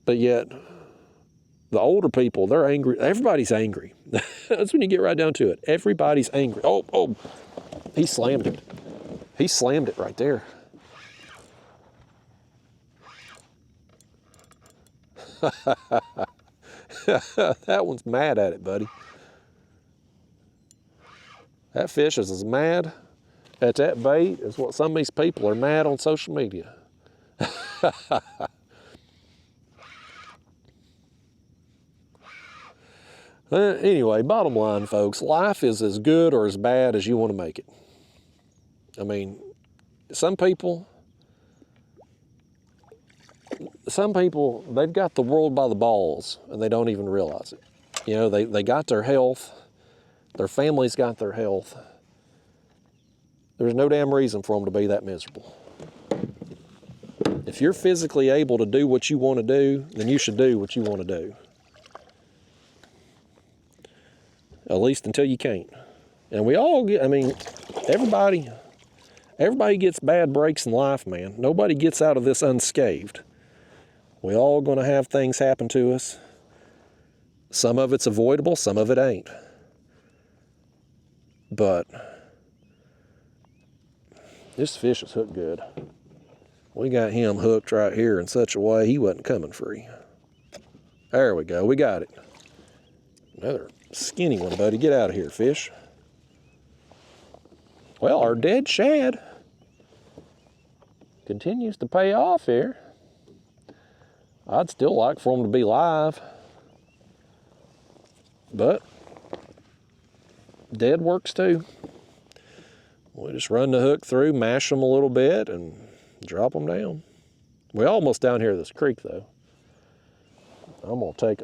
But yet, the older people, they're angry. Everybody's angry. That's when you get right down to it. Everybody's angry. Oh, he slammed it. He slammed it right there. That one's mad at it, buddy. That fish is as mad at that bait as what some of these people are mad on social media. Anyway, bottom line, folks, life is as good or as bad as you want to make it. Some people, they've got the world by the balls and they don't even realize it. They got their health. Their families got their health. There's no damn reason for them to be that miserable. If you're physically able to do what you want to do, then you should do what you want to do. At least until you can't. And we all get, everybody gets bad breaks in life, man. Nobody gets out of this unscathed. We all going to have things happen to us. Some of it's avoidable, some of it ain't. But this fish is hooked good. We got him hooked right here in such a way he wasn't coming free. There we go, we got it. Another skinny one, buddy. Get out of here, fish. Well, our dead shad continues to pay off here. I'd still like for them to be live, but dead works too. We just run the hook through, mash them a little bit, and drop them down. We're almost down here this creek, though. I'm gonna take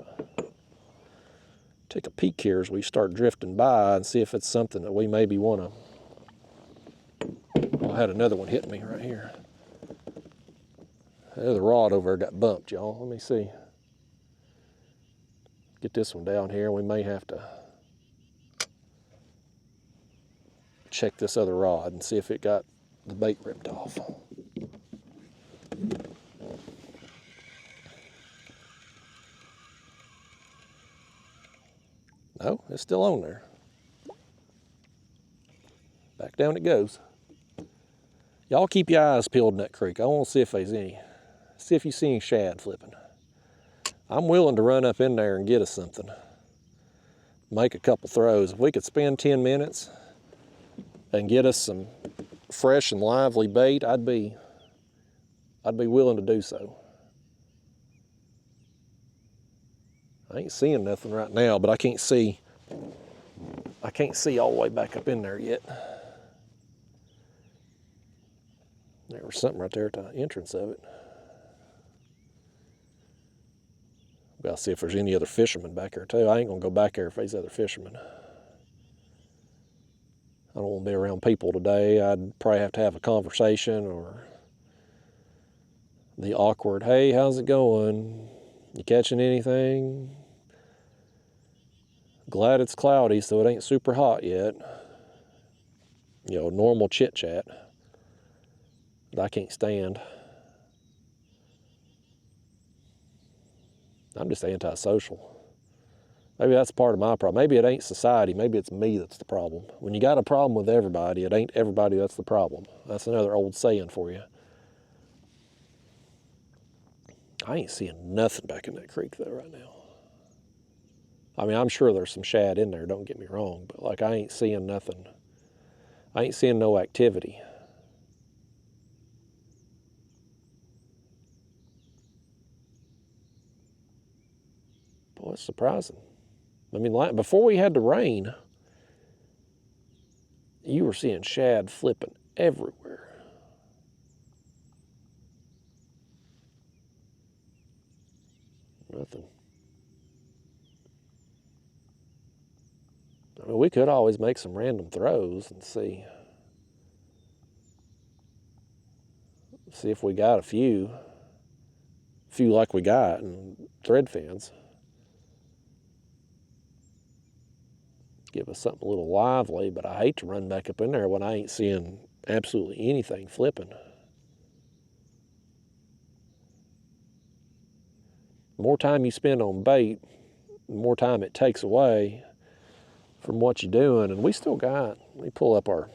a peek here as we start drifting by and see if it's something that we maybe want to. I had another one hitting me right here. The other rod over there got bumped, y'all. Let me see. Get get this one down here. We may have to check this other rod and see if it got the bait ripped off. No, it's still on there. Back down it goes. Y'all keep your eyes peeled in that creek. I want to see if there's any, see if you see any shad flipping. I'm willing to run up in there and get us something. Make a couple throws. If we could spend 10 minutes and get us some fresh and lively bait, I'd be willing to do so. I ain't seeing nothing right now, but I can't see all the way back up in there yet. There was something right there at the entrance of it. Gotta see if there's any other fishermen back there too. I ain't gonna go back there if there's other fishermen. I don't want to be around people today. I'd probably have to have a conversation, or the awkward, hey, how's it going? You catching anything? Glad it's cloudy so it ain't super hot yet. You know, normal chit chat that I can't stand. I'm just antisocial. Maybe that's part of my problem. Maybe it ain't society. Maybe it's me that's the problem. When you got a problem with everybody, it ain't everybody that's the problem. That's another old saying for you. I ain't seeing nothing back in that creek though right now. I mean, I'm sure there's some shad in there, don't get me wrong, but like I ain't seeing nothing. I ain't seeing no activity. Boy, it's surprising. I mean, like, before we had the rain, you were seeing shad flipping everywhere. Nothing. I mean, we could always make some random throws and see if we got a few like we got in thread fins. Give us something a little lively, but I hate to run back up in there when I ain't seeing absolutely anything flipping. The more time you spend on bait, the more time it takes away from what you're doing. And we still got, let me pull up our,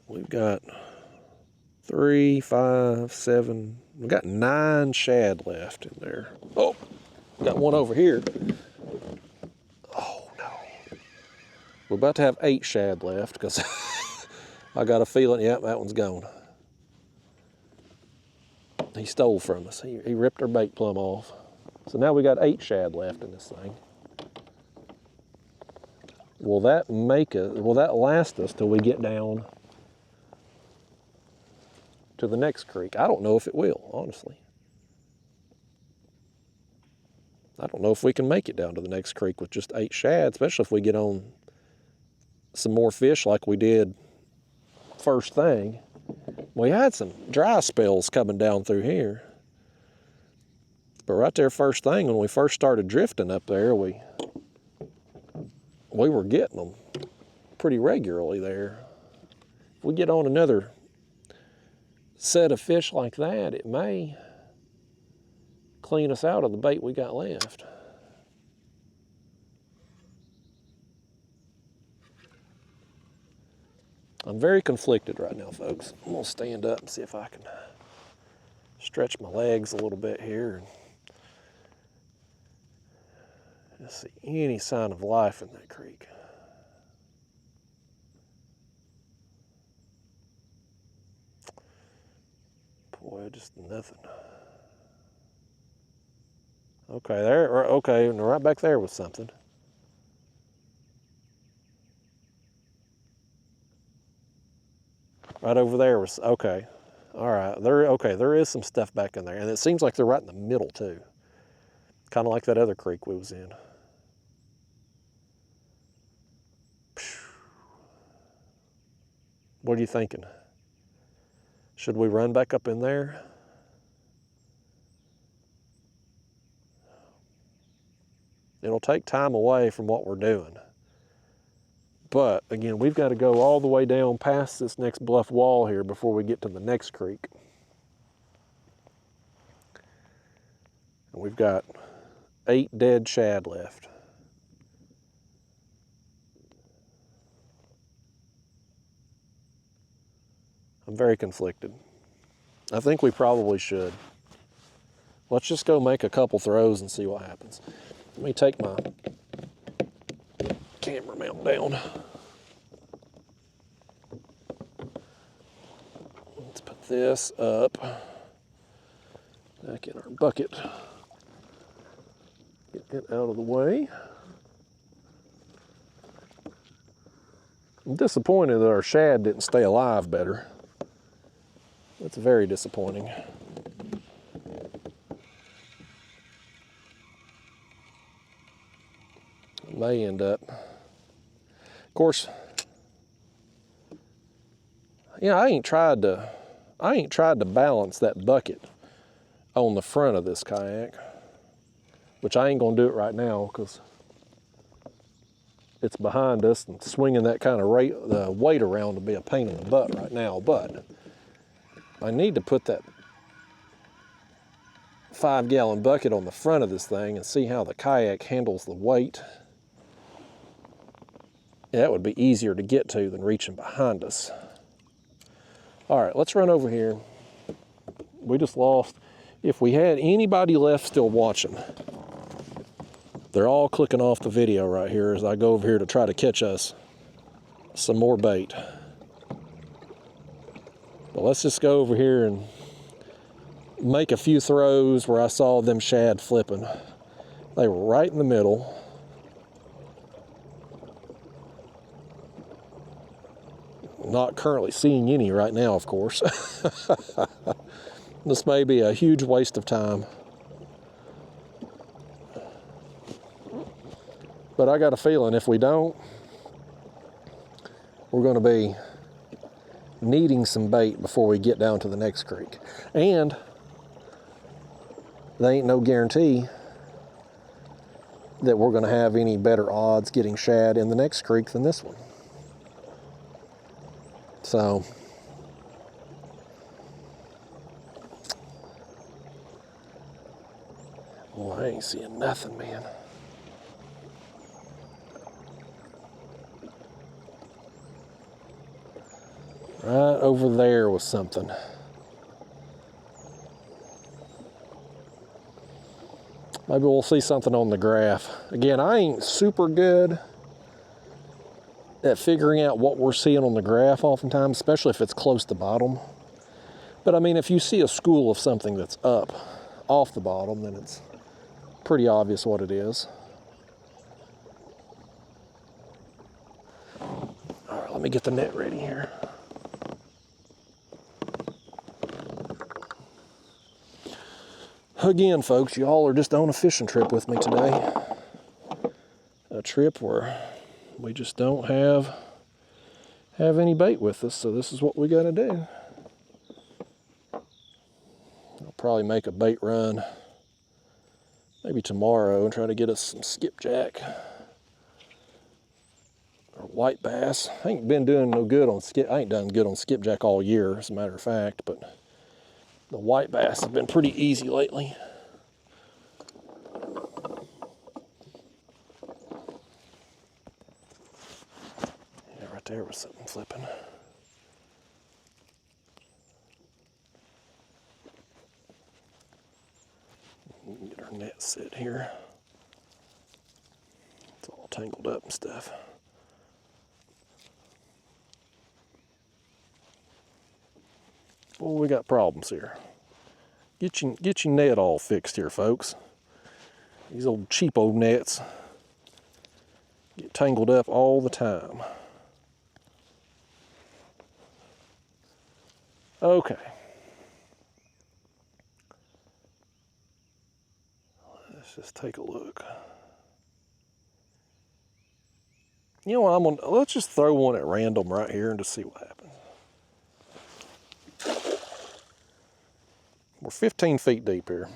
we've got 3, 5, 7, we've got 9 shad left in there. Oh, got one over here. Oh no. We're about to have 8 shad left because I got a feeling, yep, that one's gone. He stole from us. He ripped our bait plumb off. So now we got 8 shad left in this thing. Will that last us till we get down to the next creek? I don't know if it will, honestly. I don't know if we can make it down to the next creek with just 8 shad, especially if we get on some more fish like we did first thing. We had some dry spells coming down through here. But right there first thing, when we first started drifting up there, we were getting them pretty regularly there. If we get on another set of fish like that, it may clean us out of the bait we got left. I'm very conflicted right now, folks. I'm gonna stand up and see if I can stretch my legs a little bit here and see any sign of life in that creek. Boy, just nothing. Okay, okay, and right back there was something. Right over there was, okay. All right, there is some stuff back in there. And it seems like they're right in the middle too. Kind of like that other creek we was in. What are you thinking? Should we run back up in there? It'll take time away from what we're doing. But again, we've got to go all the way down past this next bluff wall here before we get to the next creek. And we've got 8 dead shad left. I'm very conflicted. I think we probably should. Let's just go make a couple throws and see what happens. Let me take my camera mount down. Let's put this up back in our bucket. Get it out of the way. I'm disappointed that our shad didn't stay alive better. That's very disappointing. It may end up. Of course, I ain't tried to balance that bucket on the front of this kayak, which I ain't gonna do it right now because it's behind us, and swinging that kind of weight around to be a pain in the butt right now. But I need to put that 5-gallon bucket on the front of this thing and see how the kayak handles the weight. Yeah, that would be easier to get to than reaching behind us. All right, let's run over here. We just lost. If we had anybody left still watching, they're all clicking off the video right here as I go over here to try to catch us some more bait. But let's just go over here and make a few throws where I saw them shad flipping. They were right in the middle. Not currently seeing any right now, of course. This may be a huge waste of time. But I got a feeling if we don't, we're going to be needing some bait before we get down to the next creek. And there ain't no guarantee that we're going to have any better odds getting shad in the next creek than this one. So, well, I ain't seeing nothing, man. Right over there was something. Maybe we'll see something on the graph. Again, I ain't super good at figuring out what we're seeing on the graph oftentimes, especially if it's close to bottom. But I mean, if you see a school of something that's up off the bottom, then it's pretty obvious what it is. All right, let me get the net ready here. Again, folks, y'all are just on a fishing trip with me today. A trip where we just don't have any bait with us, so this is what we got to do. I'll probably make a bait run maybe tomorrow and try to get us some skipjack or white bass. I ain't been doing no good on I ain't done good on skipjack all year, as a matter of fact, but the white bass have been pretty easy lately. Yeah, right there was something flipping. Get our net set here. It's all tangled up and stuff. Well, we got problems here. Get your net all fixed here, folks. These old cheapo nets get tangled up all the time. Okay. Let's just take a look. You know what, let's just throw one at random right here and just see what happens. We're 15 feet deep here.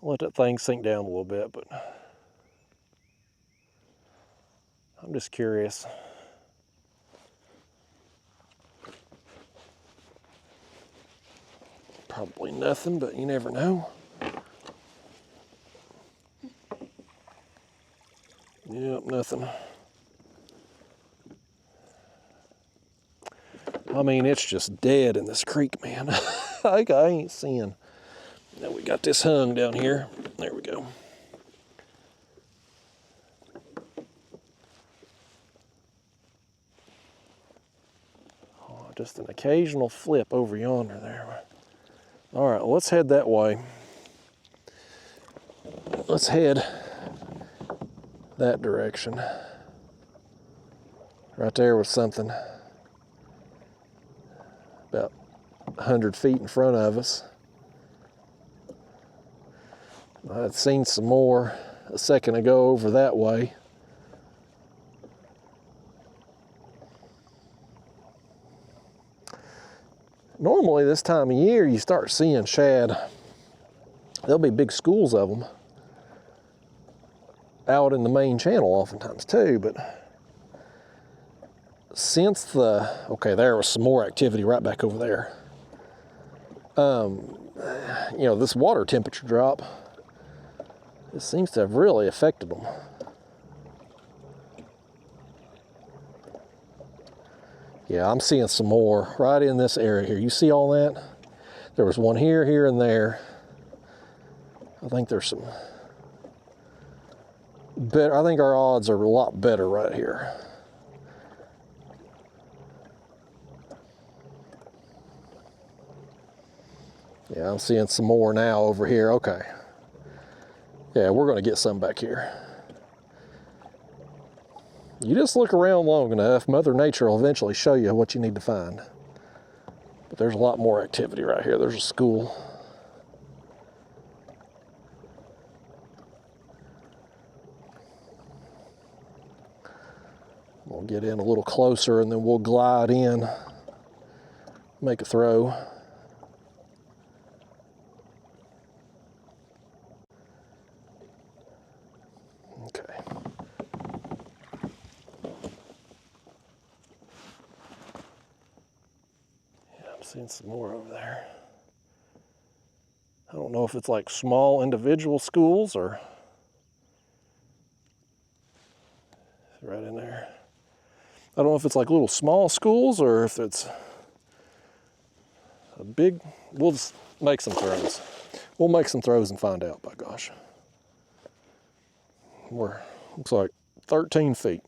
let that thing sink down a little bit, but I'm just curious. Probably nothing, but you never know. Yep, nothing. I mean, it's just dead in this creek, man. I ain't seeing. Now we got this hung down here. There we go. Oh, just an occasional flip over yonder there. All right, well, let's head that way. Let's head that direction. Right there was something about 100 feet in front of us. I had seen some more a second ago over that way. Normally this time of year you start seeing shad. There'll be big schools of them out in the main channel oftentimes too, but since okay, there was some more activity right back over there. You know, this water temperature drop, it seems to have really affected them. Yeah, I'm seeing some more right in this area here. You see all that? There was one here, here, and there. I think there's some better. I think our odds are a lot better right here. Yeah, I'm seeing some more now over here. Okay. Yeah, we're going to get some back here. You just look around long enough, Mother Nature will eventually show you what you need to find. But there's a lot more activity right here. There's a school. We'll get in a little closer and then we'll glide in, make a throw. Okay. Yeah, I'm seeing some more over there. I don't know if it's like small individual schools or right in there. I don't know if it's like little small schools or if it's a big, we'll just make some throws. We'll make some throws and find out, by gosh. We're, looks like 13 feet.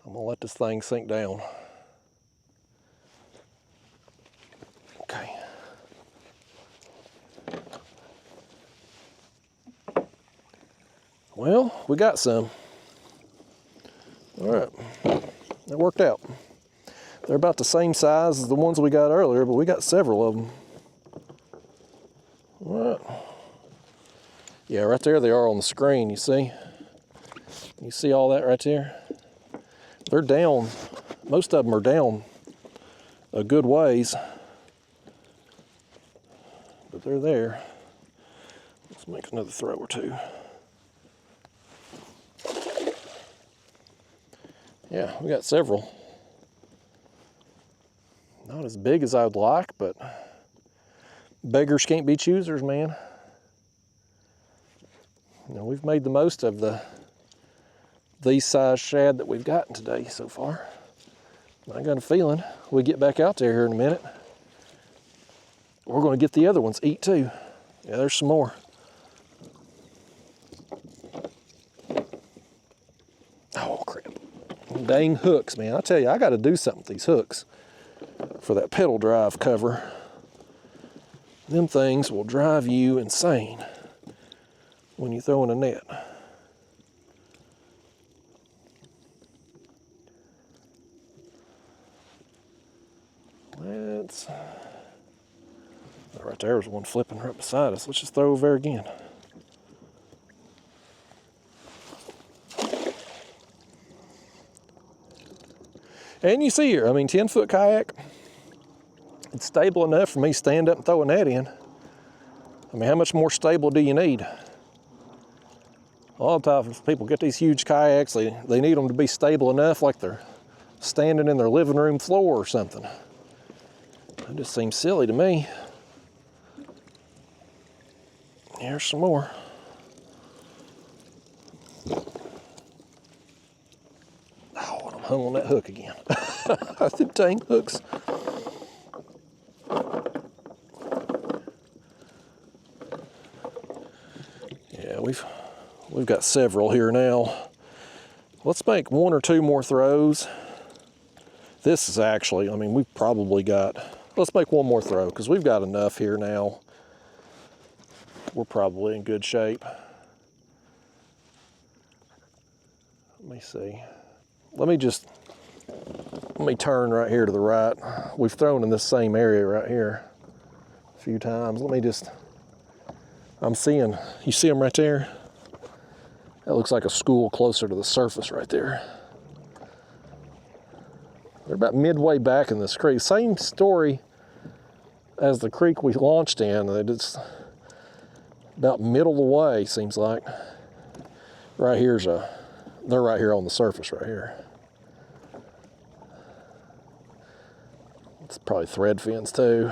I'm gonna let this thing sink down. Okay. Well, we got some. All right, that worked out. They're about the same size as the ones we got earlier, but we got several of them. All right. Yeah, right there they are on the screen, you see? You see all that right there? They're down, most of them are down a good ways, but they're there. Let's make another throw or two. Yeah, we got several. Not as big as I'd like, but beggars can't be choosers, man. You know, we've made the most of these size shad that we've gotten today so far. I got a feeling we get back out there here in a minute, we're going to get the other ones eat too. Yeah, there's some more. Oh crap. Dang hooks, man. I tell you, I got to do something with these hooks for that pedal drive cover. Them things will drive you insane when you throw in a net. Let's, right there's one flipping right beside us. Let's just throw over there again. And you see here, I mean, 10-foot kayak, it's stable enough for me to stand up and throw a net in. I mean, how much more stable do you need? A lot of times people get these huge kayaks, they need them to be stable enough like they're standing in their living room floor or something. That just seems silly to me. Here's some more. Oh, I'm hung on that hook again. The dang hooks. Yeah, we've got several here now. Let's make 1 or 2 more throws. This is actually, I mean, we've probably got, let's make 1 more throw because we've got enough here now. We're probably in good shape. Let me see. Let me turn right here to the right. We've thrown in this same area right here a few times. I'm seeing, you see them right there? That looks like a school closer to the surface right there. They're about midway back in this creek. Same story as the creek we launched in. It's about middle of the way, seems like. Right here's they're right here on the surface right here. It's probably thread fins too.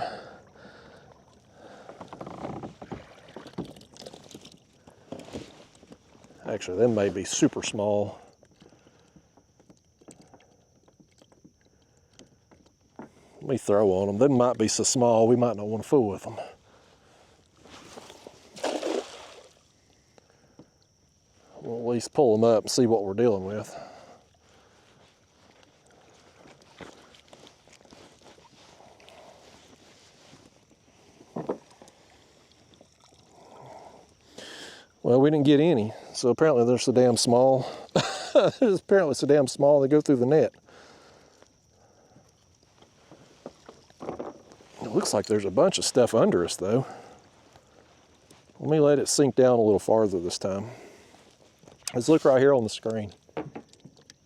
Actually, them may be super small. Let me throw on them. They might be so small we might not want to fool with them. We'll at least pull them up and see what we're dealing with. Well, we didn't get any, so apparently they're so damn small. Apparently so damn small they go through the net. It looks like there's a bunch of stuff under us though. Let me let it sink down a little farther this time. Let's look right here on the screen.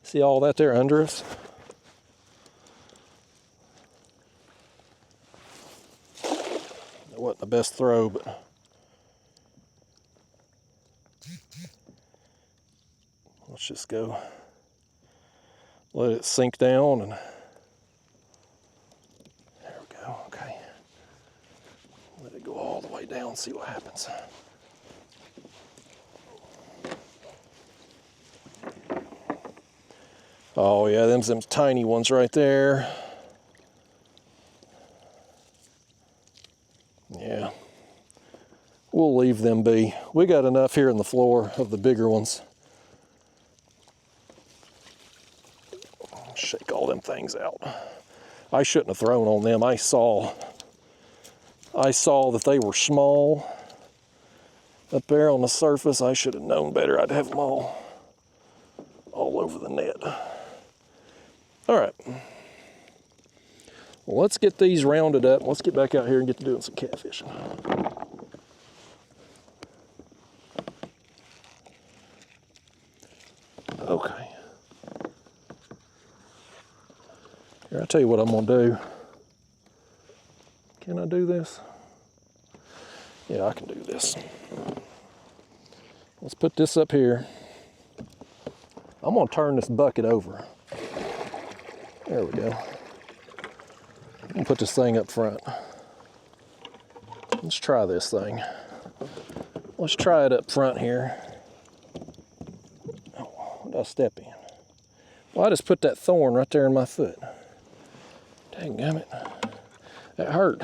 See all that there under us? It wasn't the best throw, but let's just go let it sink down and there we go, okay. Let it go all the way down, see what happens. Oh yeah, them tiny ones right there. Yeah, we'll leave them be. We got enough here in the floor of the bigger ones. Shake all them things out. I shouldn't have thrown on them. I saw that they were small up there on the surface. I should have known better. I'd have them all over the net. All right. Well, let's get these rounded up. Let's get back out here and get to doing some catfishing. Okay. Here, I'll tell you what I'm gonna do. Can I do this? Yeah, I can do this. Let's put this up here. I'm gonna turn this bucket over. There we go. I'm gonna put this thing up front. Let's try this thing. Let's try it up front here. Oh, what did I step in? Well, I just put that thorn right there in my foot. Dadgummit. That hurt.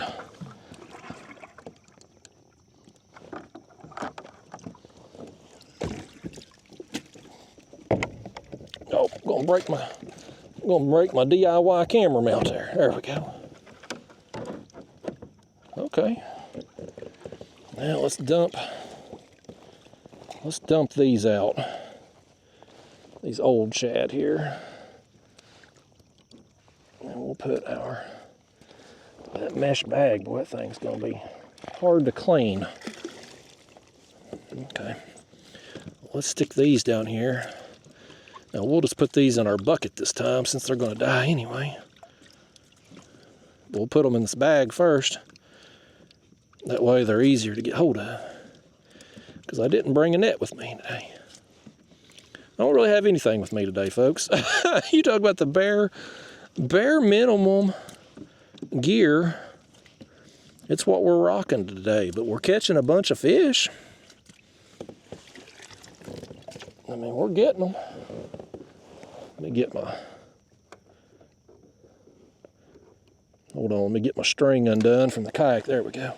Oh, I'm gonna break my DIY camera mount there. There we go. Okay. Now let's dump these out. These old shad here. And we'll put that mesh bag. Boy, that thing's gonna be hard to clean. Okay. Let's stick these down here. Now we'll just put these in our bucket this time since they're gonna die anyway. We'll put them in this bag first. That way they're easier to get hold of. Because I didn't bring a net with me today. I don't really have anything with me today, folks. You talk about the bare minimum gear. It's what we're rocking today, but we're catching a bunch of fish. I mean, we're getting them. Let me get my... Hold on, let me get my string undone from the kayak. There we go.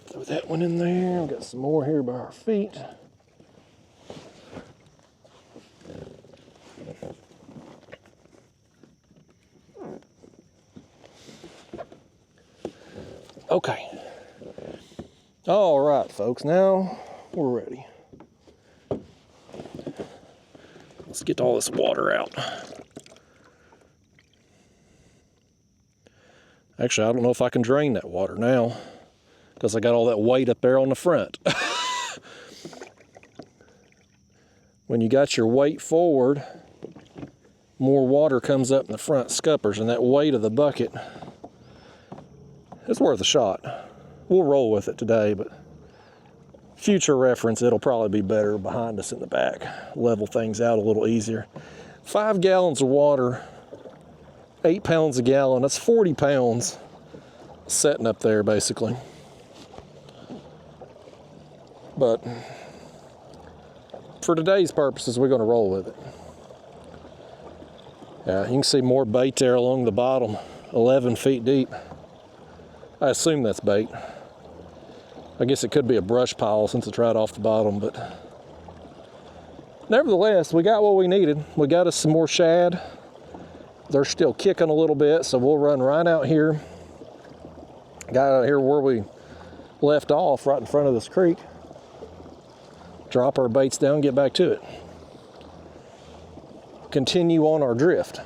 Throw that one in there. We've got some more here by our feet. Okay. All right, folks, now we're ready. Let's get all this water out. Actually, I don't know if I can drain that water now because I got all that weight up there on the front. When you got your weight forward, more water comes up in the front scuppers, and that weight of the bucket is worth a shot. We'll roll with it today, but future reference, it'll probably be better behind us in the back. Level things out a little easier. 5 gallons of water, 8 pounds a gallon, that's 40 pounds sitting up there basically. But for today's purposes, we're gonna roll with it. Yeah, you can see more bait there along the bottom, 11 feet deep. I assume that's bait. I guess it could be a brush pile since it's right off the bottom, but nevertheless, we got what we needed. We got us some more shad. They're still kicking a little bit, so we'll run right out here. Got out here where we left off, right in front of this creek. Drop our baits down, get back to it. Continue on our drift.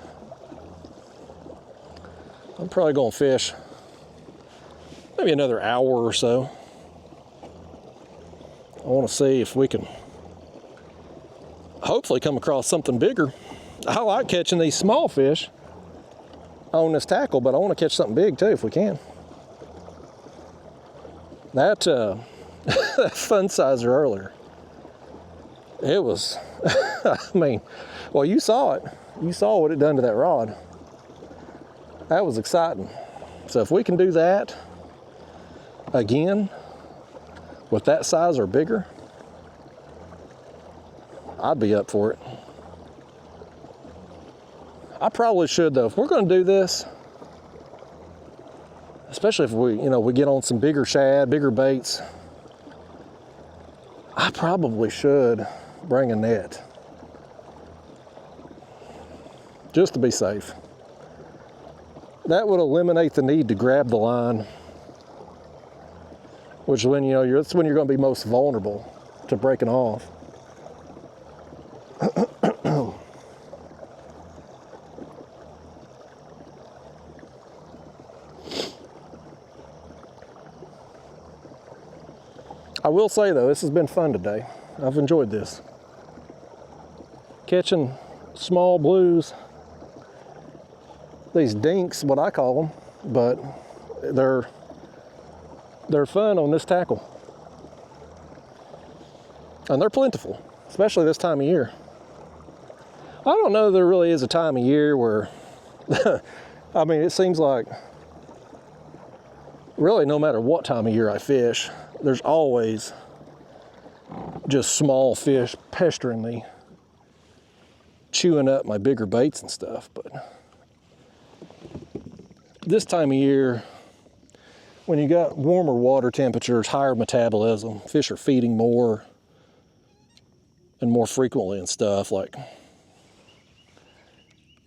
I'm probably gonna fish maybe another hour or so. I want to see if we can hopefully come across something bigger. I like catching these small fish on this tackle, but I want to catch something big too if we can. That that fun sizer earlier, it was, I mean, well, you saw it. You saw what it done to that rod. That was exciting. So if we can do that again, with that size or bigger, I'd be up for it. I probably should though. If we're gonna do this, especially if we get on some bigger shad, bigger baits, I probably should bring a net. Just to be safe. That would eliminate the need to grab the line, which when that's when you're going to be most vulnerable to breaking off. I will say though, this has been fun today. I've enjoyed this. Catching small blues, these dinks, what I call them, but they're fun on this tackle. And they're plentiful, especially this time of year. I don't know if there really is a time of year where, I mean, it seems like really no matter what time of year I fish, there's always just small fish pestering me, chewing up my bigger baits and stuff. But this time of year, when you got warmer water temperatures, higher metabolism, fish are feeding more and more frequently and stuff, like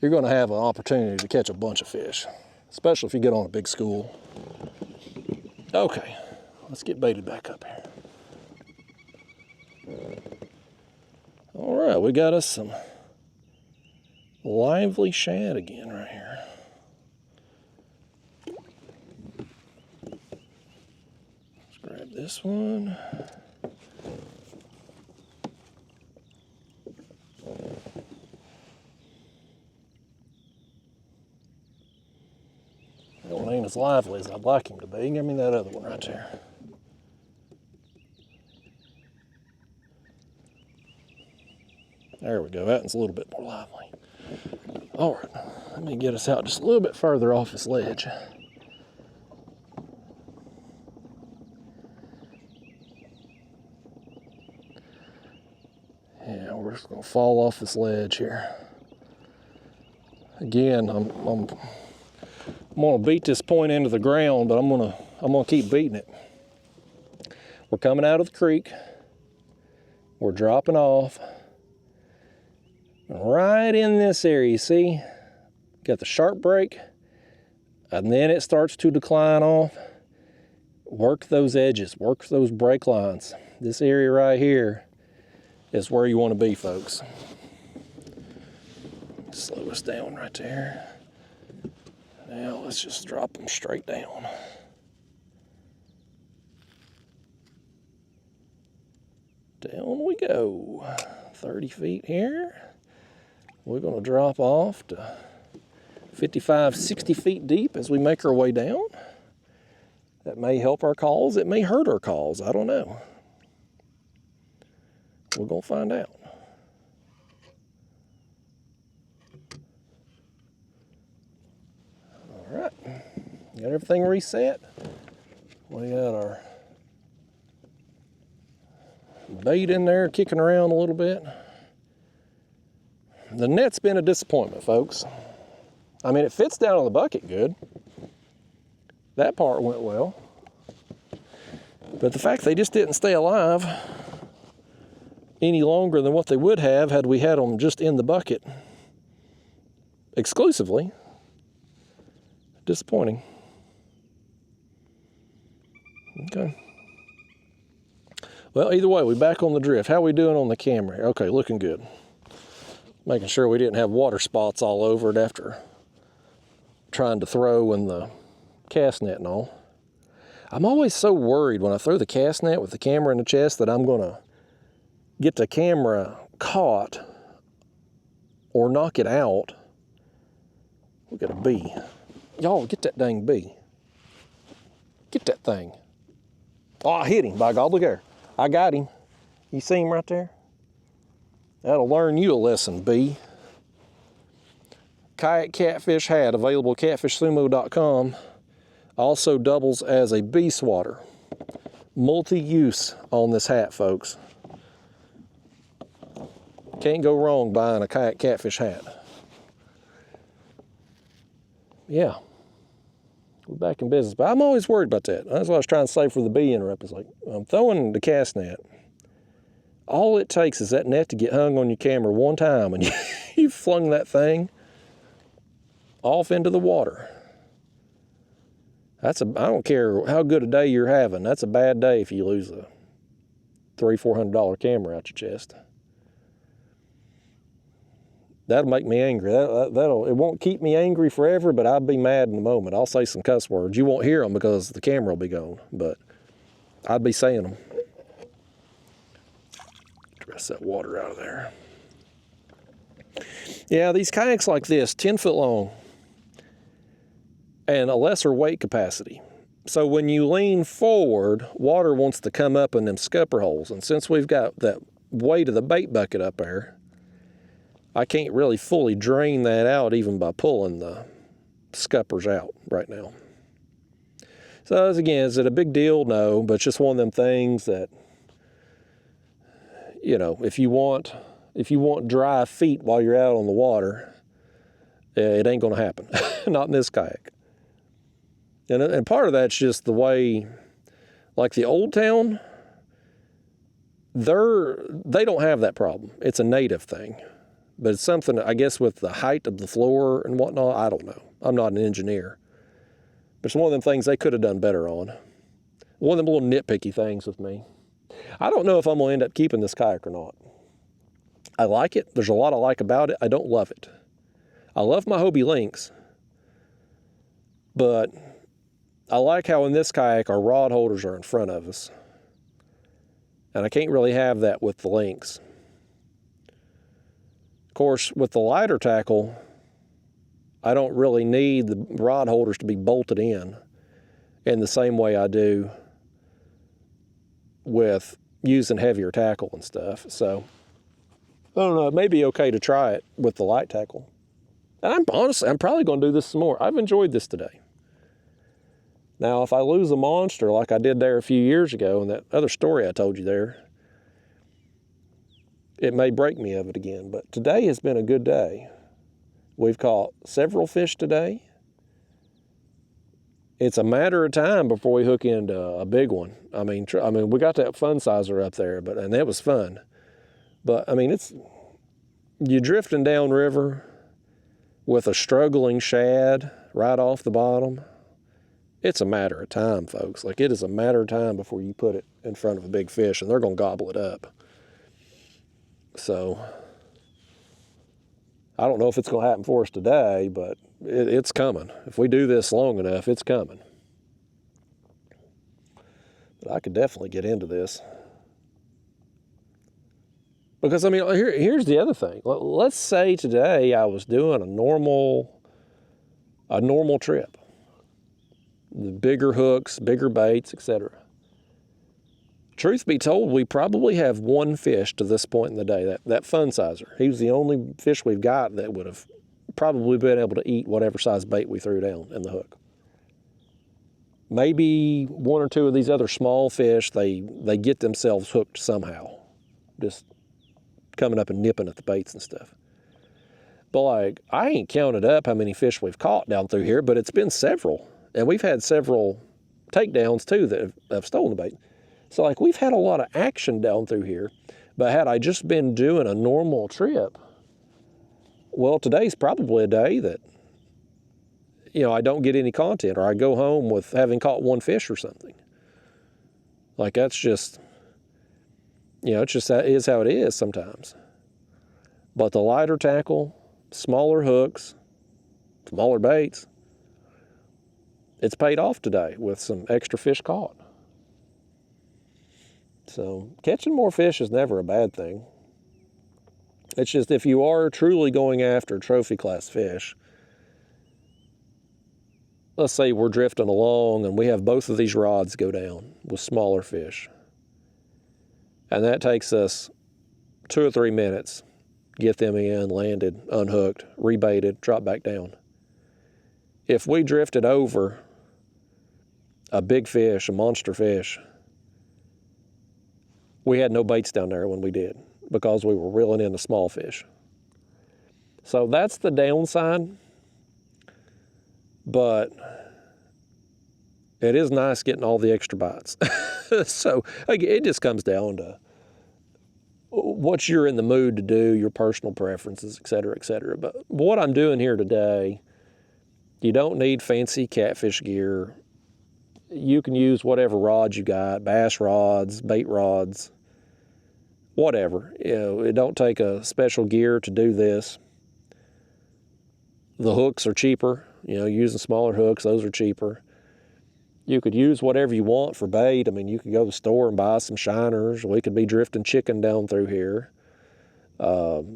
you're going to have an opportunity to catch a bunch of fish, especially if you get on a big school. Okay, let's get baited back up here. All right, we got us some lively shad again right here. Let's grab this one. That one ain't as lively as I'd like him to be. Give me that other one right there. There we go, that one's a little bit more lively. All right, let me get us out just a little bit further off this ledge. Yeah, we're just gonna fall off this ledge here. Again, I'm gonna beat this point into the ground, but I'm gonna keep beating it. We're coming out of the creek. We're dropping off. Right in this area, you see? Got the sharp break, and then it starts to decline off. Work those edges, work those break lines. This area right here is where you want to be, folks. Slow us down right there. Now let's just drop them straight down. Down we go. 30 feet here. We're going to drop off to 55, 60 feet deep as we make our way down. That may help our calls. It may hurt our calls. I don't know. We're going to find out. All right. Got everything reset. We got our bait in there kicking around a little bit. The net's been a disappointment, folks. I mean, it fits down on the bucket good. That part went well. But the fact they just didn't stay alive any longer than what they would have had we had them just in the bucket exclusively, disappointing. Okay. Well, either way, we're back on the drift. How we doing on the camera? Okay, looking good. Making sure we didn't have water spots all over it after trying to throw in the cast net and all. I'm always so worried when I throw the cast net with the camera in the chest that I'm gonna get the camera caught or knock it out. Look at a bee. Y'all, get that dang bee. Get that thing. Oh, I hit him, by God, look there. I got him. You see him right there? That'll learn you a lesson, bee. Kayak Catfish hat, available at catfishsumo.com. Also doubles as a bee swatter. Multi-use on this hat, folks. Can't go wrong buying a Kayak Catfish hat. Yeah, we're back in business. But I'm always worried about that. That's what I was trying to say for the bee interrupt. It's like, I'm throwing the cast net. All it takes is that net to get hung on your camera one time, and you've flung that thing off into the water. I don't care how good a day you're having. That's a bad day if you lose a $300-400 camera out your chest. That'll make me angry. It won't keep me angry forever, but I'll be mad in the moment. I'll say some cuss words. You won't hear them because the camera will be gone, but I'd be saying them. Dress that water out of there. Yeah, these kayaks like this, 10 foot long, and a lesser weight capacity. So when you lean forward, water wants to come up in them scupper holes. And since we've got that weight of the bait bucket up there, I can't really fully drain that out even by pulling the scuppers out right now. So again, is it a big deal? No, but it's just one of them things that, you know, if you want dry feet while you're out on the water, it ain't gonna happen. Not in this kayak. And part of that's just the way, like the Old Town, they don't have that problem. It's a native thing. But it's something, I guess, with the height of the floor and whatnot, I don't know. I'm not an engineer. But it's one of them things they could have done better on. One of them little nitpicky things with me. I don't know if I'm going to end up keeping this kayak or not. I like it. There's a lot I like about it. I don't love it. I love my Hobie Lynx. But I like how in this kayak our rod holders are in front of us. And I can't really have that with the Lynx. Of course, with the lighter tackle, I don't really need the rod holders to be bolted in the same way I do with using heavier tackle and stuff. So, I don't know, it may be okay to try it with the light tackle. And I'm probably going to do this some more. I've enjoyed this today. Now, if I lose a monster like I did there a few years ago in that other story I told you there, it may break me of it again. But today has been a good day. We've caught several fish today. It's a matter of time before we hook into a big one. I mean, we got that fun sizer up there, and that was fun. But I mean, you're drifting downriver with a struggling shad right off the bottom. It's a matter of time, folks. Like, it is a matter of time before you put it in front of a big fish, and they're going to gobble it up. So, I don't know if it's going to happen for us today, but it's coming. If we do this long enough, it's coming. But I could definitely get into this. Because, I mean, here's the other thing. Let's say today I was doing a normal trip. The bigger hooks, bigger baits, etc. Truth be told, we probably have one fish to this point in the day, that fun sizer. He was the only fish we've got that would have probably been able to eat whatever size bait we threw down in the hook. Maybe one or two of these other small fish, they get themselves hooked somehow, just coming up and nipping at the baits and stuff. But like, I ain't counted up how many fish we've caught down through here, but it's been several. And we've had several takedowns too that have stolen the bait. So like, we've had a lot of action down through here. But had I just been doing a normal trip, well, today's probably a day that, I don't get any content, or I go home with having caught one fish or something. Like, that's just, it's just that is how it is sometimes. But the lighter tackle, smaller hooks, smaller baits, it's paid off today with some extra fish caught. So catching more fish is never a bad thing. It's just, if you are truly going after trophy class fish, let's say we're drifting along and we have both of these rods go down with smaller fish. And that takes us 2 or 3 minutes, get them in, landed, unhooked, rebaited, drop back down. If we drifted over a big fish, a monster fish, we had no baits down there when we did, because we were reeling in the small fish. So that's the downside, but it is nice getting all the extra bites. So it just comes down to what you're in the mood to do, your personal preferences, et cetera, et cetera. But what I'm doing here today, you don't need fancy catfish gear. You can use whatever rods you got, bass rods, bait rods, whatever. It don't take a special gear to do this. The hooks are cheaper. Using smaller hooks, those are cheaper. You could use whatever you want for bait. I mean, you could go to the store and buy some shiners. We could be drifting chicken down through here. Of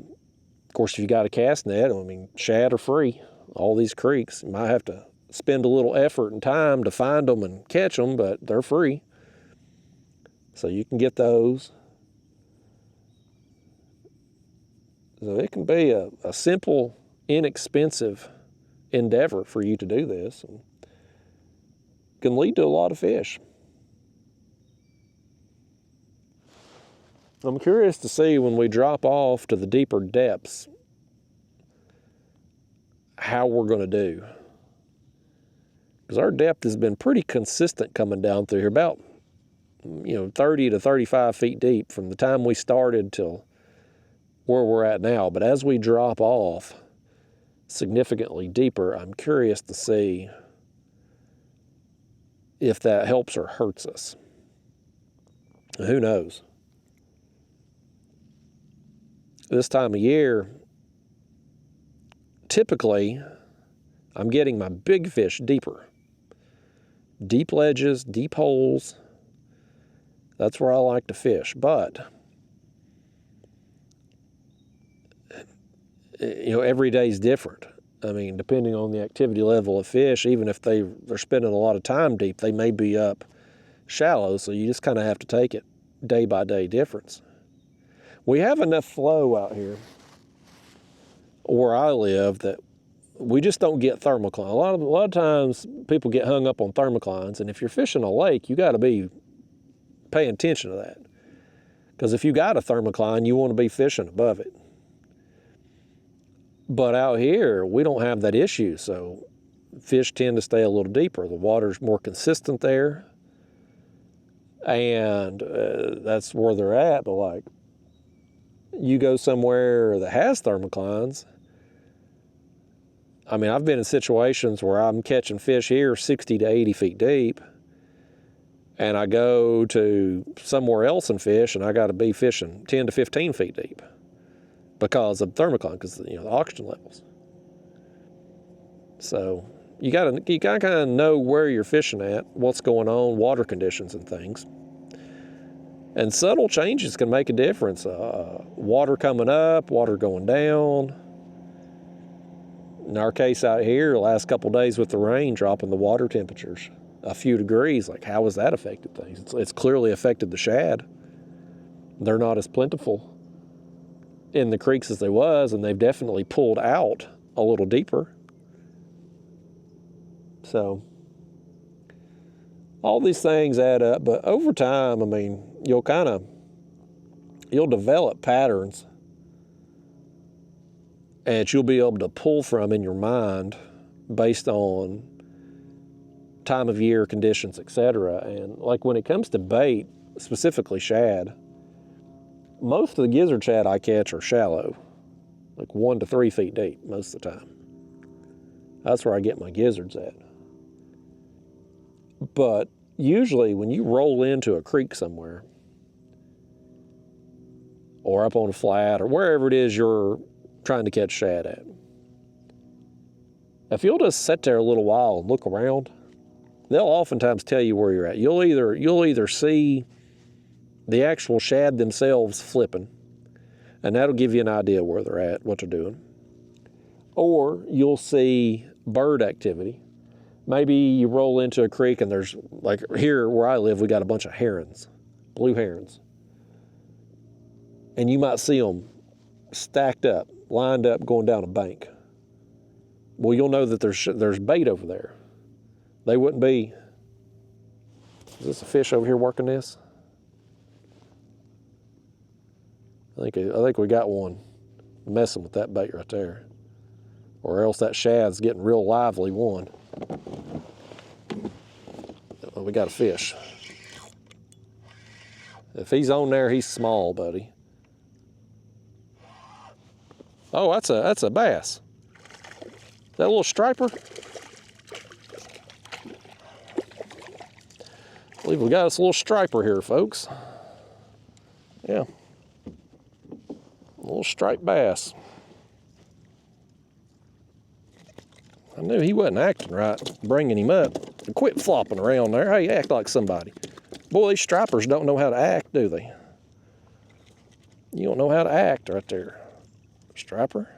course, if you got a cast net, shad are free. All these creeks, you might have to spend a little effort and time to find them and catch them, but they're free. So you can get those. So it can be a simple, inexpensive endeavor for you to do this, and can lead to a lot of fish. I'm curious to see when we drop off to the deeper depths how we're going to do. Because our depth has been pretty consistent coming down through here, about 30 to 35 feet deep from the time we started till where we're at now. But as we drop off significantly deeper, I'm curious to see if that helps or hurts us. Who knows? This time of year, typically, I'm getting my big fish deeper. Deep ledges, deep holes. That's where I like to fish. But, every day's different. I mean, depending on the activity level of fish, even if they're spending a lot of time deep, they may be up shallow, so you just kind of have to take it day by day difference. We have enough flow out here where I live that we just don't get thermocline. A lot of times people get hung up on thermoclines, and if you're fishing a lake, you got to be paying attention to that. Because if you got a thermocline, you want to be fishing above it. But out here, we don't have that issue, so fish tend to stay a little deeper. The water's more consistent there, and that's where they're at. But like, you go somewhere that has thermoclines, I mean, I've been in situations where I'm catching fish here 60 to 80 feet deep, and I go to somewhere else and fish, and I got to be fishing 10 to 15 feet deep because of thermocline, because the oxygen levels. So you gotta kind of know where you're fishing at, what's going on, water conditions and things. And subtle changes can make a difference. Water coming up, water going down. In our case out here, the last couple of days with the rain, dropping the water temperatures a few degrees, like how has that affected things? It's clearly affected the shad. They're not as plentiful in the creeks as they was, and they've definitely pulled out a little deeper. So all these things add up, but over time, I mean, you'll develop patterns that you'll be able to pull from in your mind based on time of year, conditions, etc. And like when it comes to bait, specifically shad, most of the gizzard shad I catch are shallow, like 1 to 3 feet deep most of the time. That's where I get my gizzards at. But usually when you roll into a creek somewhere, or up on a flat, or wherever it is you're trying to catch shad at, if you'll just sit there a little while and look around, they'll oftentimes tell you where you're at. You'll either see the actual shad themselves flipping, and that'll give you an idea where they're at, what they're doing. Or you'll see bird activity. Maybe you roll into a creek and there's, like here where I live, we got a bunch of herons, blue herons. And you might see them stacked up, lined up, going down a bank. Well, you'll know that there's bait over there. They wouldn't be. Is this a fish over here working this? I think we got one messing with that bait right there. Or else that shad's getting real lively one. Well, we got a fish. If he's on there, he's small, buddy. Oh, that's a bass. That little striper? I believe we got us a little striper here, folks. Yeah. A little striped bass. I knew he wasn't acting right, bringing him up. Quit flopping around there. Hey, act like somebody. Boy, these stripers don't know how to act, do they? You don't know how to act right there. Striper.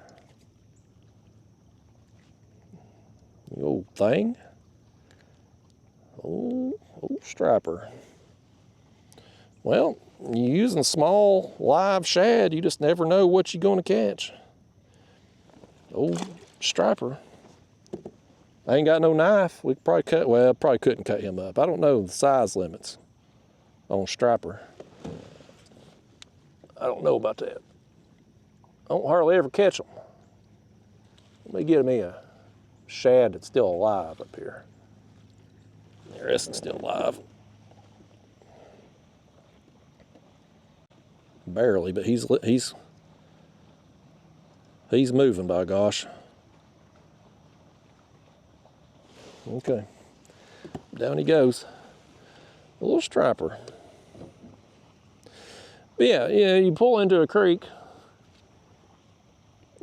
You old thing. Old striper. Well, you're using small live shad, you just never know what you're going to catch. Old striper. I ain't got no knife. We could probably couldn't cut him up. I don't know the size limits on striper. I don't know about that. I don't hardly ever catch them. Let me get me a shad that's still alive up here. There isn't still alive. Barely, but he's moving, by gosh. Okay, down he goes. A little striper. But yeah, you pull into a creek,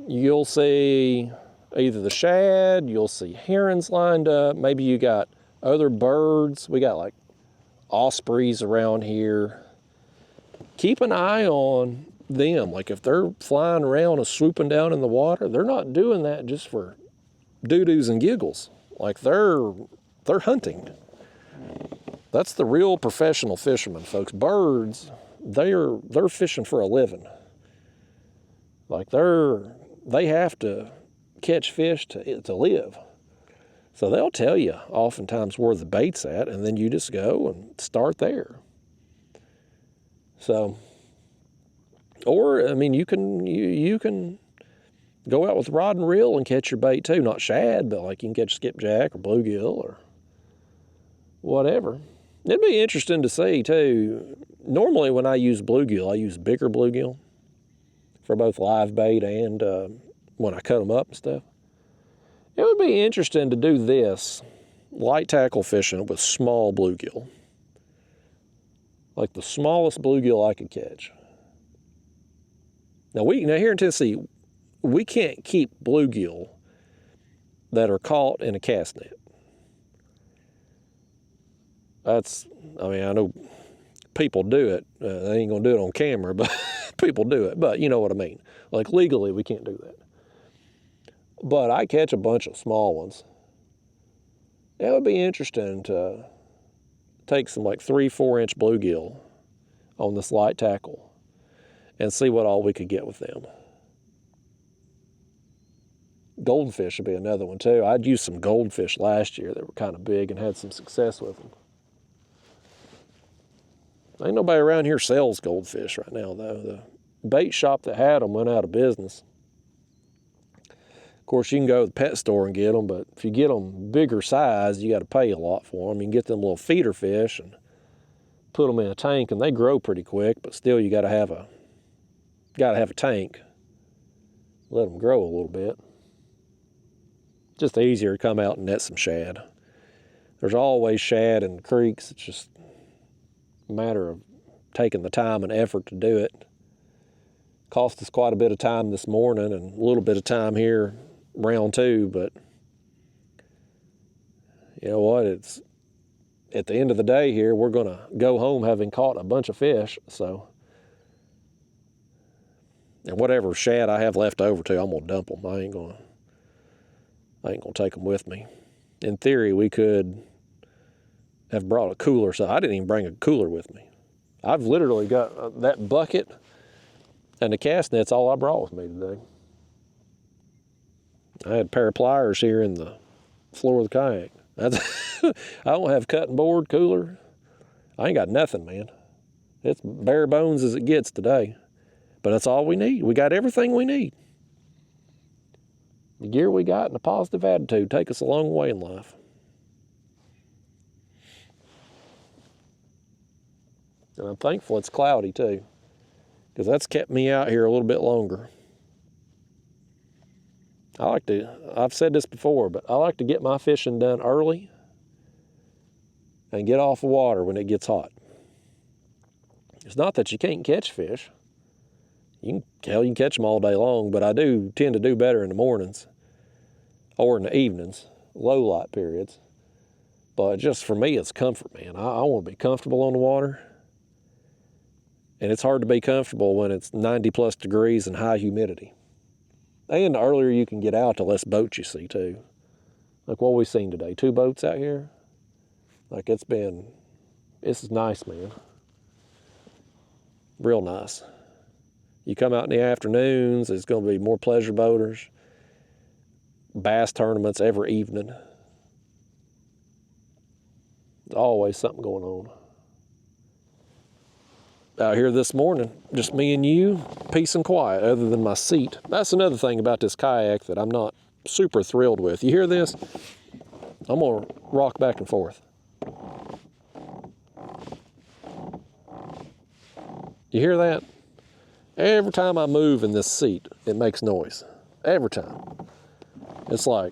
you'll see either the shad, you'll see herons lined up, maybe you got other birds. We got like ospreys around here. Keep an eye on them. Like if they're flying around and swooping down in the water, they're not doing that just for doo-doos and giggles. Like they're hunting. That's the real professional fishermen, folks. Birds, they're fishing for a living. Like they have to catch fish to live. So they'll tell you oftentimes where the bait's at, and then you just go and start there. So, or I mean, you can go out with rod and reel and catch your bait too. Not shad, but like you can catch skipjack or bluegill or whatever. It'd be interesting to see too. Normally when I use bluegill, I use bigger bluegill for both live bait and when I cut them up and stuff. It would be interesting to do this, light tackle fishing with small bluegill. Like the smallest bluegill I could catch. Now here in Tennessee, we can't keep bluegill that are caught in a cast net. I know people do it. They ain't gonna do it on camera, but people do it. But you know what I mean. Like legally, we can't do that. But I catch a bunch of small ones. It would be interesting to take some like 3-4 inch bluegill on this light tackle and see what all we could get with them. Goldfish would be another one too. I'd used some goldfish last year that were kind of big and had some success with them. Ain't nobody around here sells goldfish right now though. The bait shop that had them went out of business. Of course, you can go to the pet store and get them, but if you get them bigger size, you got to pay a lot for them. You can get them little feeder fish and put them in a tank, and they grow pretty quick. But still, you got to have a tank. Let them grow a little bit. Just easier to come out and net some shad. There's always shad in the creeks. It's just a matter of taking the time and effort to do it. Cost us quite a bit of time this morning and a little bit of time here round 2, but you know what, it's at the end of the day here, we're gonna go home having caught a bunch of fish. So, and whatever shad I have left over too, I'm gonna dump them. I ain't gonna take them with me. In theory, we could have brought a cooler, so I didn't even bring a cooler with me. I've literally got that bucket and the cast net's all I brought with me today. I had a pair of pliers here in the floor of the kayak. I don't have cutting board, cooler. I ain't got nothing, man. It's bare bones as it gets today. But that's all we need. We got everything we need. The gear we got and a positive attitude take us a long way in life. And I'm thankful it's cloudy too, because that's kept me out here a little bit longer. I've said this before, but I like to get my fishing done early and get off the water when it gets hot. It's not that you can't catch fish. You can catch them all day long, but I do tend to do better in the mornings or in the evenings, low light periods. But just for me, it's comfort, man. I want to be comfortable on the water. And it's hard to be comfortable when it's 90 plus degrees and high humidity. And the earlier you can get out, the less boats you see too. Like what we've seen today, 2 boats out here. Like this is nice, man. Real nice. You come out in the afternoons, it's gonna be more pleasure boaters. Bass tournaments every evening. There's always something going on. Out here this morning, just me and you, peace and quiet, other than my seat. That's another thing about this kayak that I'm not super thrilled with. You hear this? I'm gonna rock back and forth. You hear that? Every time I move in this seat, it makes noise. Every time. It's like,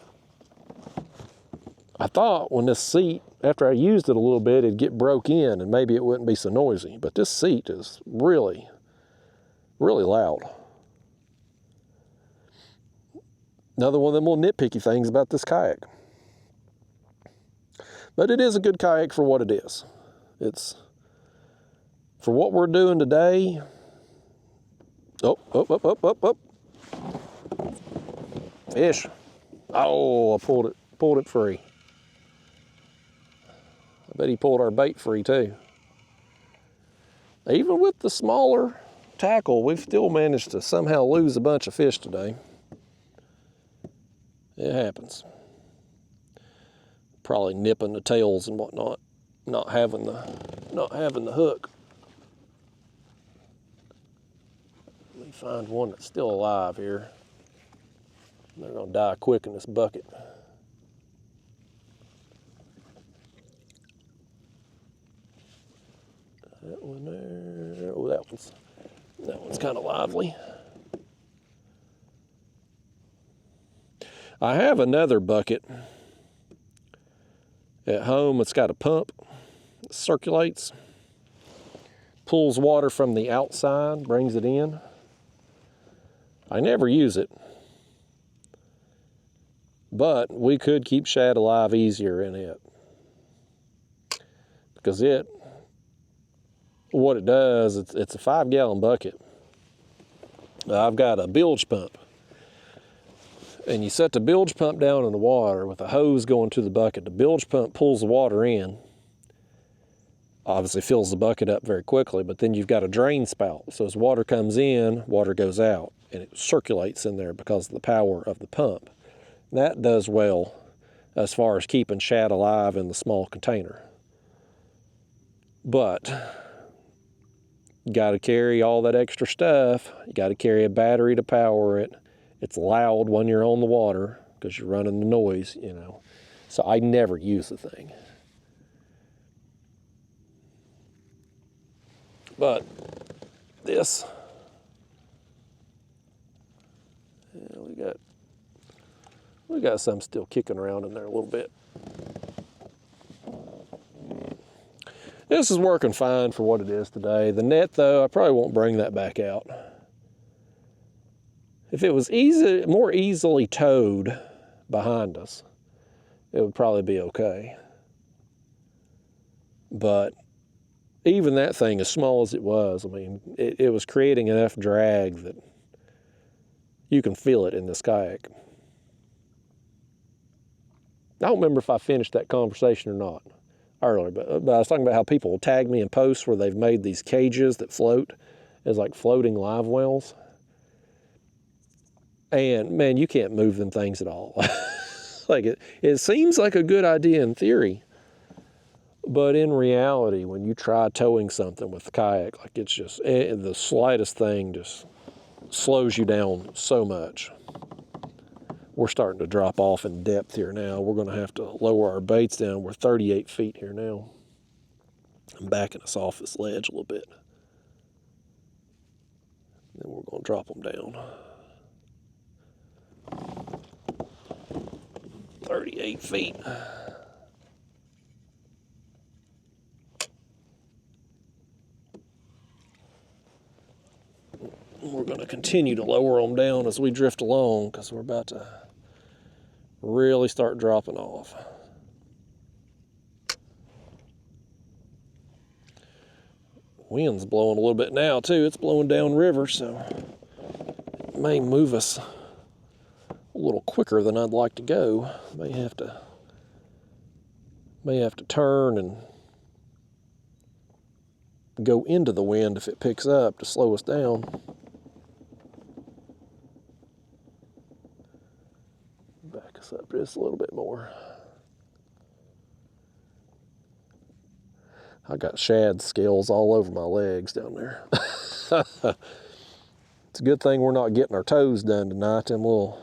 I thought when this seat, after I used it a little bit, it'd get broke in and maybe it wouldn't be so noisy. But this seat is really, really loud. Another one of them little nitpicky things about this kayak. But it is a good kayak for what it is. It's, for what we're doing today, Fish. Oh, I pulled it free. I bet he pulled our bait free too. Even with the smaller tackle, we've still managed to somehow lose a bunch of fish today. It happens. Probably nipping the tails and whatnot, not having the hook. Let me find one that's still alive here. They're gonna die quick in this bucket. That one there. Oh, that one's kind of lively. I have another bucket at home. It's got a pump. It circulates, pulls water from the outside, brings it in. I never use it, but we could keep shad alive easier in it, because what it does, it's a 5-gallon bucket. I've got a bilge pump, and you set the bilge pump down in the water with a hose going to the bucket. The bilge pump pulls the water in, obviously fills the bucket up very quickly, but then you've got a drain spout. So as water comes in, water goes out, and it circulates in there because of the power of the pump. That does well as far as keeping shad alive in the small container. But you got to carry all that extra stuff. You got to carry a battery to power it. It's loud when you're on the water because you're running the noise, you know. So I never use the thing. But this, yeah, we got some still kicking around in there a little bit. This is working fine for what it is today. The net, though, I probably won't bring that back out. If it was more easily towed behind us, it would probably be okay. But even that thing, as small as it was, I mean, it was creating enough drag that you can feel it in this kayak. I don't remember if I finished that conversation or not earlier, but I was talking about how people will tag me in posts where they've made these cages that float as like floating live wells. And man, you can't move them things at all. Like it seems like a good idea in theory, but in reality, when you try towing something with the kayak, like it's just, the slightest thing just slows you down so much. We're starting to drop off in depth here now. We're going to have to lower our baits down. We're 38 feet here now. I'm backing us off this ledge a little bit. Then we're going to drop them down. 38 feet. We're going to continue to lower them down as we drift along because we're about to really start dropping off. Wind's blowing a little bit now too. It's blowing downriver, so it may move us a little quicker than I'd like to go. May have to turn and go into the wind if it picks up to slow us down. Back us up just a little bit more. I got shad scales all over my legs down there. It's a good thing we're not getting our toes done tonight. Them little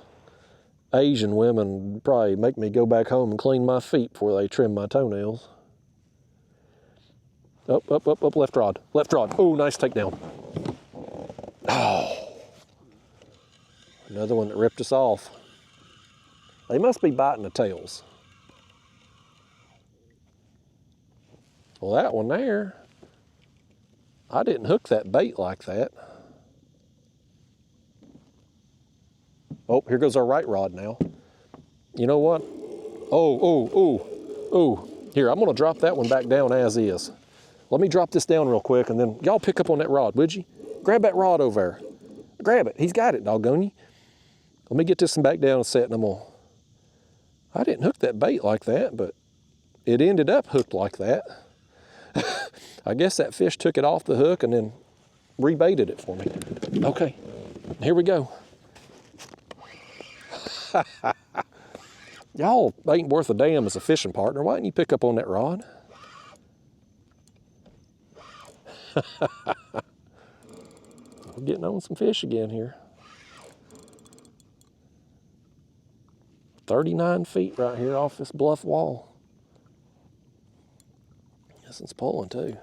Asian women probably make me go back home and clean my feet before they trim my toenails. Up, left rod. Oh, nice takedown. Oh, another one that ripped us off. They must be biting the tails. Well, that one there, I didn't hook that bait like that. Oh, here goes our right rod now. You know what? Oh. Here, I'm gonna drop that one back down as is. Let me drop this down real quick and then y'all pick up on that rod, would you? Grab that rod over there. Grab it, he's got it, doggone you. Let me get this one back down and set and I'm gonna I didn't hook that bait like that, but it ended up hooked like that. I guess that fish took it off the hook and then rebaited it for me. Okay, here we go. Y'all ain't worth a damn as a fishing partner. Why didn't you pick up on that rod? We're getting on some fish again here. 39 feet right here off this bluff wall. Yes, it's pulling too.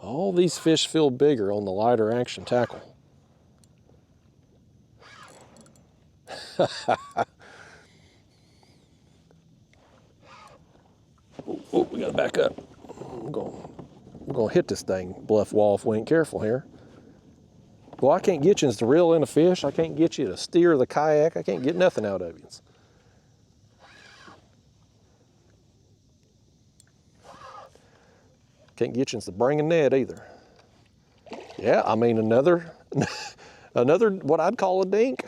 All these fish feel bigger on the lighter action tackle. Oh, we gotta back up. We're gonna hit this dang bluff wall if we ain't careful here. Well, I can't get you to reel in a fish. I can't get you to steer the kayak. I can't get nothing out of you. Can't get you to bring a net either. Yeah, I mean another what I'd call a dink.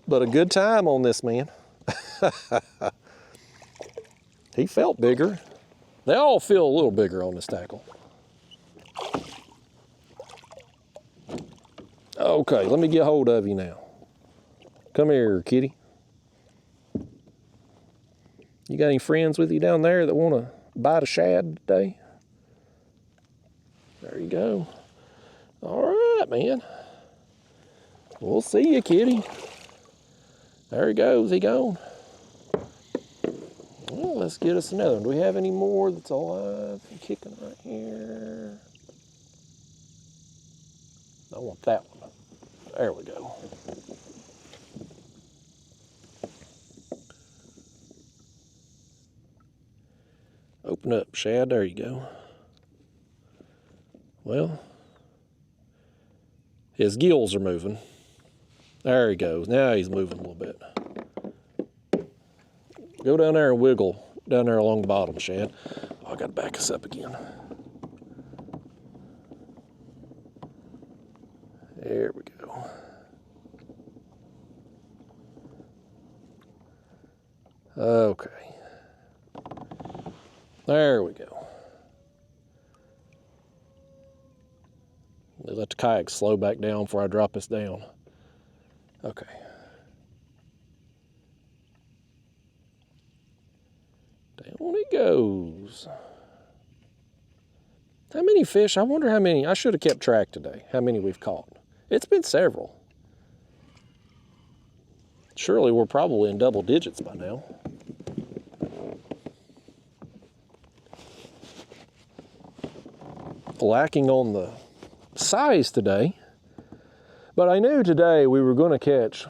But a good time on this man. He felt bigger. They all feel a little bigger on this tackle. Okay, let me get hold of you now. Come here, kitty. You got any friends with you down there that want to bite a shad today? There you go. All right, man. We'll see you, kitty. There he goes, he gone. Well, let's get us another one. Do we have any more that's alive and kicking right here? I want that one. There we go. Open up, shad. There you go. Well, his gills are moving. There he goes. Now he's moving a little bit. Go down there and wiggle down there along the bottom, shad. Oh, I gotta back us up again. There we go. Okay. There we go. Let the kayak slow back down before I drop this down. Okay. Down it goes. How many fish? I wonder how many. I should have kept track today. How many we've caught. It's been several. Surely we're probably in double digits by now. Lacking on the size today, but I knew today we were going to catch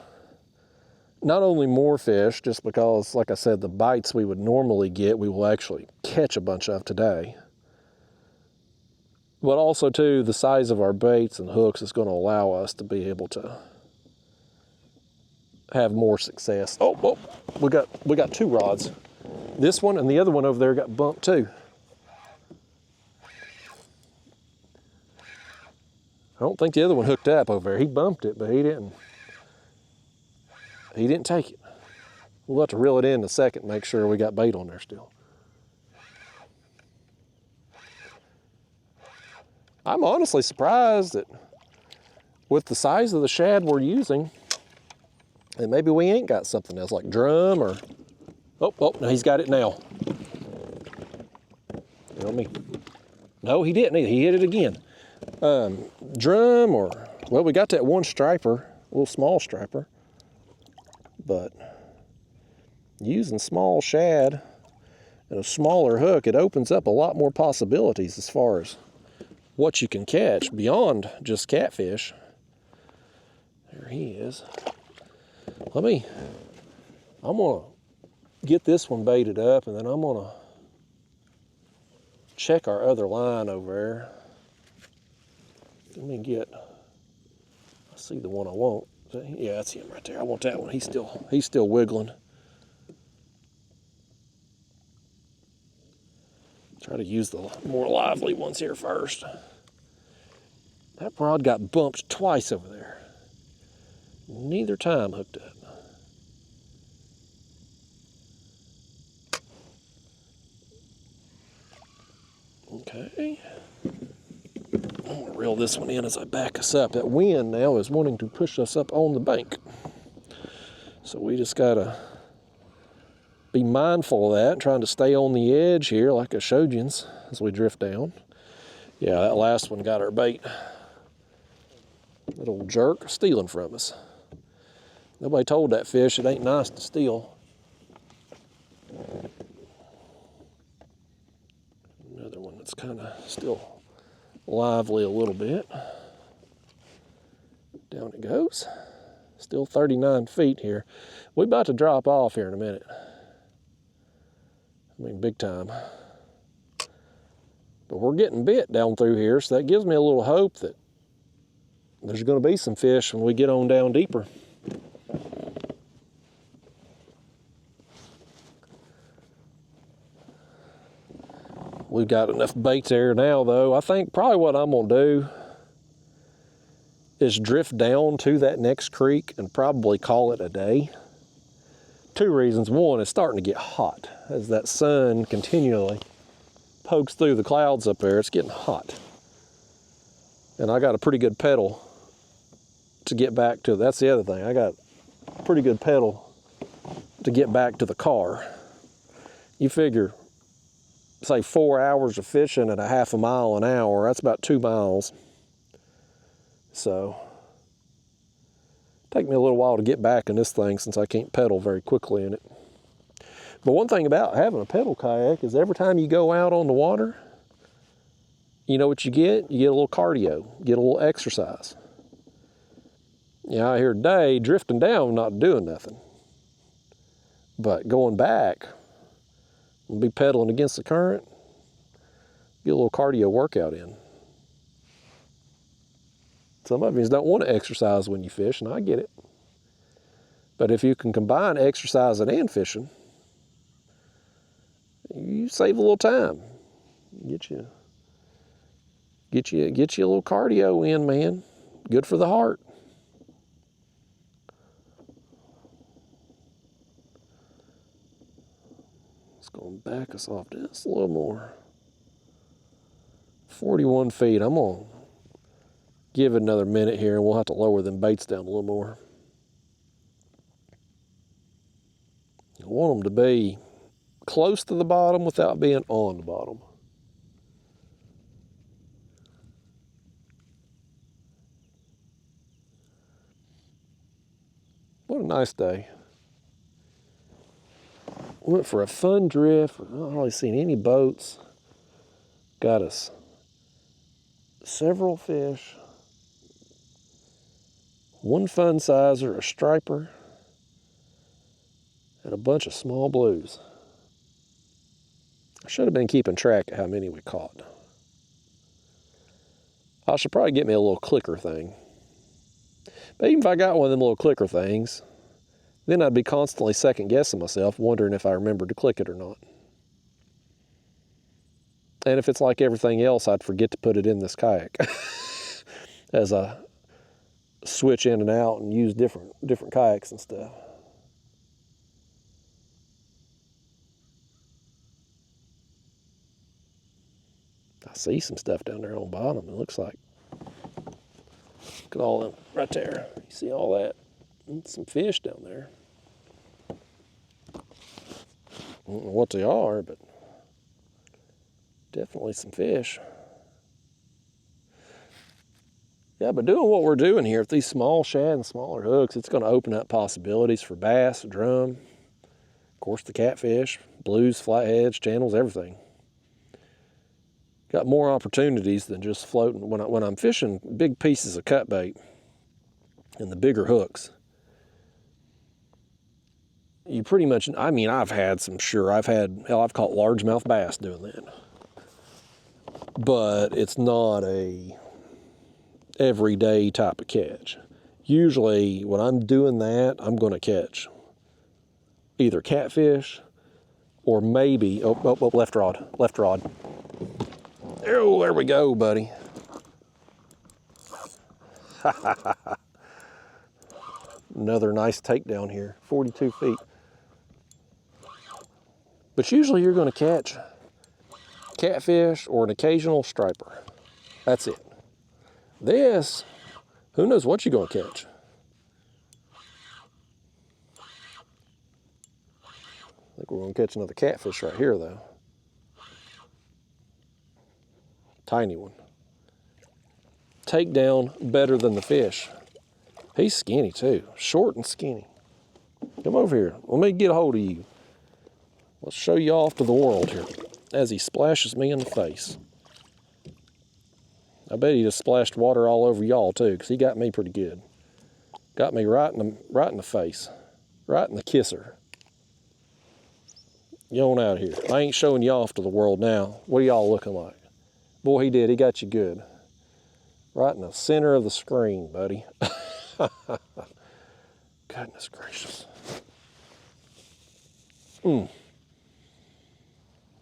not only more fish, just because, like I said, the bites we would normally get, we will actually catch a bunch of today. But also, too, the size of our baits and hooks is going to allow us to be able to have more success. Oh, we got two rods. This one and the other one over there got bumped too. I don't think the other one hooked up over there. He bumped it, but he didn't take it. We'll have to reel it in a second and make sure we got bait on there still. I'm honestly surprised that with the size of the shad we're using, that maybe we ain't got something else like drum or, oh, no, he's got it now. You know me? No, he didn't either. He hit it again. Drum or, well, we got that one striper, a little small striper, but using small shad and a smaller hook, it opens up a lot more possibilities as far as what you can catch beyond just catfish. There he is. I'm gonna get this one baited up, and then I'm gonna check our other line over there. Let me get, I see the one I want. Yeah, that's him right there. I want that one. He's still wiggling. Try to use the more lively ones here first. That rod got bumped twice over there. Neither time hooked up. reel this one in as I back us up. That wind now is wanting to push us up on the bank. So we just gotta be mindful of that, trying to stay on the edge here like I showed you as we drift down. Yeah, that last one got our bait. That old jerk stealing from us. Nobody told that fish it ain't nice to steal. Another one that's kind of still lively a little bit. Down it goes. Still 39 feet here. We're about to drop off here in a minute. I mean, big time. But we're getting bit down through here, so that gives me a little hope that there's going to be some fish when we get on down deeper. We've got enough baits there now, though. I think probably what I'm going to do is drift down to that next creek and probably call it a day. Two reasons. One, it's starting to get hot. As that sun continually pokes through the clouds up there, it's getting hot. And I got a pretty good pedal to get back to, that's the other thing. I got a pretty good pedal to get back to the car. You figure, say 4 hours of fishing at a half a mile an hour, that's about 2 miles. So, take me a little while to get back in this thing since I can't pedal very quickly in it. But one thing about having a pedal kayak is every time you go out on the water, you know what you get? You get a little cardio, you get a little exercise. You know, out here today, drifting down, not doing nothing. But going back, we'll be pedaling against the current, get a little cardio workout in. Some of you don't want to exercise when you fish, and I get it. But if you can combine exercising and fishing, you save a little time. Get you a little cardio in, man. Good for the heart. It's going to back us off just a little more. 41 feet. I'm going to give it another minute here, and we'll have to lower them baits down a little more. I want them to be close to the bottom without being on the bottom. What a nice day. Went for a fun drift. I've not really seen any boats. Got us several fish. One fun sizer, a striper, and a bunch of small blues. I should have been keeping track of how many we caught. I should probably get me a little clicker thing. But even if I got one of them little clicker things, then I'd be constantly second guessing myself, wondering if I remembered to click it or not. And if it's like everything else, I'd forget to put it in this kayak as I switch in and out and use different kayaks and stuff. I see some stuff down there on the bottom. It looks like, look at all them right there. You see all that? And some fish down there. I don't know what they are, but definitely some fish. Yeah, but doing what we're doing here with these small shad and smaller hooks, it's going to open up possibilities for bass, drum, of course the catfish, blues, flatheads, channels, everything. Got more opportunities than just floating. When I'm fishing big pieces of cut bait and the bigger hooks, you pretty much, I mean, I've caught largemouth bass doing that. But it's not a everyday type of catch. Usually when I'm doing that, I'm going to catch either catfish or maybe, left rod. Oh, there we go, buddy. Another nice takedown here, 42 feet. But usually you're going to catch catfish or an occasional striper. That's it. This, who knows what you're gonna catch. I think we're gonna catch another catfish right here though. Tiny one. Takedown better than the fish. He's skinny too, short and skinny. Come over here, let me get a hold of you. Let's show you off to the world here as he splashes me in the face. I bet he just splashed water all over y'all too, because he got me pretty good. Got me right in the face, right in the kisser. You on out of here. I ain't showing you off to the world now. What are y'all looking like? Boy, he did. He got you good. Right in the center of the screen, buddy. Goodness gracious.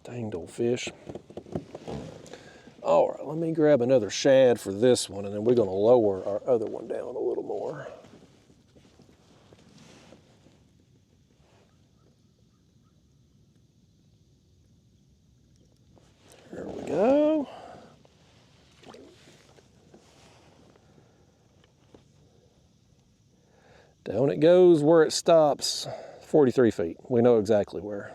Danged old fish. All right, let me grab another shad for this one, and then we're gonna lower our other one down a little more. There we go. Down it goes where it stops, 43 feet. We know exactly where.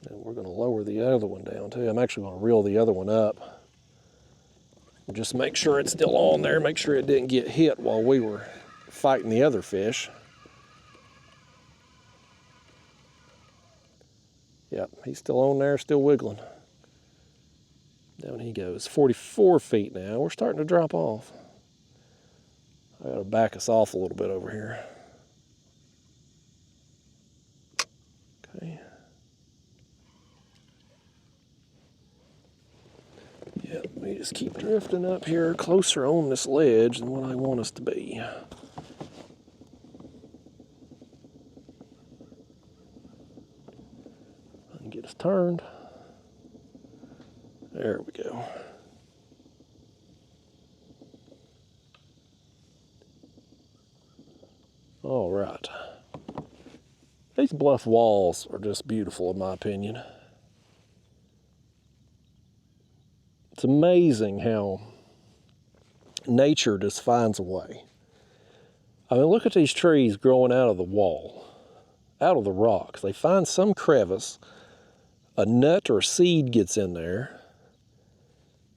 And we're gonna lower the other one down too. I'm actually gonna reel the other one up. Just make sure it's still on there, make sure it didn't get hit while we were fighting the other fish. Yep, he's still on there, still wiggling. Down he goes, 44 feet now. We're starting to drop off. I gotta back us off a little bit over here. Okay. Yep, we just keep drifting up here closer on this ledge than what I want us to be. And get us turned. There we go. All right. These bluff walls are just beautiful in my opinion. It's amazing how nature just finds a way. I mean, look at these trees growing out of the wall, out of the rocks. They find some crevice, a nut or a seed gets in there,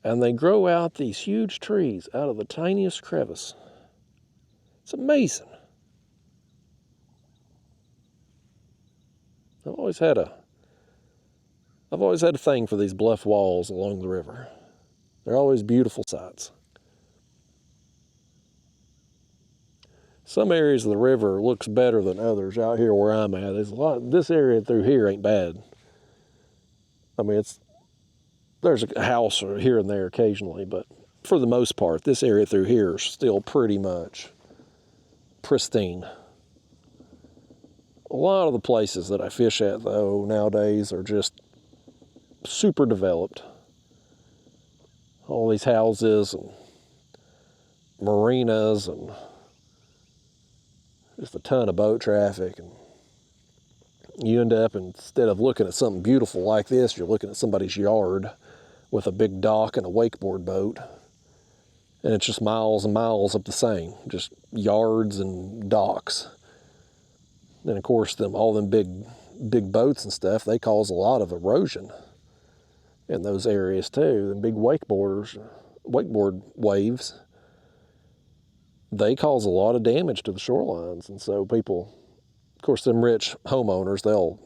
and they grow out these huge trees out of the tiniest crevice. It's amazing. I've always had a thing for these bluff walls along the river. They're always beautiful sights. Some areas of the river looks better than others. Out here where I'm at, there's a lot. This area through here ain't bad. I mean, there's a house or here and there occasionally, but for the most part, this area through here is still pretty much pristine. A lot of the places that I fish at, though, nowadays are just super developed. All these houses and marinas and just a ton of boat traffic. And you end up, instead of looking at something beautiful like this, you're looking at somebody's yard with a big dock and a wakeboard boat. And it's just miles and miles of the same, just yards and docks. And of course, all them big boats and stuff, they cause a lot of erosion in those areas too. The big wakeboard waves, they cause a lot of damage to the shorelines. And so people, of course, them rich homeowners, they'll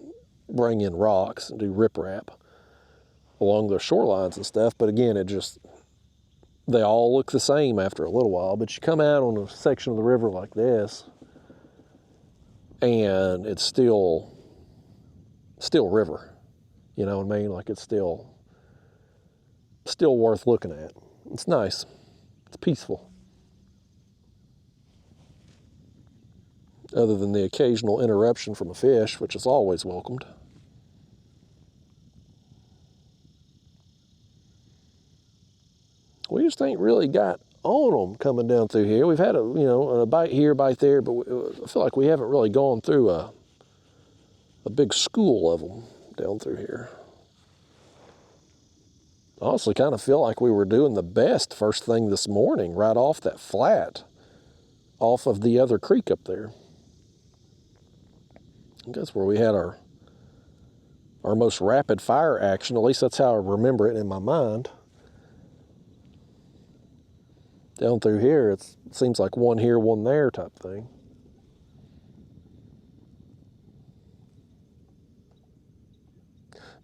bring in rocks and do riprap along their shorelines and stuff. But again, they all look the same after a little while. But you come out on a section of the river like this, and it's still river. You know what I mean? Like it's still worth looking at. It's nice. It's peaceful. Other than the occasional interruption from a fish, which is always welcomed. We just ain't really got on them coming down through here. We've had a bite here, bite there, but I feel like we haven't really gone through a big school of them down through here. Honestly kind of feel like we were doing the best first thing this morning, right off that flat, off of the other creek up there. I think that's where we had our most rapid fire action. At least that's how I remember it in my mind. Down through here, it seems like one here, one there type thing.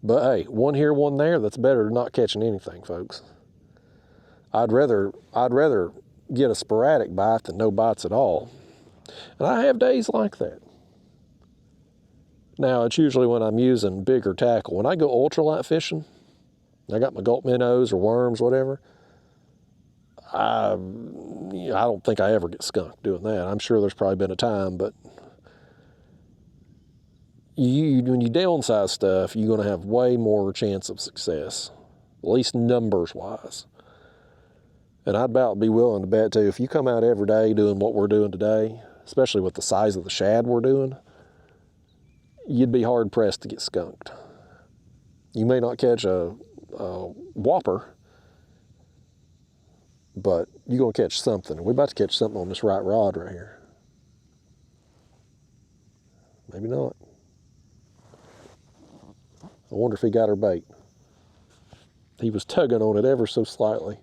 But hey, one here, one there, that's better than not catching anything, folks. I'd rather get a sporadic bite than no bites at all. And I have days like that. Now, it's usually when I'm using bigger tackle. When I go ultralight fishing, I got my gulp minnows or worms, whatever, I don't think I ever get skunked doing that. I'm sure there's probably been a time, but when you downsize stuff, you're going to have way more chance of success, at least numbers-wise. And I'd about be willing to bet, too, if you come out every day doing what we're doing today, especially with the size of the shad we're doing, you'd be hard-pressed to get skunked. You may not catch a whopper, but you're going to catch something. We're about to catch something on this right rod right here. Maybe not. I wonder if he got her bait. He was tugging on it ever so slightly.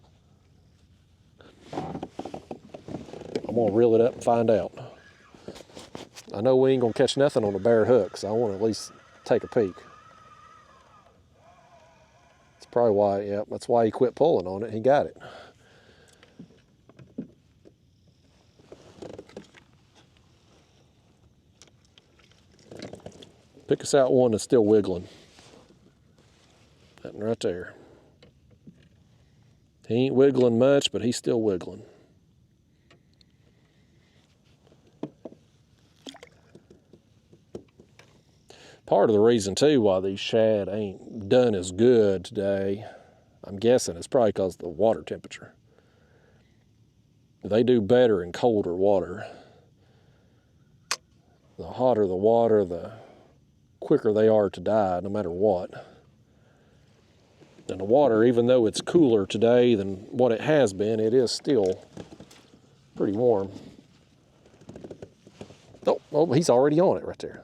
I'm going to reel it up and find out. I know we ain't going to catch nothing on a bare hook, so I want to at least take a peek. That's probably why, yeah, that's why he quit pulling on it. He got it. Pick us out one that's still wiggling. That one right there. He ain't wiggling much, but he's still wiggling. Part of the reason, too, why these shad ain't done as good today, I'm guessing, it's probably because of the water temperature. They do better in colder water. The hotter the water, the quicker they are to die, no matter what. And the water, even though it's cooler today than what it has been, it is still pretty warm. Oh, he's already on it right there.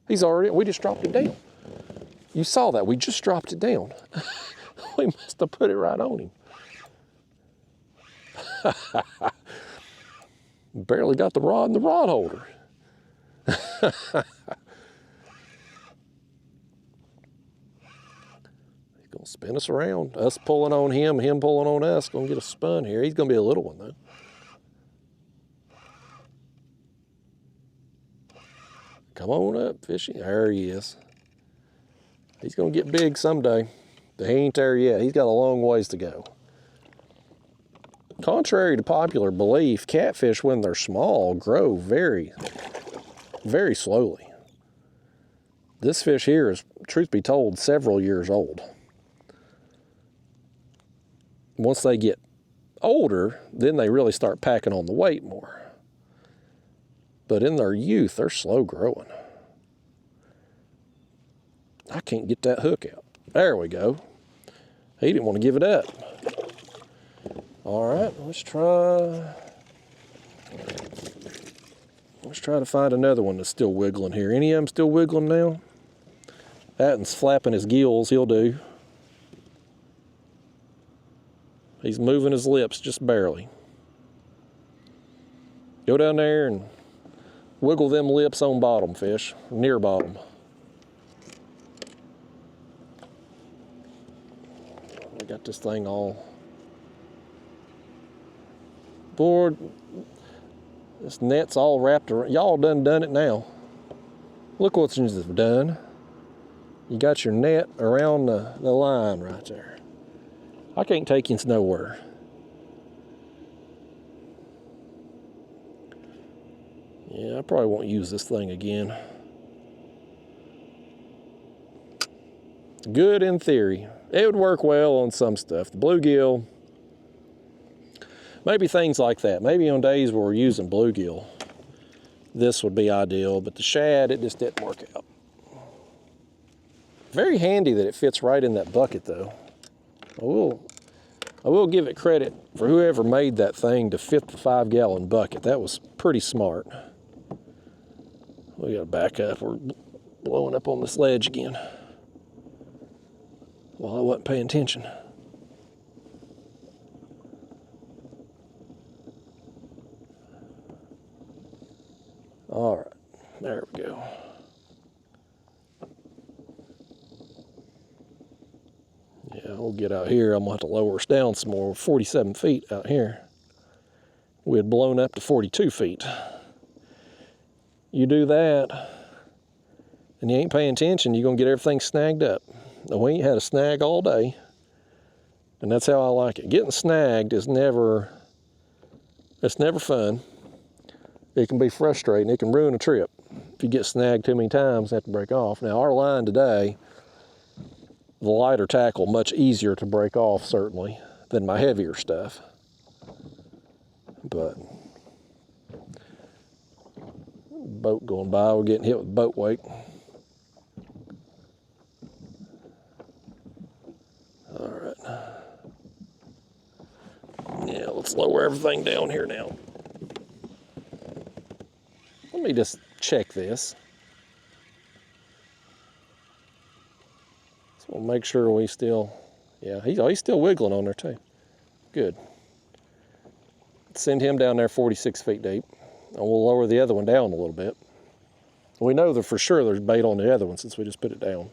We just dropped it down. You saw that, we just dropped it down. We must have put it right on him. Barely got the rod in the rod holder. He's gonna spin us around. Us pulling on him, him pulling on us, gonna get us spun here. He's gonna be a little one though. Come on up, fishy. There he is. He's gonna get big someday. But he ain't there yet. He's got a long ways to go. Contrary to popular belief, catfish, when they're small, grow very, very slowly. This fish here is, truth be told, several years old. Once they get older, then they really start packing on the weight more. But in their youth, they're slow growing. I can't get that hook out. There we go. He didn't want to give it up. All right, let's try to find another one that's still wiggling here. Any of them still wiggling now? That one's flapping his gills, he'll do. He's moving his lips just barely. Go down there and wiggle them lips on bottom, fish, near bottom. I got this thing all. Board, this net's all wrapped around. Y'all done it now. Look what you've done. You got your net around the line right there. I can't take you nowhere. Yeah, I probably won't use this thing again. Good in theory. It would work well on some stuff. The bluegill, maybe things like that. Maybe on days where we're using bluegill, this would be ideal, but the shad, it just didn't work out. Very handy that it fits right in that bucket though. I will give it credit for whoever made that thing to fit the 5-gallon bucket. That was pretty smart. We gotta back up. We're blowing up on this ledge again. Well, I wasn't paying attention. All right, there we go. Yeah, we'll get out here. I'm gonna have to lower us down some more. 47 feet out here. We had blown up to 42 feet. You do that, and you ain't paying attention, you're gonna get everything snagged up. Now, we ain't had a snag all day, and that's how I like it. Getting snagged is never fun. It can be frustrating. It can ruin a trip. If you get snagged too many times, you have to break off. Now, our line today, the lighter tackle, much easier to break off, certainly, than my heavier stuff. But boat going by, we're getting hit with boat weight. All right. Yeah, let's lower everything down here now. Let me just check this. So we'll make sure we still, yeah, he's still wiggling on there too. Good. Let's send him down there 46 feet deep. And we'll lower the other one down a little bit. We know that for sure there's bait on the other one since we just put it down.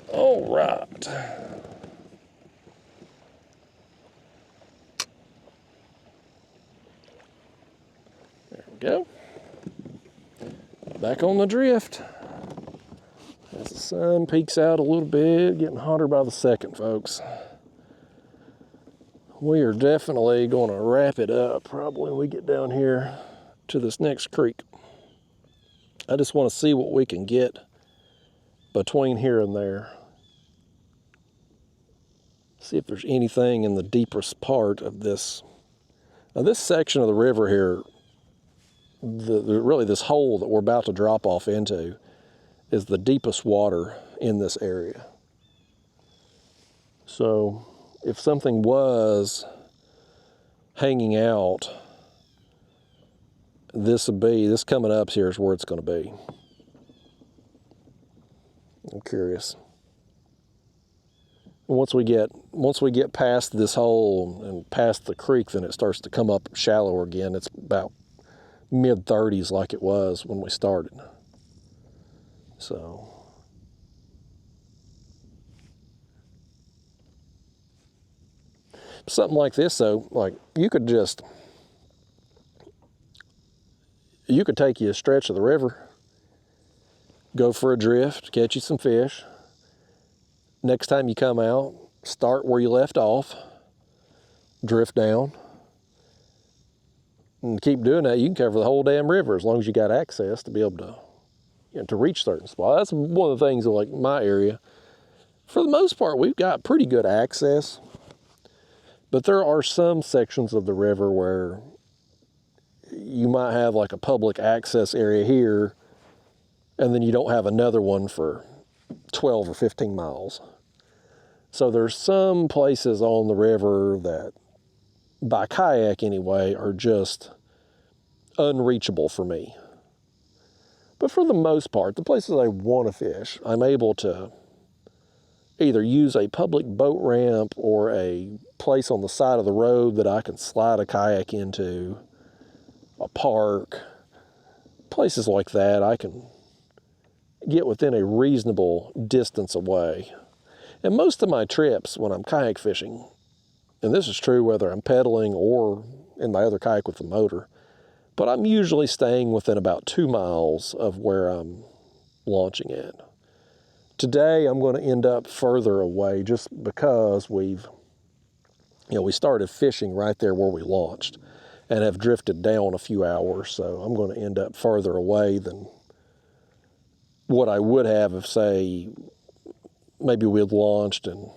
All right. There we go. Back on the drift. As the sun peeks out a little bit, getting hotter by the second, folks. We are definitely going to wrap it up probably when we get down here to this next creek. I just want to see what we can get between here and there. See if there's anything in the deepest part of this. Now, this section of the river here, really this hole that we're about to drop off into, is the deepest water in this area. So if something was hanging out, this coming up here is where it's going to be. I'm curious. Once we get past this hole and past the creek, then it starts to come up shallower again. It's about mid-30s like it was when we started. So something like this, though, like you could take you a stretch of the river, go for a drift, catch you some fish. Next time you come out, start where you left off, drift down, and keep doing that. You can cover the whole damn river as long as you got access to be able to, to reach certain spots. That's one of the things of like my area. For the most part, we've got pretty good access, but there are some sections of the river where you might have like a public access area here, and then you don't have another one for 12 or 15 miles. So there's some places on the river that, by kayak anyway, are just unreachable for me. But for the most part, the places I want to fish, I'm able to either use a public boat ramp or a place on the side of the road that I can slide a kayak into, a park, places like that I can get within a reasonable distance away. And most of my trips when I'm kayak fishing, and this is true whether I'm pedaling or in my other kayak with the motor, but I'm usually staying within about 2 miles of where I'm launching at. Today I'm going to end up further away just because we started fishing right there where we launched and have drifted down a few hours, so I'm going to end up further away than what I would have if, say, maybe we had launched and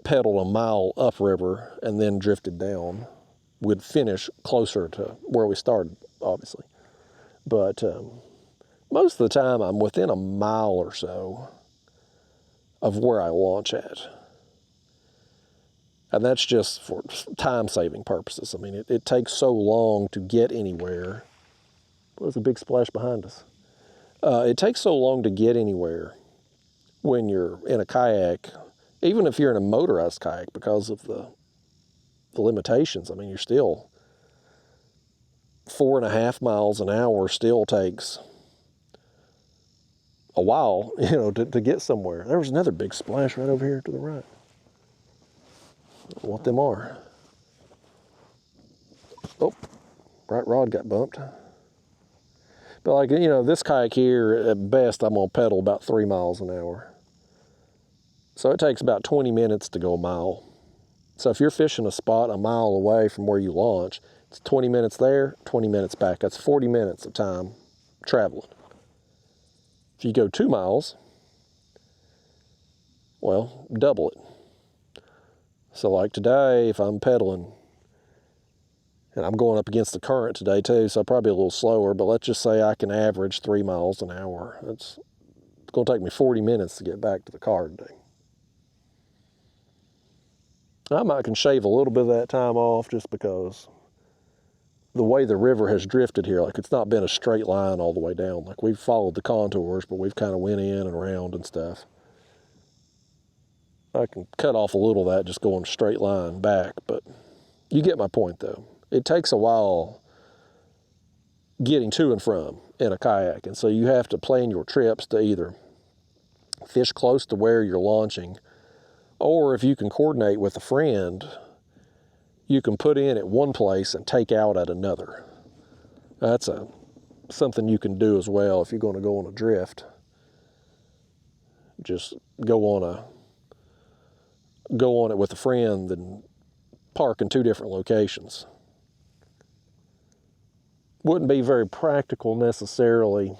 pedaled a mile upriver and then drifted down. We'd finish closer to where we started, obviously. But most of the time I'm within a mile or so of where I launch at. And that's just for time-saving purposes. I mean, it takes so long to get anywhere. There's a big splash behind us. It takes so long to get anywhere when you're in a kayak, even if you're in a motorized kayak, because of the limitations. I mean, you're still 4.5 miles an hour still takes a while, you know, to get somewhere. There was another big splash right over here to the right. I don't know what them are. Oh, right rod got bumped. But like, you know, this kayak here, at best, I'm gonna pedal about 3 miles an hour. So it takes about 20 minutes to go a mile. So if you're fishing a spot a mile away from where you launch, it's 20 minutes there, 20 minutes back. That's 40 minutes of time traveling. If you go 2 miles, well, double it. So like today, if I'm pedaling, and I'm going up against the current today too, so probably a little slower, but let's just say I can average 3 miles an hour. It's going to take me 40 minutes to get back to the car today. I might can shave a little bit of that time off just because the way the river has drifted here, like it's not been a straight line all the way down. Like we've followed the contours, but we've kind of went in and around and stuff. I can cut off a little of that just going a straight line back, but you get my point though. It takes a while getting to and from in a kayak, and so you have to plan your trips to either fish close to where you're launching, or if you can coordinate with a friend, you can put in at one place and take out at another. That's something you can do as well if you're going to go on a drift. Just go on it with a friend and park in 2 different locations. Wouldn't be very practical necessarily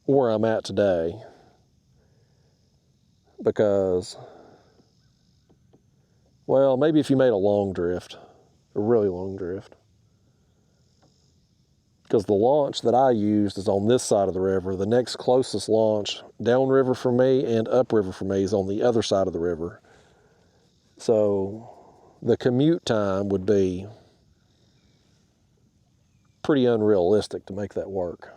where I'm at today, because, well, maybe if you made a long drift, a really long drift. Because the launch that I used is on this side of the river. The next closest launch downriver for me and upriver for me is on the other side of the river. So the commute time would be pretty unrealistic to make that work.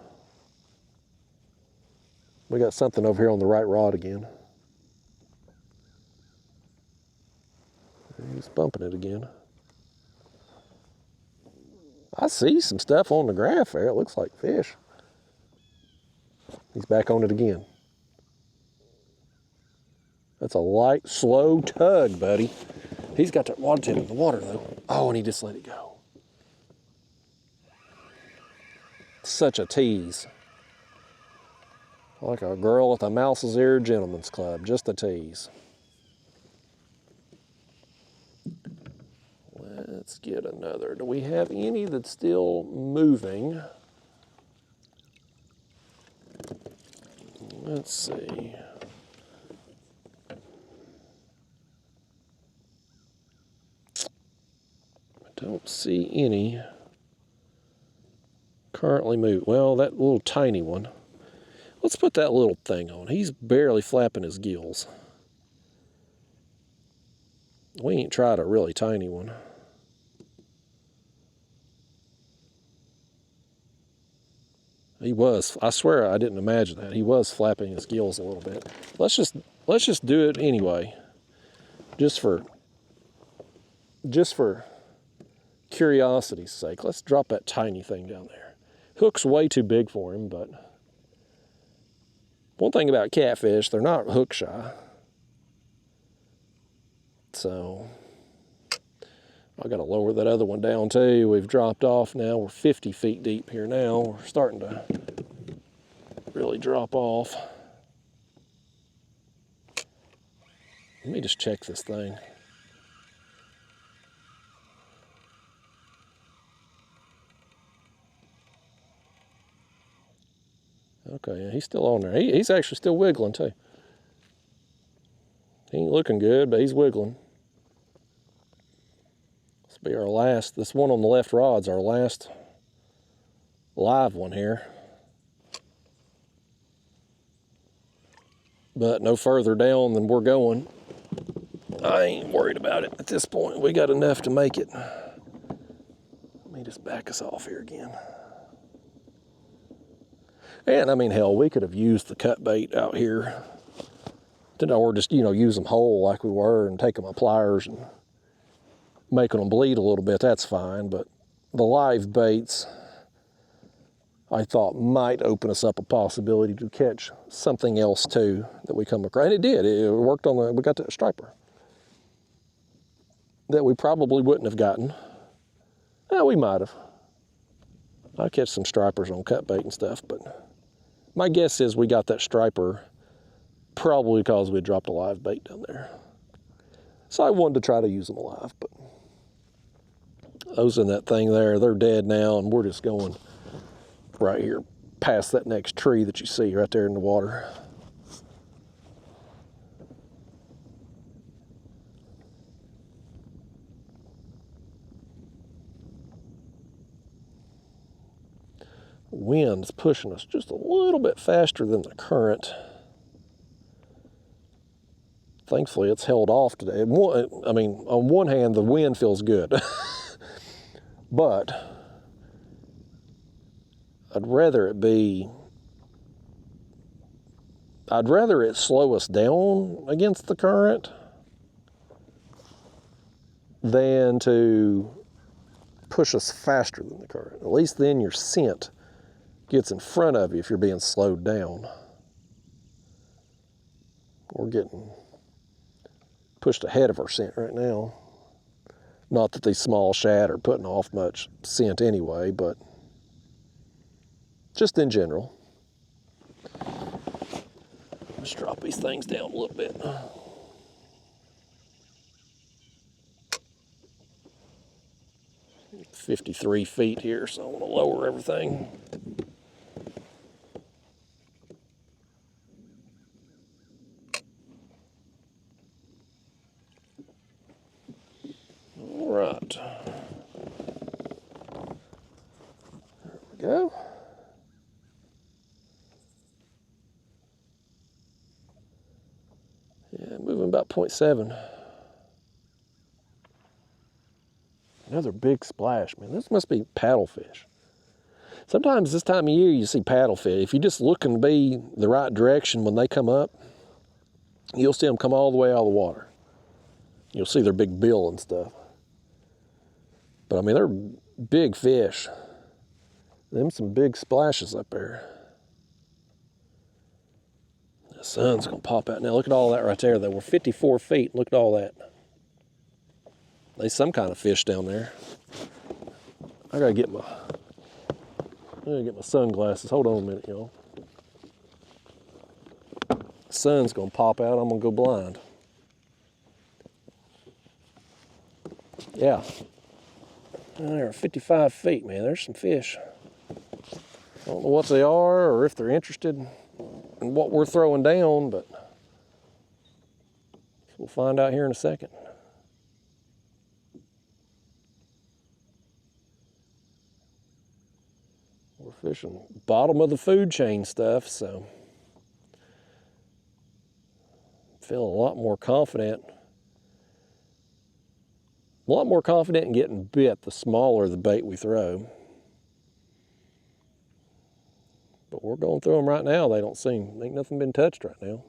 We got something over here on the right rod again. He's bumping it again. I see some stuff on the graph there. It looks like fish. He's back on it again. That's a light, slow tug, buddy. He's got that rod tip in the water, though. Oh, and he just let it go. Such a tease. Like a girl at the Mouse's Ear Gentlemen's Club. Just a tease. Let's get another. Do we have any that's still moving? Let's see. I don't see any currently moving. Well, that little tiny one. Let's put that little thing on. He's barely flapping his gills. We ain't tried a really tiny one. He was. I swear I didn't imagine that. He was flapping his gills a little bit. Let's just do it anyway. Just for curiosity's sake. Let's drop that tiny thing down there. Hook's way too big for him, but one thing about catfish, they're not hook shy. So I got to lower that other one down too. We've dropped off now. We're 50 feet deep here now. We're starting to really drop off. Let me just check this thing. Okay, yeah, he's still on there. He's actually still wiggling too. He ain't looking good, but he's wiggling. This will be our last. This one on the left rod's our last live one here. But no further down than we're going. I ain't worried about it at this point. We got enough to make it. Let me just back us off here again. And I mean, hell, we could have used the cut bait out here. Or just, you know, use them whole like we were and take them with pliers and making them bleed a little bit. That's fine. But the live baits, I thought might open us up a possibility to catch something else too that we come across. And it did. It worked on we got that striper that we probably wouldn't have gotten. We might have. I catch some stripers on cut bait and stuff, but my guess is we got that striper probably because we dropped a live bait down there. So I wanted to try to use them alive, but those in that thing there, they're dead now, and we're just going right here past that next tree that you see right there in the water. Wind's pushing us just a little bit faster than the current. Thankfully, it's held off today. I mean, on one hand, the wind feels good, but I'd rather it slow us down against the current than to push us faster than the current. At least then your scent gets in front of you if you're being slowed down. We're getting pushed ahead of our scent right now. Not that these small shad are putting off much scent anyway, but just in general. Let's drop these things down a little bit. 53 feet here, so I want to lower everything. All right. There we go. Yeah, moving about 0.7. Another big splash, man. This must be paddlefish. Sometimes this time of year you see paddlefish. If you just look and be the right direction when they come up, you'll see them come all the way out of the water. You'll see their big bill and stuff. But I mean, they're big fish. Them some big splashes up there. The sun's gonna pop out now. Look at all that right there. They were 54 feet. Look at all that. There's some kind of fish down there. I gotta get my sunglasses. Hold on a minute, y'all. The sun's gonna pop out. I'm gonna go blind. Yeah. They're 55 feet, man. There's some fish. I don't know what they are or if they're interested in what we're throwing down, but we'll find out here in a second. We're fishing bottom of the food chain stuff, so I feel a lot more confident. A lot more confident in getting bit the smaller the bait we throw. But we're going through them right now. They don't seem, ain't nothing been touched right now.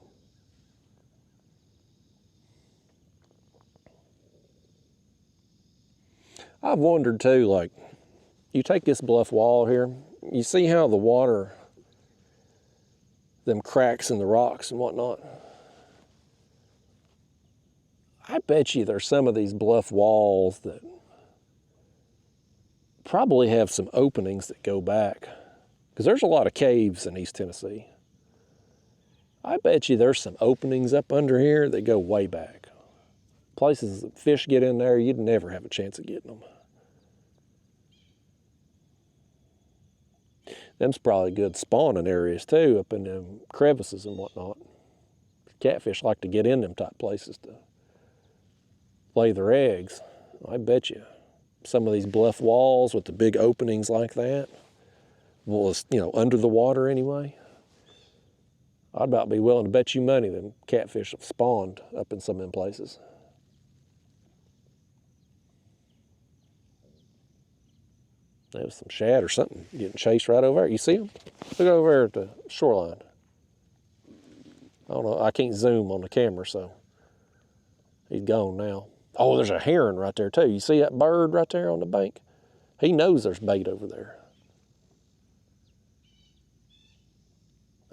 I've wondered too, like, you take this bluff wall here, you see how the water, them cracks in the rocks and whatnot. I bet you there's some of these bluff walls that probably have some openings that go back. Because there's a lot of caves in East Tennessee. I bet you there's some openings up under here that go way back. Places that fish get in there, you'd never have a chance of getting them. Them's probably good spawning areas too, up in them crevices and whatnot. Catfish like to get in them type places to lay their eggs. I bet you some of these bluff walls with the big openings like that, Well, it's, you know, under the water anyway. I'd about be willing to bet you money that catfish have spawned up in some of them places. There was some shad or something getting chased right over there. You see them? Look over there at the shoreline. I don't know. I can't zoom on the camera, so he's gone now. Oh, there's a heron right there too. You see that bird right there on the bank? He knows there's bait over there.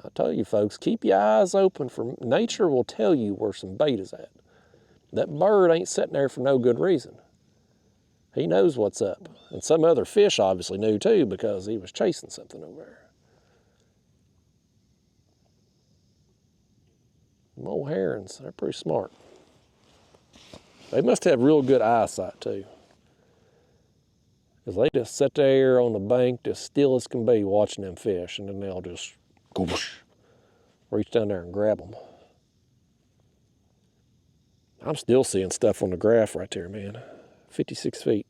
I tell you folks, keep your eyes open for nature will tell you where some bait is at. That bird ain't sitting there for no good reason. He knows what's up. And some other fish obviously knew too because he was chasing something over there. Them old herons, they're pretty smart. They must have real good eyesight too. Because they just sit there on the bank, just still as can be, watching them fish, and then they'll just go whoosh, reach down there and grab them. I'm still seeing stuff on the graph right there, man. 56 feet.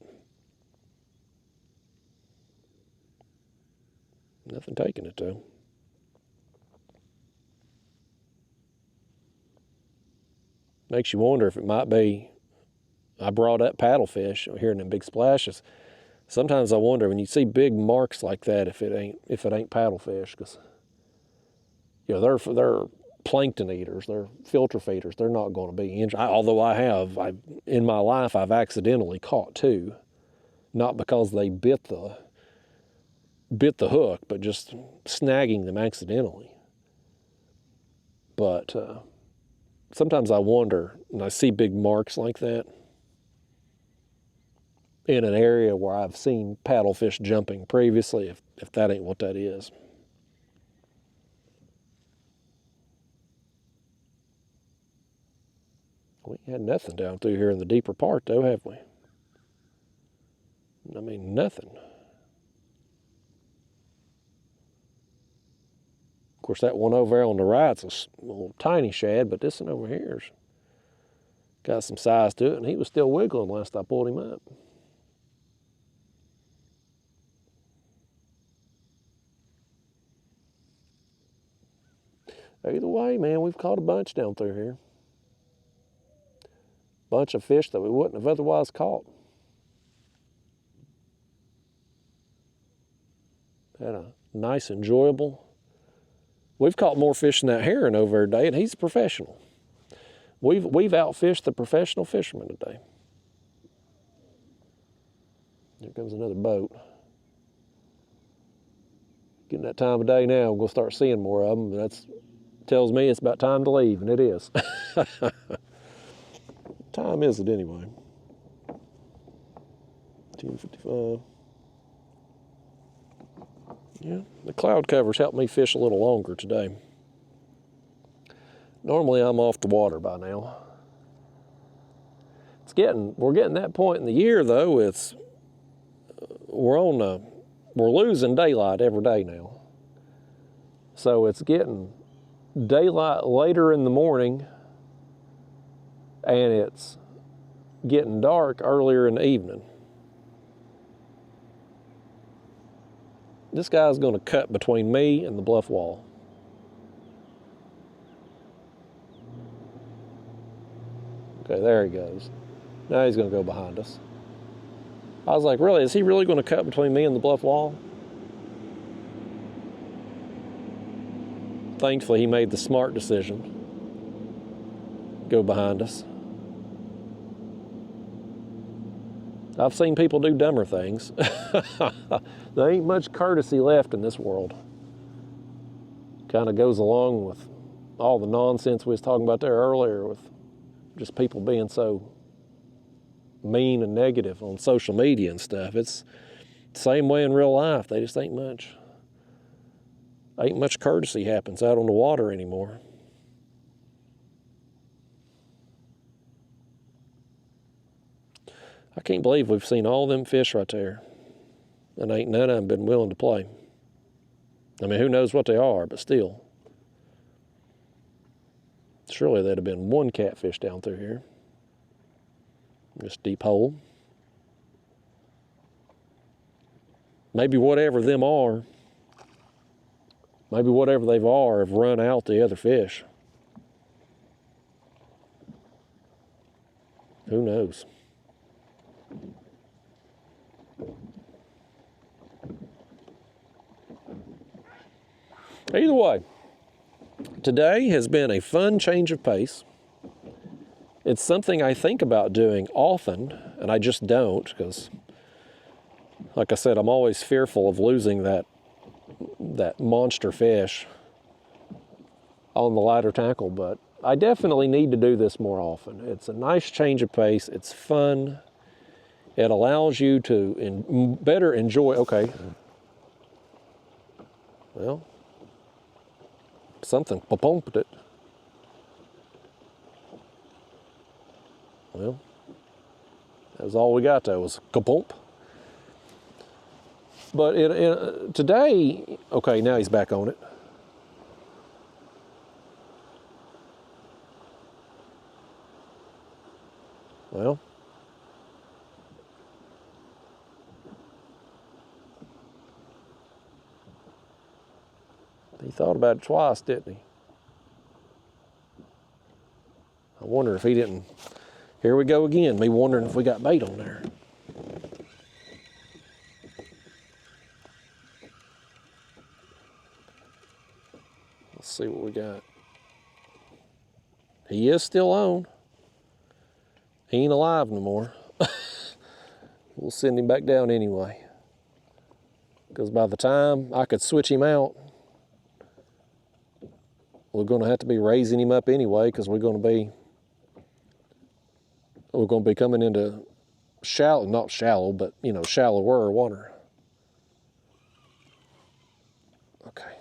Nothing taking it though. Makes you wonder if it might be, I brought up paddlefish, hearing them big splashes. Sometimes I wonder when you see big marks like that if it ain't paddlefish, because you know they're plankton eaters, they're filter feeders. They're not going to be injured. Although in my life I've accidentally caught two, not because they bit the hook, but just snagging them accidentally. But sometimes I wonder when I see big marks like that in an area where I've seen paddlefish jumping previously, if that ain't what that is. We had nothing down through here in the deeper part though, have we? I mean, nothing. Of course, that one over there on the right's a little tiny shad, but this one over here's got some size to it, and he was still wiggling last I pulled him up. Either way, man, we've caught a bunch down through here. Bunch of fish that we wouldn't have otherwise caught. Had a nice, enjoyable. We've caught more fish than that heron over there today, and he's a professional. We've outfished the professional fishermen today. Here comes another boat. Getting that time of day now, we're gonna start seeing more of them. That tells me it's about time to leave, and it is. Time is it anyway? 10:55. Yeah, the cloud covers helped me fish a little longer today. Normally I'm off the water by now. We're getting that point in the year though. We're losing daylight every day now. So it's getting daylight later in the morning, and it's getting dark earlier in the evening. This guy's going to cut between me and the bluff wall. Okay, there he goes. Now he's going to go behind us. I was like, really? Is he really going to cut between me and the bluff wall? Thankfully, he made the smart decision. Go behind us. I've seen people do dumber things. There ain't much courtesy left in this world. Kind of goes along with all the nonsense we was talking about there earlier with just people being so mean and negative on social media and stuff. It's the same way in real life. They just ain't much courtesy happens out on the water anymore. I can't believe we've seen all them fish right there, and ain't none of them been willing to play. I mean, who knows what they are, but still. Surely there'd have been one catfish down through here. This deep hole. Maybe whatever them are, Maybe whatever they are have run out the other fish. Who knows? Either way, today has been a fun change of pace. It's something I think about doing often, and I just don't, because, like I said, I'm always fearful of losing that monster fish on the lighter tackle, but I definitely need to do this more often. It's a nice change of pace. It's fun. It allows you to better enjoy. Okay. Well, something pumped it. Well, that was all we got though, was kapump. But today, okay, now he's back on it. Well, he thought about it twice, didn't he? I wonder if he didn't. Here we go again, me wondering if we got bait on there. Let's see what we got. He is still on. He ain't alive no more. We'll send him back down anyway. Because by the time I could switch him out, we're going to have to be raising him up anyway, because we're going to be coming into shallow, not shallow, but shallower water. Okay.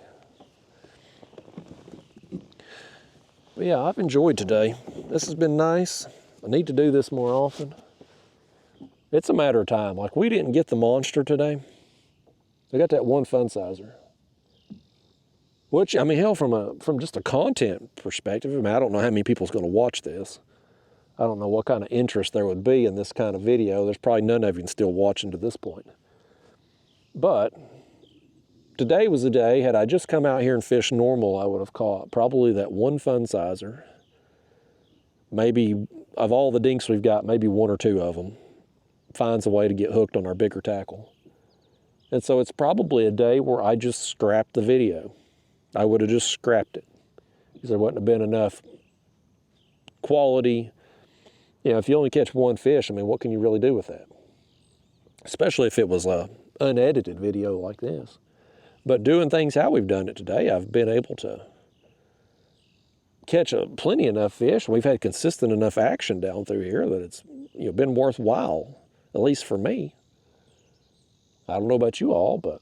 But yeah, I've enjoyed today. This has been nice. I need to do this more often. It's a matter of time. Like, we didn't get the monster today. We got that one fun sizer. Which, I mean, hell, from just a content perspective, I mean, I don't know how many people's going to watch this. I don't know what kind of interest there would be in this kind of video. There's probably none of you still watching to this point. But today was the day. Had I just come out here and fished normal, I would have caught probably that one fun sizer. Maybe of all the dinks we've got, maybe one or two of them finds a way to get hooked on our bigger tackle. And so it's probably a day where I just scrapped the video. I would have just scrapped it because there wouldn't have been enough quality. If you only catch one fish, I mean, what can you really do with that? Especially if it was a unedited video like this. But doing things how we've done it today, I've been able to catch plenty enough fish. We've had consistent enough action down through here that it's been worthwhile, at least for me. I don't know about you all, but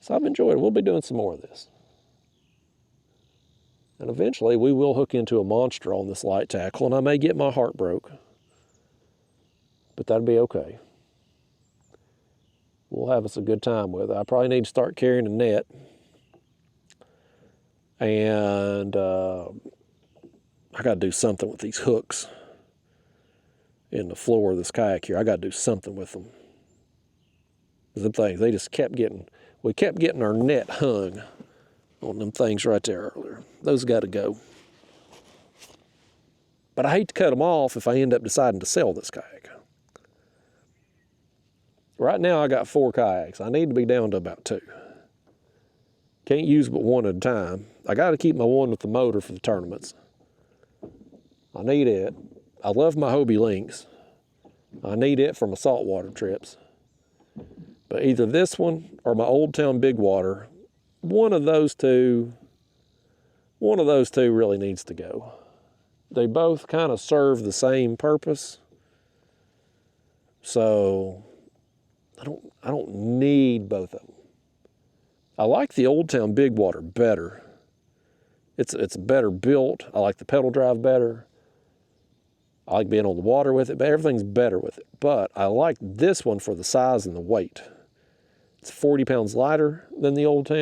so I've enjoyed it. We'll be doing some more of this. And eventually we will hook into a monster on this light tackle, and I may get my heart broke, but that'll be okay. We'll have us a good time with it. I probably need to start carrying a net. And I got to do something with these hooks in the floor of this kayak here. I got to do something with them. Them things, they just we kept getting our net hung on them things right there earlier. Those got to go. But I hate to cut them off if I end up deciding to sell this kayak. Right now I got 4 kayaks. I need to be down to about 2. Can't use but one at a time. I got to keep my one with the motor for the tournaments. I need it. I love my Hobie Lynx. I need it for my saltwater trips. But either this one or my Old Town Big Water, one of those two really needs to go. They both kind of serve the same purpose. So I don't need both of them. I like the Old Town Big Water better. It's better built. I like the pedal drive better. I like being on the water with it, but everything's better with it. But I like this one for the size and the weight. It's 40 pounds lighter than the Old Town.